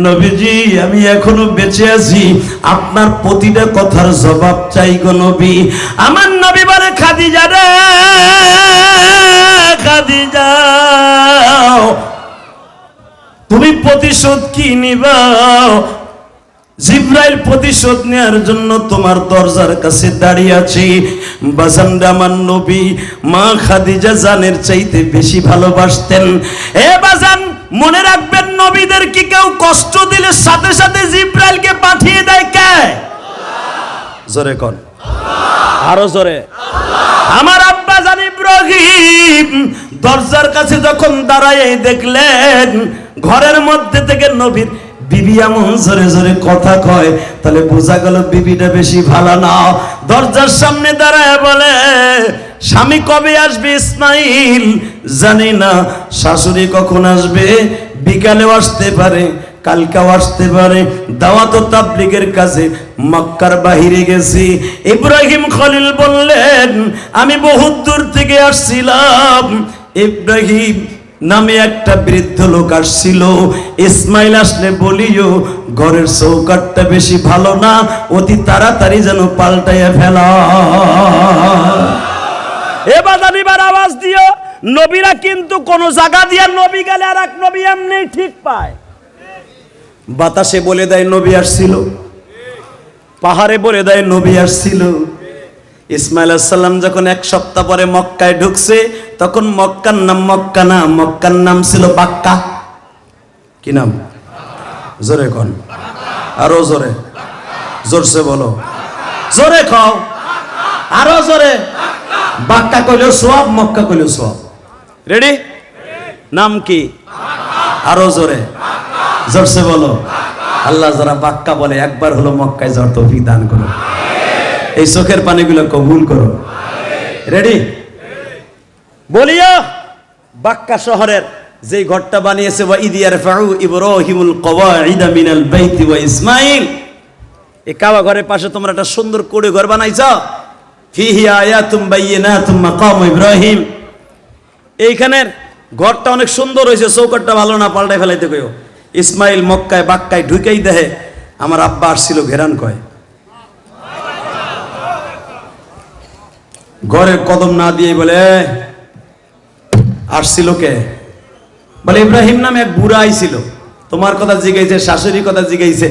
নবীজি আমি এখনো বেঁচে আছি, আপনার প্রতিটা কথার জবাব চাই গো নবী। আমার নবী বলে, খাদিজা রে খাদিজা, তুমি প্রতিশোধ কি নিবা? জিব্রাইল প্রতিশোধ নেওয়ার জন্য তোমার দরজার কাছে দাঁড়িয়ে আছি। বাজানরা আমার নবী মা খাদিজা জানের চাইতে বেশি ভালোবাসতেন। এ বাজান মনে রাখবেন, নবীদের কি কেউ কষ্ট দিলে সাথে সাথে জিব্রাইলকে পাঠিয়ে দেয় কে? জোরে কোন, আরো জোরে। আমার আব্বা জান ইব্রাহিম দরজার কাছে যখন দাঁড়ায় দেখলেন ঘরের মধ্যে থেকে নবীর বিবি এমন জোরে জোরে কথা কয়, তাহলে বোঝা গেল বিবিটা বেশি ভালো না। দরজার সামনে দাঁড়ায় বলে, স্বামী কবে আসবে ইসমাইল জানি না, শাশুড়ি কখন আসবে, বিকালেও আসতে পারে, কালকেও আসতে পারে, দাওয়াত ও তাবলীগের কাজে মক্কার বাহিরে গেছি। ইব্রাহিম খলিল বললেন, আমি বহুত দূর থেকে আসছিলাম। ইব্রাহিম নামে একটা বৃদ্ধ লোক আসছিল, ইসমাইল আসলে বলিও ঘরের চৌকাটটা বেশি ভালো না, অতি তাড়াতাড়ি যেন পাল্টাইয়া ফেলা। এবার এবার আওয়াজ দিও, নবীরা কিন্তু কোন জায়গা দিয়ে নবী গেলে আর এক নবী এমনি ঠিক পায়। বাতাসে বলে দেয় নবী আসছিল, পাহাড়ে বলে দেয় নবী আসছিল। ইসমাইল আলাইহিস সালাম যখন এক সপ্তাহ পরে মক্কায় ঢুকছে, তখন মক্কার নাম মক্কা না, মক্কার নাম ছিল বাক্কা। কি নাম? জোরে কোন, আরো জোরে, জোরসে বলো, জোরে খাও, আরো জোরে। বাক্কা কইলেও সওয়াব, মক্কা কইলেও সওয়াব। রেডি? নাম কি? আরো জোরে, জোরসে বলো। আল্লাহ যারা বাক্কা বলে একবার হলো মক্কায় যাওয়ার তৌফিক দান করো, এই চোখের পানিগুলো কবুল করো। রেডি? বলিয়া বাক্কা শহরের যে ঘরটা বানিয়েছে, ওয়া ইদ ইয়ারফাউ ইব্রাহিমুল কওয়াইদা মিনাল বাইতি ওয়া ইসমাইল, এই কাবা ঘরের পাশে তোমরা একটা সুন্দর কোড়ে ঘর বানাইছো, ফিহি আয়াতুম বাইয়িনাতুম মাকাম ইব্রাহিম। এইখানের ঘরটা অনেক সুন্দর হয়েছে, চৌকাটটা ভালো না, পাল্টাই ফেলাইতে কইও। ইসমাইল মক্কায় বাক্কায় ঢুকেই দেহে আমার আব্বা আসছিল, ঘেরান কয়। ঘরে কদম না দিয়ে বলে, আসছিল কে? বলে ইব্রাহিম নামে এক বুড়া আইছিল, তোমার কথা জিগাইছে, শাশুড়ি কথা জিগাইছে।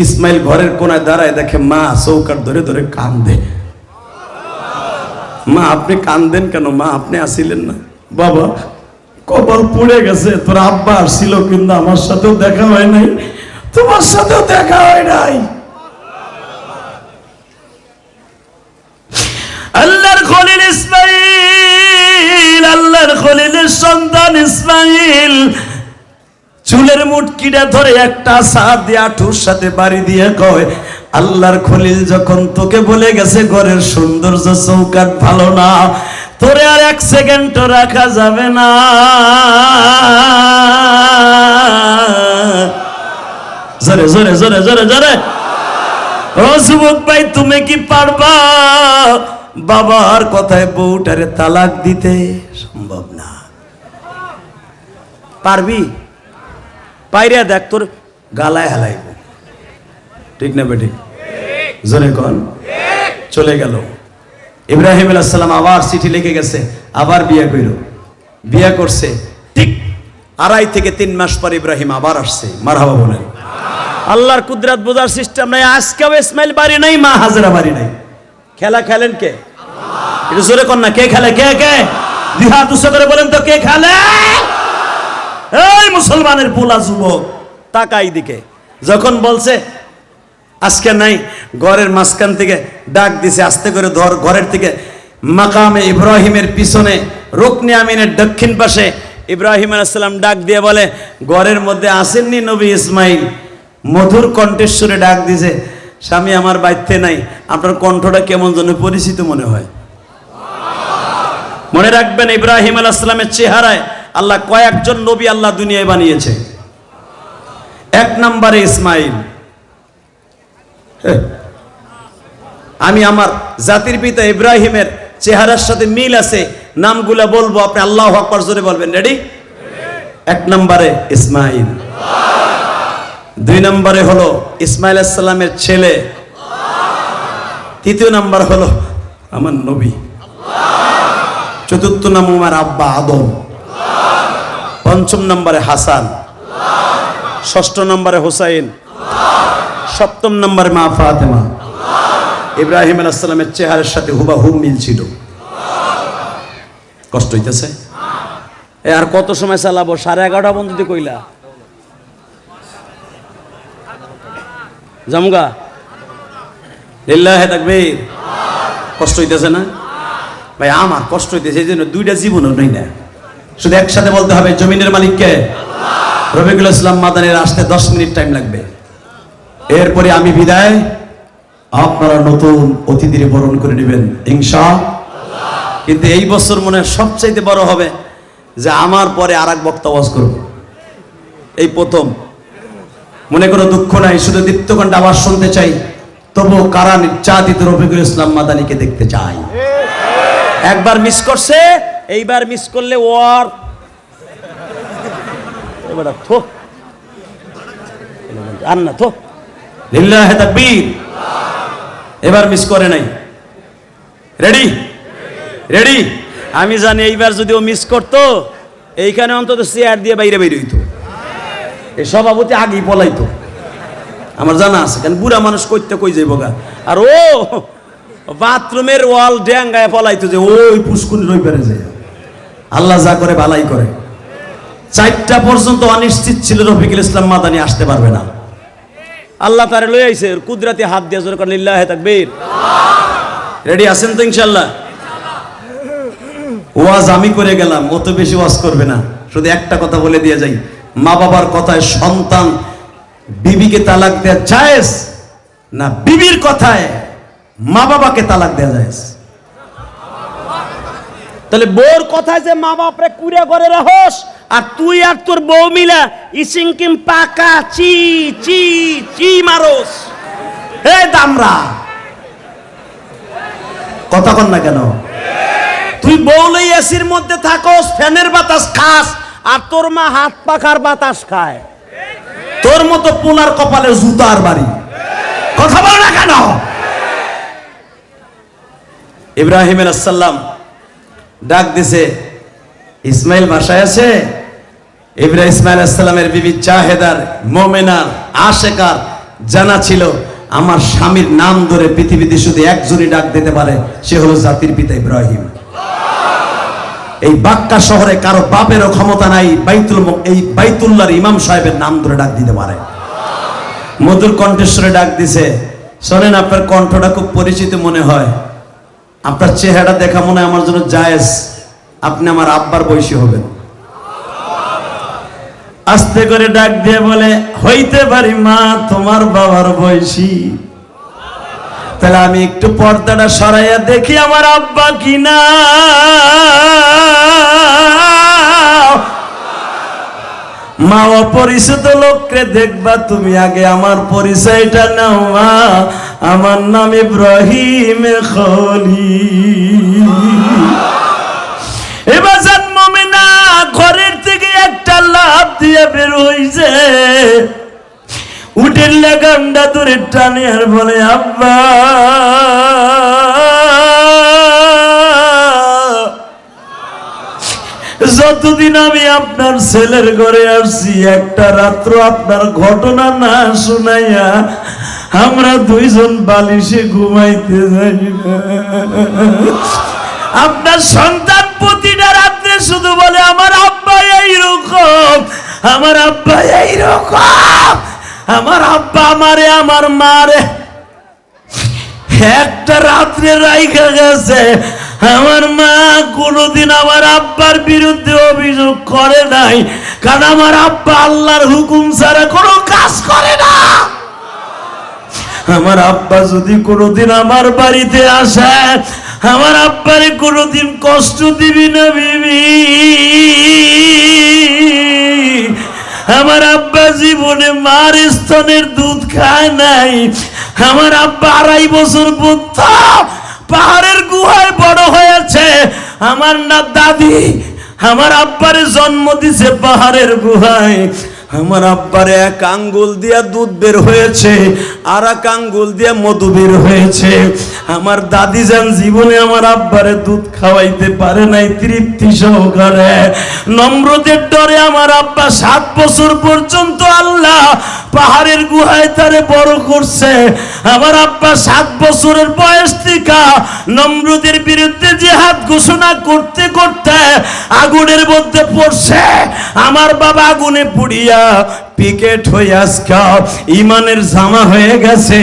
ইসমাইল ঘরের কোনায় দাঁড়ায় দেখে মা চৌকাট ধরে ধরে কান্দে। মা আপনি কান্দেন কেন? মা আপনি আসিলেন না? বাবা কপাল পুড়ে গেছে, তোর আব্বা আসছিল কিন্তু আমার সাথেও দেখা হয় নাই, তোমার সাথেও দেখা হয় নাই। আল্লাহর খলিল ইসমাইল, আল্লাহর খলিলের সন্তান ইসমাইল চুলের মুটকিটা ধরে একটা সাত দিয়ে আঠুর সাথে বাড়ি দিয়ে কয়, আল্লাহর খলিল যখন তোকে বলে গেছে ঘরের সৌন্দর্য চৌকাট ভালো না, তোরে আর এক সেকেন্ডও রাখা যাবে না। জোরে জোরে জোরে জোরে জোরে। ও যুবক ভাই, তুমি কি পারবা বাবার কথায় বউটারে তালাক দিতে? সম্ভব না। পারবি? পাইরে দেখ, তোর গালায় হালাইব। ঠিক না বেটি? জোরে কোন। চলে গেল। ইব্রাহিম আলাইহিস সালাম আবার চিঠি লিখে গেছে, আবার বিয়ে কইল। বিয়ে করছে, ঠিক 2.5 থেকে 3 মাস পর ইব্রাহিম আবার আসছে। মারহাবা বলেন। আল্লাহর কুদরত বোঝার সিস্টেম নাই। আজকেও ইসমাইল বাড়ি নাই, মা হাজেরা বাড়ি নাই। খেলা খেলেন কে? এটা জোরে কোন না, কে খেলে? কে কে? দুই হাত উঁচু করে বলেন তো, কে খেলে? এই মুসলমানের পোলা যুবক, তাকাই দিকে। যখন বলছে আজকে নাই, ঘরের মাঝখান থেকে ডাক দিছে, আস্তে করে ধর। ঘরের থেকে মাকামে ইব্রাহিমের পিছনে রুকনে আমিনের দক্ষিণ পাশে ইব্রাহিম আলাইহিস সালাম ডাক দিয়ে বলে, ঘরের মধ্যে আসেননি নবী ইসমাইল? মধুর কণ্ঠেশ্বরে ডাক দিছে, স্বামী আমার বাইতে নাই, আপনার কণ্ঠটা কেমন যেন পরিচিত মনে হয়। মনে রাখবেন, ইব্রাহিম আলাইহিস সালামের চেহারায় আল্লাহ কয়েকজন নবী আল্লাহ দুনিয়ায় বানিয়েছে। 1 নম্বরে ইসমাইল। আমি আমার জাতির পিতা ইব্রাহিমের চেহারার সাথে মিল আছে, নামগুলা বলবো, আপনি আল্লাহু আকবার জোরে বলবেন। রেডি? 1 নম্বরে ইসমাইল, 2 নম্বরে হলো ইসমাইল আলাইহিস সালামের ছেলে, 3 নম্বর হলো আমার নবী, 4 নম্বর আমার আব্বা আদম, 5 নম্বরে হাসান, 6 নম্বরে হুসাইন, 7 নম্বরে মা ফাতেমা। ইব্রাহিম আলাইহিস সালামের চেহারার সাথে হুবহু মিল ছিল। কষ্ট হইতেছে? আর কত সময় চালাবো? 11:30 পর্যন্ত কইলা জামগা। লিল্লাহি তাকবীর। কষ্ট হইতেছে না ভাই? আমার কষ্ট হইতেছে, এই জন্য 2টা জীবনও নেই না, শুধু একসাথে বলতে হবে জমিনের মালিক কে? রফিকুল ইসলাম মাদানির আসতে 10 মিনিট টাইম লাগবে। এরপরে আমি বিদায়, আপনারা নতুন অতিথির বরণ করে নেবেন ইনশাআল্লাহ। কিন্তু এই বছর মনে হয় সবচাইতে বড় হবে যে আমার পরে আর এক বক্তা ওয়াজ করব, এই প্রথম। মনে করো দুঃখ নাই, শুধু দীপ্তকণ্ঠ আওয়াজ শুনতে চাই, তবু কারা নির্যাতিত রফিকুল ইসলাম মাদানিকে দেখতে চাই। একবার মিস করছে, এইবার মিস করলে ওর এবার থো আর না থো। লিল্লাহি তাকবীর। এবার মিস করে নাই। রেডি? রেডি? আমি জানি এইবার যদি ও মিস করতো, এইখানে অন্তত চেয়ার দিয়ে বাইরে বাইরে হইতো, এই সভাপতি আগেই পলাইতো, আমার জানা আছে। কারণ বুড়া মানুষ কইতে কই যাইব গা, আর ও বাথরুমের ওয়াল ড্যাঙ্গায় পলাইতো যে ওই পুষ্কুনি রই পেরে যায়। আল্লাহ যা করে ভালাই করে। 4টা পর্যন্ত অনিশ্চিত ছিল রফিকুল ইসলাম মাদানি আসতে পারবে না, আল্লাহ তারে লই আইছে কুদরতি হাত দিয়ে জোরে করে লিল্লাহি তাকবীর। রেডি আছেন তো ইনশাআল্লাহ? ওয়াজ আমি করে গেলাম, অত বেশি ওয়াজ করবে না, শুধু একটা কথা বলে দিয়ে যাই, মা বাবার কথায় সন্তান বিবিকে তালাক দেয়া জায়েজ না বিবির কথায় মা বাবাকে তালাক দেয়া জায়েজ? তাহলে বউর কথায় যে মা বাপরে কুড়ে করে রাখস, আর তুই আর তোর বউ মিলা ইসিংকিম পাকা চি চি চি মারোস, হে দামরা কথা কন না কেন? তুই বউ লই এসির মধ্যে থাকস, ফ্যানের বাতাস খাস, আর তোর মা হাত পাখার বাতাস খায়। তোর মতো পুনার কপালে জুতার বাড়ি। কথা বল না কেন? ইব্রাহিম আলাইহিস সালাম ডাক দিছে, ইসমাইল বাসায় আছে? ইসমাইল আলাইহিস সালামের বিবি জাহেদার, মুমিনার, আশেকার জানা ছিল আমার স্বামীর নাম ধরে পৃথিবীতে শুধু একজনই ডাক দিতে পারে, সে হলো জাতির পিতা ইব্রাহিম। এই বাক্কা শহরে কারো বাপেরও ক্ষমতা নাই এই বাইতুল্লাহর ইমাম সাহেবের নাম ধরে ডাক দিতে পারে। মধুর কণ্ঠেশ্বরে ডাক দিছে, শোনেন আপনার কণ্ঠটা খুব পরিচিত মনে হয়, আপনার চেহারা দেখা মনে হয় আমার জন্য জায়েজ, আপনি আমার আব্বার বয়সী হবেন। আস্তে করে ডাক দিয়ে বলে, হইতে পারি মা তোমার বাবার বয়সী। তাহলে আমি একটু পর্দাটা সরাইয়া দেখি আমার আব্বা কিনা। মা অপরিচিত লোককে দেখবা তুমি, আগে আমার পরিচয়টা নাও মা, আমার নাম ইব্রাহিম খলিল। এবার মুমিনা ঘরের থেকে একটা লাফ দিয়ে বের হইছে, উটের লাগামটা ধরে টানে আর বলে, আব্বা যতদিন আমি আপনার ছেলের ঘরে আসছি, একটা রাত্র আপনার ঘটনা না শুনাইয়া আমরা দুইজন বালিশে ঘুমাইতে যাই না। আপনার সন্তান প্রতিটা রাত্রে শুধু বলে, আমার আব্বা এইরকম, আমার আব্বা এইরকম, আমার আব্বা আমারে আমার মারে একটা রাত্রে রাইখা গেছে। আমার মা কোনোদিন আমার আব্বার বিরুদ্ধে অভিযোগ করে নাই, কারণ আমার আব্বা আল্লাহর হুকুম ছাড়া কোনো কাজ করে না। আমার আব্বা যদি কোনোদিন আমার বাড়িতে আসে, আমার আব্বারে কোনোদিন কষ্ট দিবি না বিবি। আমার আব্বা জীবনে মার স্তনের দুধ খায় নাই। আমার আব্বা 2.5 বছর বুদ্ধ পাহাড়ের গুহায় বড় হয়েছে। আমার না দাদি আমার আব্বারে জন্ম দিছে পাহাড়ের গুহায়। আমার আব্বারে এক আঙ্গুল দিয়া দুধ বের হয়েছে, আর এক আঙ্গুল দিয়া মধু বের হয়েছে। আমার দাদি যান জীবনে আমার আব্বারে দুধ খাওয়াইতে পারে নাই তৃপ্তি সহকারে। নমরুদের ডরে আমার আব্বা 7 বছর পর্যন্ত আল্লাহ পাহাড়ের গুহায় তারে বড় করছে। আমার আব্বা 7 বছরের বয়স থেকে নমরুদের বিরুদ্ধে জিহাদ ঘোষণা করতে করতে আগুনের মধ্যে পড়ছে। আমার বাবা আগুনে পুড়িয়া পিকেট হয়ে আজকা ইমানের জামা হয়ে গেছে।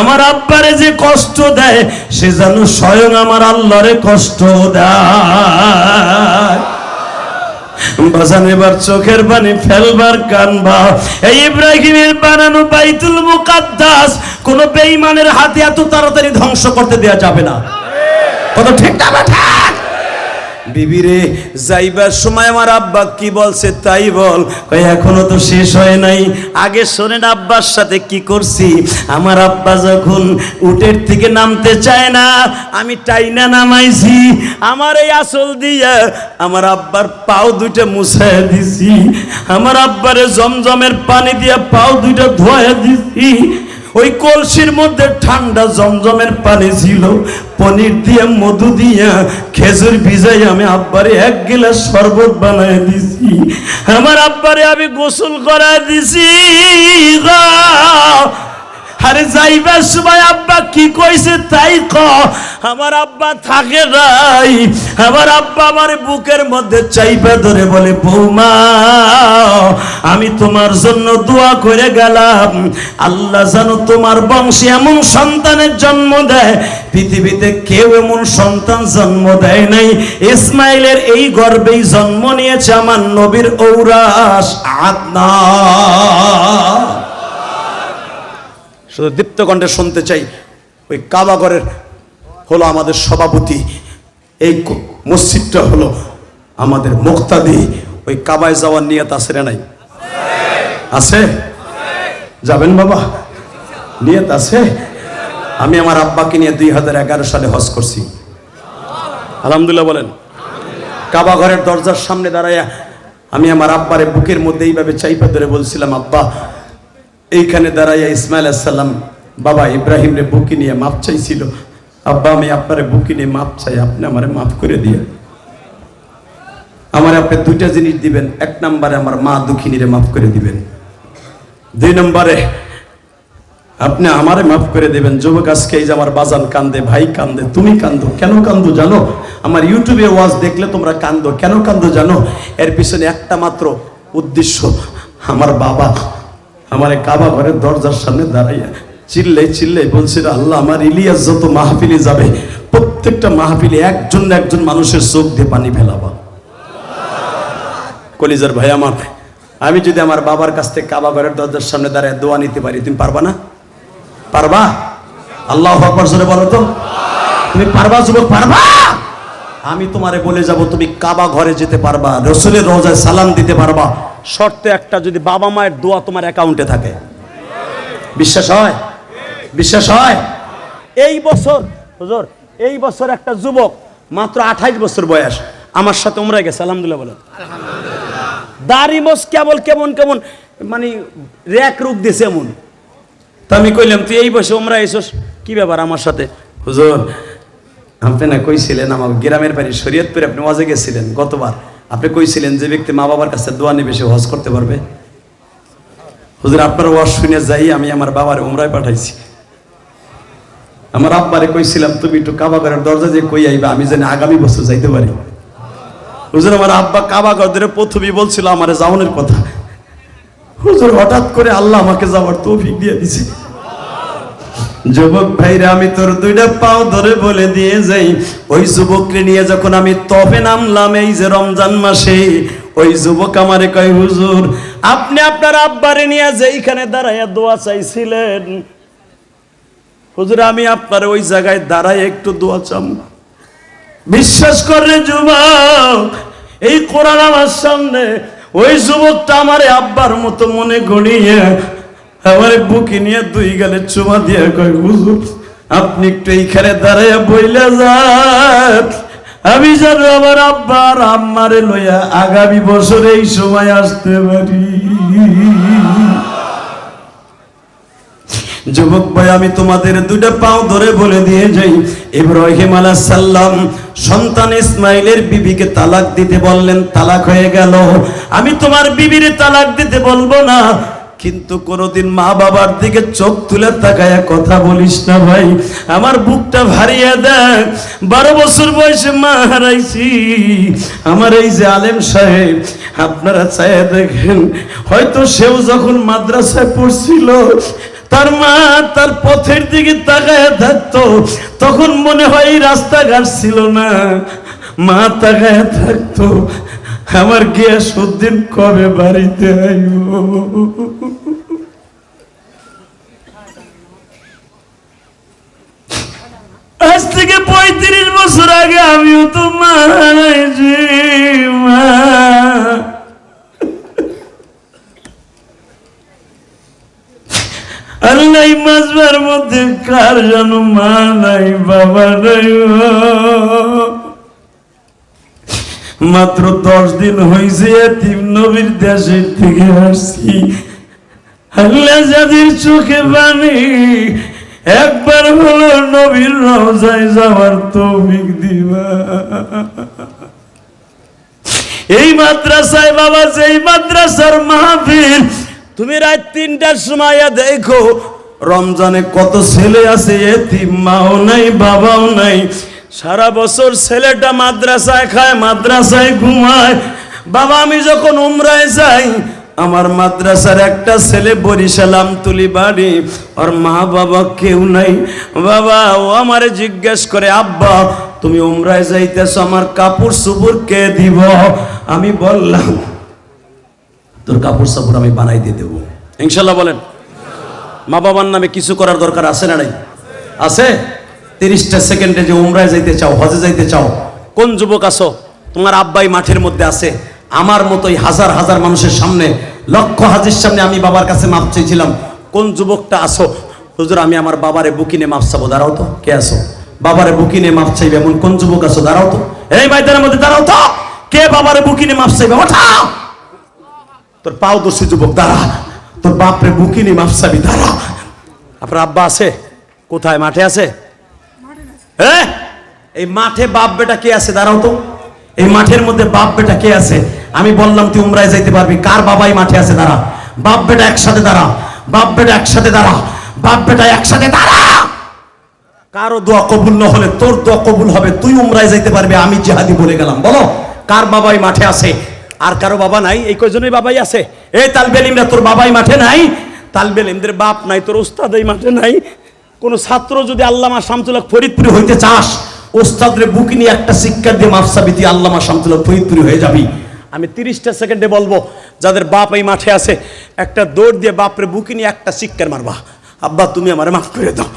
আমার আব্বারে যে কষ্ট দেয় সে যেন স্বয়ং আমার আল্লাহরে কষ্ট দেয়। বাজান এবার চোখের পানি ফেলবার কানবা। এই ইব্রাহিমের বানানো বাইতুল মুকাদ্দাস কোন বেঈমানের হাতে এত তাড়াতাড়ি ধ্বংস করতে দেয়া যাবে না। কত ঠিক না বেটা? বিবিরে যাইবার সময় আমার আব্বা কি বলছে তাই বল। এখনো তো শেষ হয় নাই, আগে শোনেন আব্বার সাথে কি করছি। আমার আব্বা যখন উটের থেকে নামতে চায় না, আমি টাইনা নামাইছি। আমার এই আসল দিয়া আমার আব্বার পাও দুইটা মুছাইয়া দিছি। আমার আব্বারে জমজমের পানি দিয়া পাও দুইটা ধোয়া দিছি। ওই কলসির মধ্যে ঠান্ডা জমজমের পানি ছিল, পনির দিয়ে মধু দিয়া খেজুর ভিজাই আমি আব্বারে 1 গিলাস শরবত বানায় দিছি। আমার আব্বারে আমি গোসল করায় দিছি। আরে যাইবার সময় আব্বা কি কইছে তাই ক। আমার আব্বা থাকে নাই। আমার আব্বা আমার বুকের মধ্যে চাইপা ধরে বলে, বৌমা আমি তোমার জন্য দোয়া করে গেলাম, আল্লাহ জানো তোমার বংশে এমন সন্তানের জন্ম দেয় পৃথিবীতে কেউ এমন সন্তান জন্ম দেয় নাই। ইসমাইলের এই গর্ভেই জন্ম নিয়েছে আমার নবীর ঔরাস আদনান। শুধু দীপ্ত কণ্ঠে শুনতে চাই, ওই কাবাগরের হলো আমাদের সভাপতি, এই মসজিদটা হলো আমাদের মুক্তাদি। ওই কাবায় যাওয়ার নিয়ত আছে না নাই? আছে? যাবেন বাবা? নিয়ত আছে? আমি আমার আব্বাকে নিয়ে 2011 সালে হজ করছি। আলহামদুলিল্লাহ বলেন। কাবাগরের দরজার সামনে দাঁড়াইয়া আমি আমার আব্বারে বুকের মধ্যে এইভাবে চাইপা ধরে বলছিলাম, আব্বা এইখানে দাঁড়াইয়া ইসমাইল আলাইহিস সালাম বাবা ইব্রাহিম রে বুকে নিয়ে মাপ চাইছিল। আব্বা আমি আপনারে বুকে নিয়ে মাপ চাই, আপনি আমারে মাফ করে দিয়ে। আমার আপনি 2টা জিনিস দিবেন। 1 নম্বরে আমার মা দুঃখিনীরে মাফ করে দিবেন। 2 নম্বরে আপনি আমারে মাফ করে দেবেন। যুবক আজকে এই যে আমার বাজান কান্দে, ভাই কান্দে, তুমি কান্দো। কেন কান্দো জানো? আমার ইউটিউবে ওয়াজ দেখলে তোমরা কান্দো। কেন কান্দো জানো? এর পিছনে একটা মাত্র উদ্দেশ্য, আমার বাবা আমার কাবা ঘরের দরজার সামনে দাঁড়াইয়া চিল্লাই বলছিল, আল্লাহ আমার ইলিয়াস যত মাহফিলে যাবে প্রত্যেকটা মাহফিলে একজন না একজন মানুষের চোখ দিয়ে পানি ফেলাবা। কলিজার ভাই আমার, আমি যদি আমার বাবার কাছ থেকে কাবা ঘরের দরজার সামনে দাঁড়ায় দোয়া নিতে পারি, তুমি পারবা না? পারবা? আল্লাহু আকবার জোরে বলো তো। তুমি পারবা যুবক? পারবা? আমি তোমারে বলে যাব তুমি কাবা ঘরে যেতে পারবা, রাসূলের রওজায় সালাম দিতে পারবা, শর্তে একটা, যদি বাবা মায়ের দোয়া তোমার অ্যাকাউন্টে থাকে। বিশ্বাস হয়? বিশ্বাস হয়? এই বছর হুজুর, এই বছর একটা যুবক মাত্র 28 বছর বয়স আমার সাথে উমরায় গেছে। আলহামদুলিল্লাহ বলেন। দাড়ি মোছ কেবল কেমন কেমন মানে র্যাক রুক দিয়েছে এমন। তা আমি কইলাম, তুই এই বয়সে উমরায় এসোস, কি ব্যাপার আমার সাথে? হুজুর আপনি না কইছিলেন আমার গ্রামের বাড়ি শরীয়তপুরে, আপনি ওয়াজে গেছিলেন গতবার, আপনি কইছিলেন যে ব্যক্তি মা বাবার কাছে দোয়া নেবে সে হজ করতে পারবে। হুজুর আপনার ওয়াজ শুনে যাই আমি আমার বাবার উমরায় পাঠাইছি। আমার আব্বারে কইছিলাম তুমি একটু কাবা ঘরের দরজা যে কই আইবা, আমি জানি আগামী বছর যাইতে পারি। হুজুর আমার আব্বা কাবা ঘর ধরে প্রথমেই বলছিল আমারে যাওয়ানোর কথা। হুজুর হঠাৎ করে আল্লাহ আমাকে যাওয়ার তৌফিক দিয়ে দিছে। যুবক ভাইরা আমি তোর 2টা পাও ধরে বলে দিয়ে যাই, ওই যুবককে নিয়ে যখন আমি তফে নামলাম এই যে রমজান মাসে, ওই যুবক আমারে কয়, হুজুর আপনি আপনার আব্বারে নিয়ে যেইখানে দাঁড়াইয়া দোয়া চাইছিলেন, হুজুর আমি আপনার ওই জায়গায় দাঁড়ায় একটু দোয়া চাম। বিশ্বাস করে যুবক, এই কোরআন আমার সামনে ওই যুবকটা আমারে আব্বার মতো মনে গড়িয়ে আমার বুকে নিয়ে 2 গালে চুমা দিয়ে কয়, হুজুর আপনি একটু এইখানে দাঁড়াইয়া বইলা যান, আমি যেন আমার আব্বা আর আম্মারে লইয়া আগামী বছর এই সময় আসতে পারি। যুবক ভাই, আমি তোমাদের দুইটা পাও ধরে বলে দিয়ে যাই, ইব্রাহিম আলাইহিস সালাম সন্তান ইসমাইলের বিবিকে তালাক দিতে বললেন, তালাক হয়ে গেল। আমি তোমার বিবির তালাক দিতে বলবো না, কিন্তু কোনোদিন মা বাবার দিকে চোখ তুলে তাকায়া কথা বলিস না ভাই। আমার বুকটা ভারিয়ে দেয়, 12 বছর বয়সে মা হারাইছি। আমার এই যে আলেম সাহেব, আপনারা চাইয়া দেখেন, হয়তো সেও যখন মাদ্রাসায় পড়ছিল তার মা তার পথের দিকে তাকায়া থাকতো, তখন মনে হয় এই রাস্তাঘাট ছিল না, মা তাকায়া থাকতো আমার গিয়াসউদ্দিন কবে বাড়িতে আইব। আজ থেকে 35 বছর আগে আমিও তো মা হারাইছি। মা আল্লাহ মাজবার মধ্যে কার যেন মা নাই বাবা নাই। মাত্র 10 দিন হয়েছে এতিম নবীর দেশের থেকে আসছি। আল্লাহ যাদের চোখে পানি, একবার হলো নবীর রওজায় যাওয়ার তৌফিক দিবা। এই মাদ্রাসায় বাবা, যেই মাদ্রাসার মাহফিল, তুমি রাত 3টার সময় দেখো রমজানে কত ছেলে আছে এতিম, মাও নাই বাবাও নাই। সারা বছর ছেলেটা মাদ্রাসায় খায়, মাদ্রাসায় ঘুমায়। বাবা, আমি যখন উমরায় যাই, আমার মাদ্রাসার একটা ছেলে বরিশাল আমতলী বাড়ি, ওর মা বাবা কেউ নাই। বাবা ও আমারে জিজ্ঞেস করে, আব্বা তুমি উমরায় যাইতেছ, আমার কাপড় চোপড় কে দিব? আমি বললাম, তোর কাপড় চোপড় আমি বানাই দিয়ে দেবো ইনশাল্লাহ। বলেন, মা বাবার নামে কিছু করার দরকার আছে না নাই? আছে। 30টা সেকেন্ডে যে উমরায় যাইতে চাও, হজে যাইতে চাও, কোন যুবক আছো তোমার আব্বাই মাঠের মধ্যে আছে? আমার মতোই হাজার হাজার মানুষের সামনে, লক্ষ হাজির সামনে আমি বাবার কাছে মাপ চেয়েছিলাম। কোন যুবকটা আসো, হুজুর আমি আমার বাবারে বুকিনে মাপ চাবো? দাঁড়াও তো, কে আসো বাবারে বুকিনে মাপ চাইবে এমন কোন যুবক আসো? দাঁড়াও তো, এই ময়দানের মধ্যে দাঁড়াও তো, কে বাবারে বুকিনে মাপ চাইবে? ওঠা, তোর পাও দোষী যুবক, দাঁড়া, তোর বাপরে বুকিনে মাপ চাবি, দাঁড়া। আপনার আব্বা আছে কোথায়? মাঠে আছে। হ্যাঁ, এই মাঠে বাপ বেটা কে আছে? দাঁড়াও তো, এই মাঠের মধ্যে বাপ বেটা কে আছে? আমি বললাম তুই উমরায় যাইতে পারবি, কার বাবাই মাঠে আছে? দাঁড়া, বাপ বেটা একসাথে দাঁড়া, বাপ বেটা একসাথে দাঁড়া, বাপ বেটা একসাথে দাঁড়া। কারো দোয়া কবুল না হলে তোর দোয়া কবুল হবে, তুই উমরায় যাইতে পারবি। আমি জিহাদি বলে গেলাম। বলো, কার বাবাই মাঠে আছে? আর কারো বাবা নাই? এই কয়জনের বাবাই আছে। এই তালবে ইলমরা, তোর বাবাই মাঠে নাই? তালবে ইলমদের বাপ নাই, তোর উস্তাদ এই মাঠে নাই? কোন ছাত্র যদি আল্লামা শামসুল হক ফরিদপুরি হইতে চাস, ওস্তাদরে বুকি নিয়ে একটা শিক্ষা দিয়ে মাফসাবি দিয়ে আল্লামা শামসুল হক ফরিদপুরি হয়ে যাবি। আমি 30টা সেকেন্ডে বলবো, যাদের বাপ এই মাঠে আছে, একটা দৌড় দিয়ে বাপরে বুকি নিয়ে একটা শিক্ষার মারবা, আব্বা তুমি আমারে মাফ করে দাও।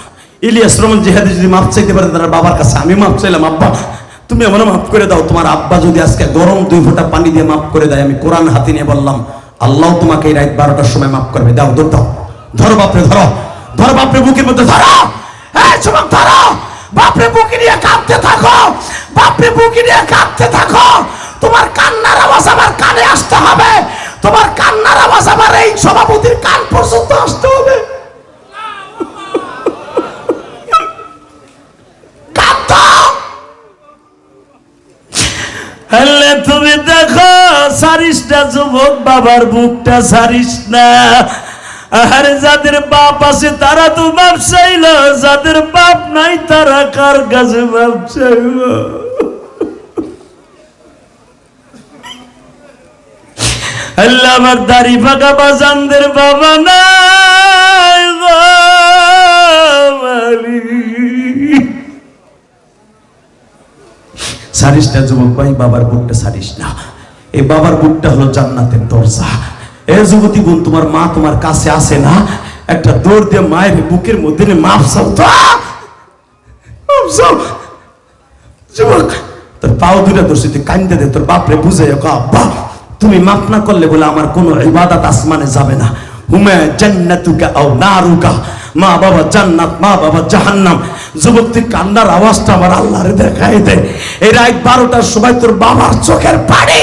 ইলিয়াস রহমান জিহাদি যদি মাফ চাইতে পারে তার বাবার কাছে, আমি মাফ চাইলাম, আব্বা তুমি আমার মাফ করে দাও। তোমার আব্বা যদি আজকে গরম 2 ফোঁটা পানি দিয়ে মাফ করে দেয়, আমি কোরআন হাতে নিয়ে বললাম, আল্লাহ তোমাকে এই রাত 12টার সময় মাফ করবে। দাও, দৌড় দাও, ধরো বাপরে, ধরো ধরো বাপরে বুকের মধ্যে ধরো। এই যুবক ধরো, বাপরে বুকে নিয়ে কাঁদতে থাকো, বাপরে বুকে নিয়ে কাঁদতে থাকো। তোমার কান্নার আওয়াজ আমার কানে আসতে হবে, তোমার কান্নার আওয়াজ আমার এই সভাপতির কান পর্যন্ত আসতে হবে। হলে তুমি দেখো সারিস না যুবক, বাবার বুকটা সারিস না। আর যাদের বাপ আছে তারা তো বাপ চাইল, যাদের বাপ নাই তারা কার কাছে বাপ চাইল? আল্লাহ আমার দাড়ি ফাঁকা বাজানদের বাবা নাই গো মালিক। সারিস না যুবক ভাই, বাবার বুকটা সারিস না। এই বাবার বুকটা হলো জান্নাতের দরজা। এ যুবতী বোন, তোমার মা তোমার কাছে আসে না, একটা দৌড় দিয়ে মায়ের বুকের মধ্যে মাপ চাও তো, মাপ চাও। যুবক, তোর পাও দুটা দোষী, তুই কান্দে দে, তোর বাপরে বুঝে আব্বা তুমি মাফ না করলে বলে আমার কোনো ইবাদত আসমানে যাবে না। হুমা জান্নাতুকা আও নারুকা, মা বাবা জান্নাত, মা বাবা জাহান্নাম। যুবক তুই কান্নার আওয়াজটা আমার আল্লাহরে দেখাই দে। এই রাত 12টার সময় তোর বাবার চোখের পানি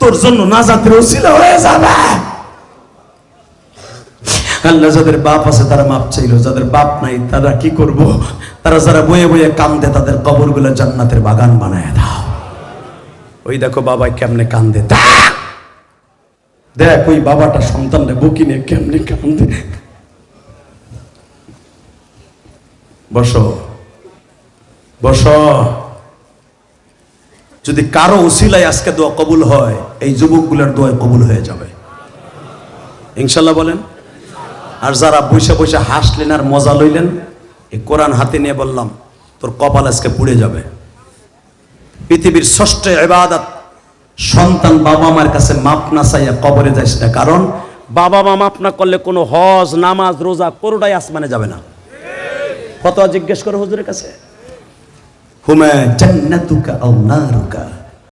তোর জন্য নাজাতের ওসিলা হয়ে যাবে। আল্লাহ যাদের বাপ আছে তারা মাপ চাইলো, যাদের বাপ নাই তারা কি করব? তারা যারা বয়ে বয়ে কান্দে তাদের কবরগুলো জান্নাতের বাগান বানায় দাও। ওই দেখো বাবা কেমনে কান্দে, দেখ ওই বাবাটা সন্তানরে বুকি নিয়ে কেমনে কান্দে। বসো বসো। যদি কারো উসিলায় আজকে দোয়া কবুল হয়, এই যুবকগুলোর দোয়া কবুল হয়ে যাবে ইনশাল্লাহ বলেন। আর যারা বসে বসে হাসলেন আর মজা লইলেন, এই কোরআন হাতে নিয়ে বললাম তোর কপাল আজকে পুড়ে যাবে। পৃথিবীর ষষ্ঠ ইবাদত, সন্তান বাবা মার কাছে মাপ না চাইয়া কবরে যাইস না। কারণ বাবা মা মাপ না করলে কোনো হজ, নামাজ, রোজা কোনোটাই আসমানে যাবে না। ফতোয়া জিজ্ঞেস করো হুজুরের কাছে, হুমা জান্নাতুকা আও নারুকা।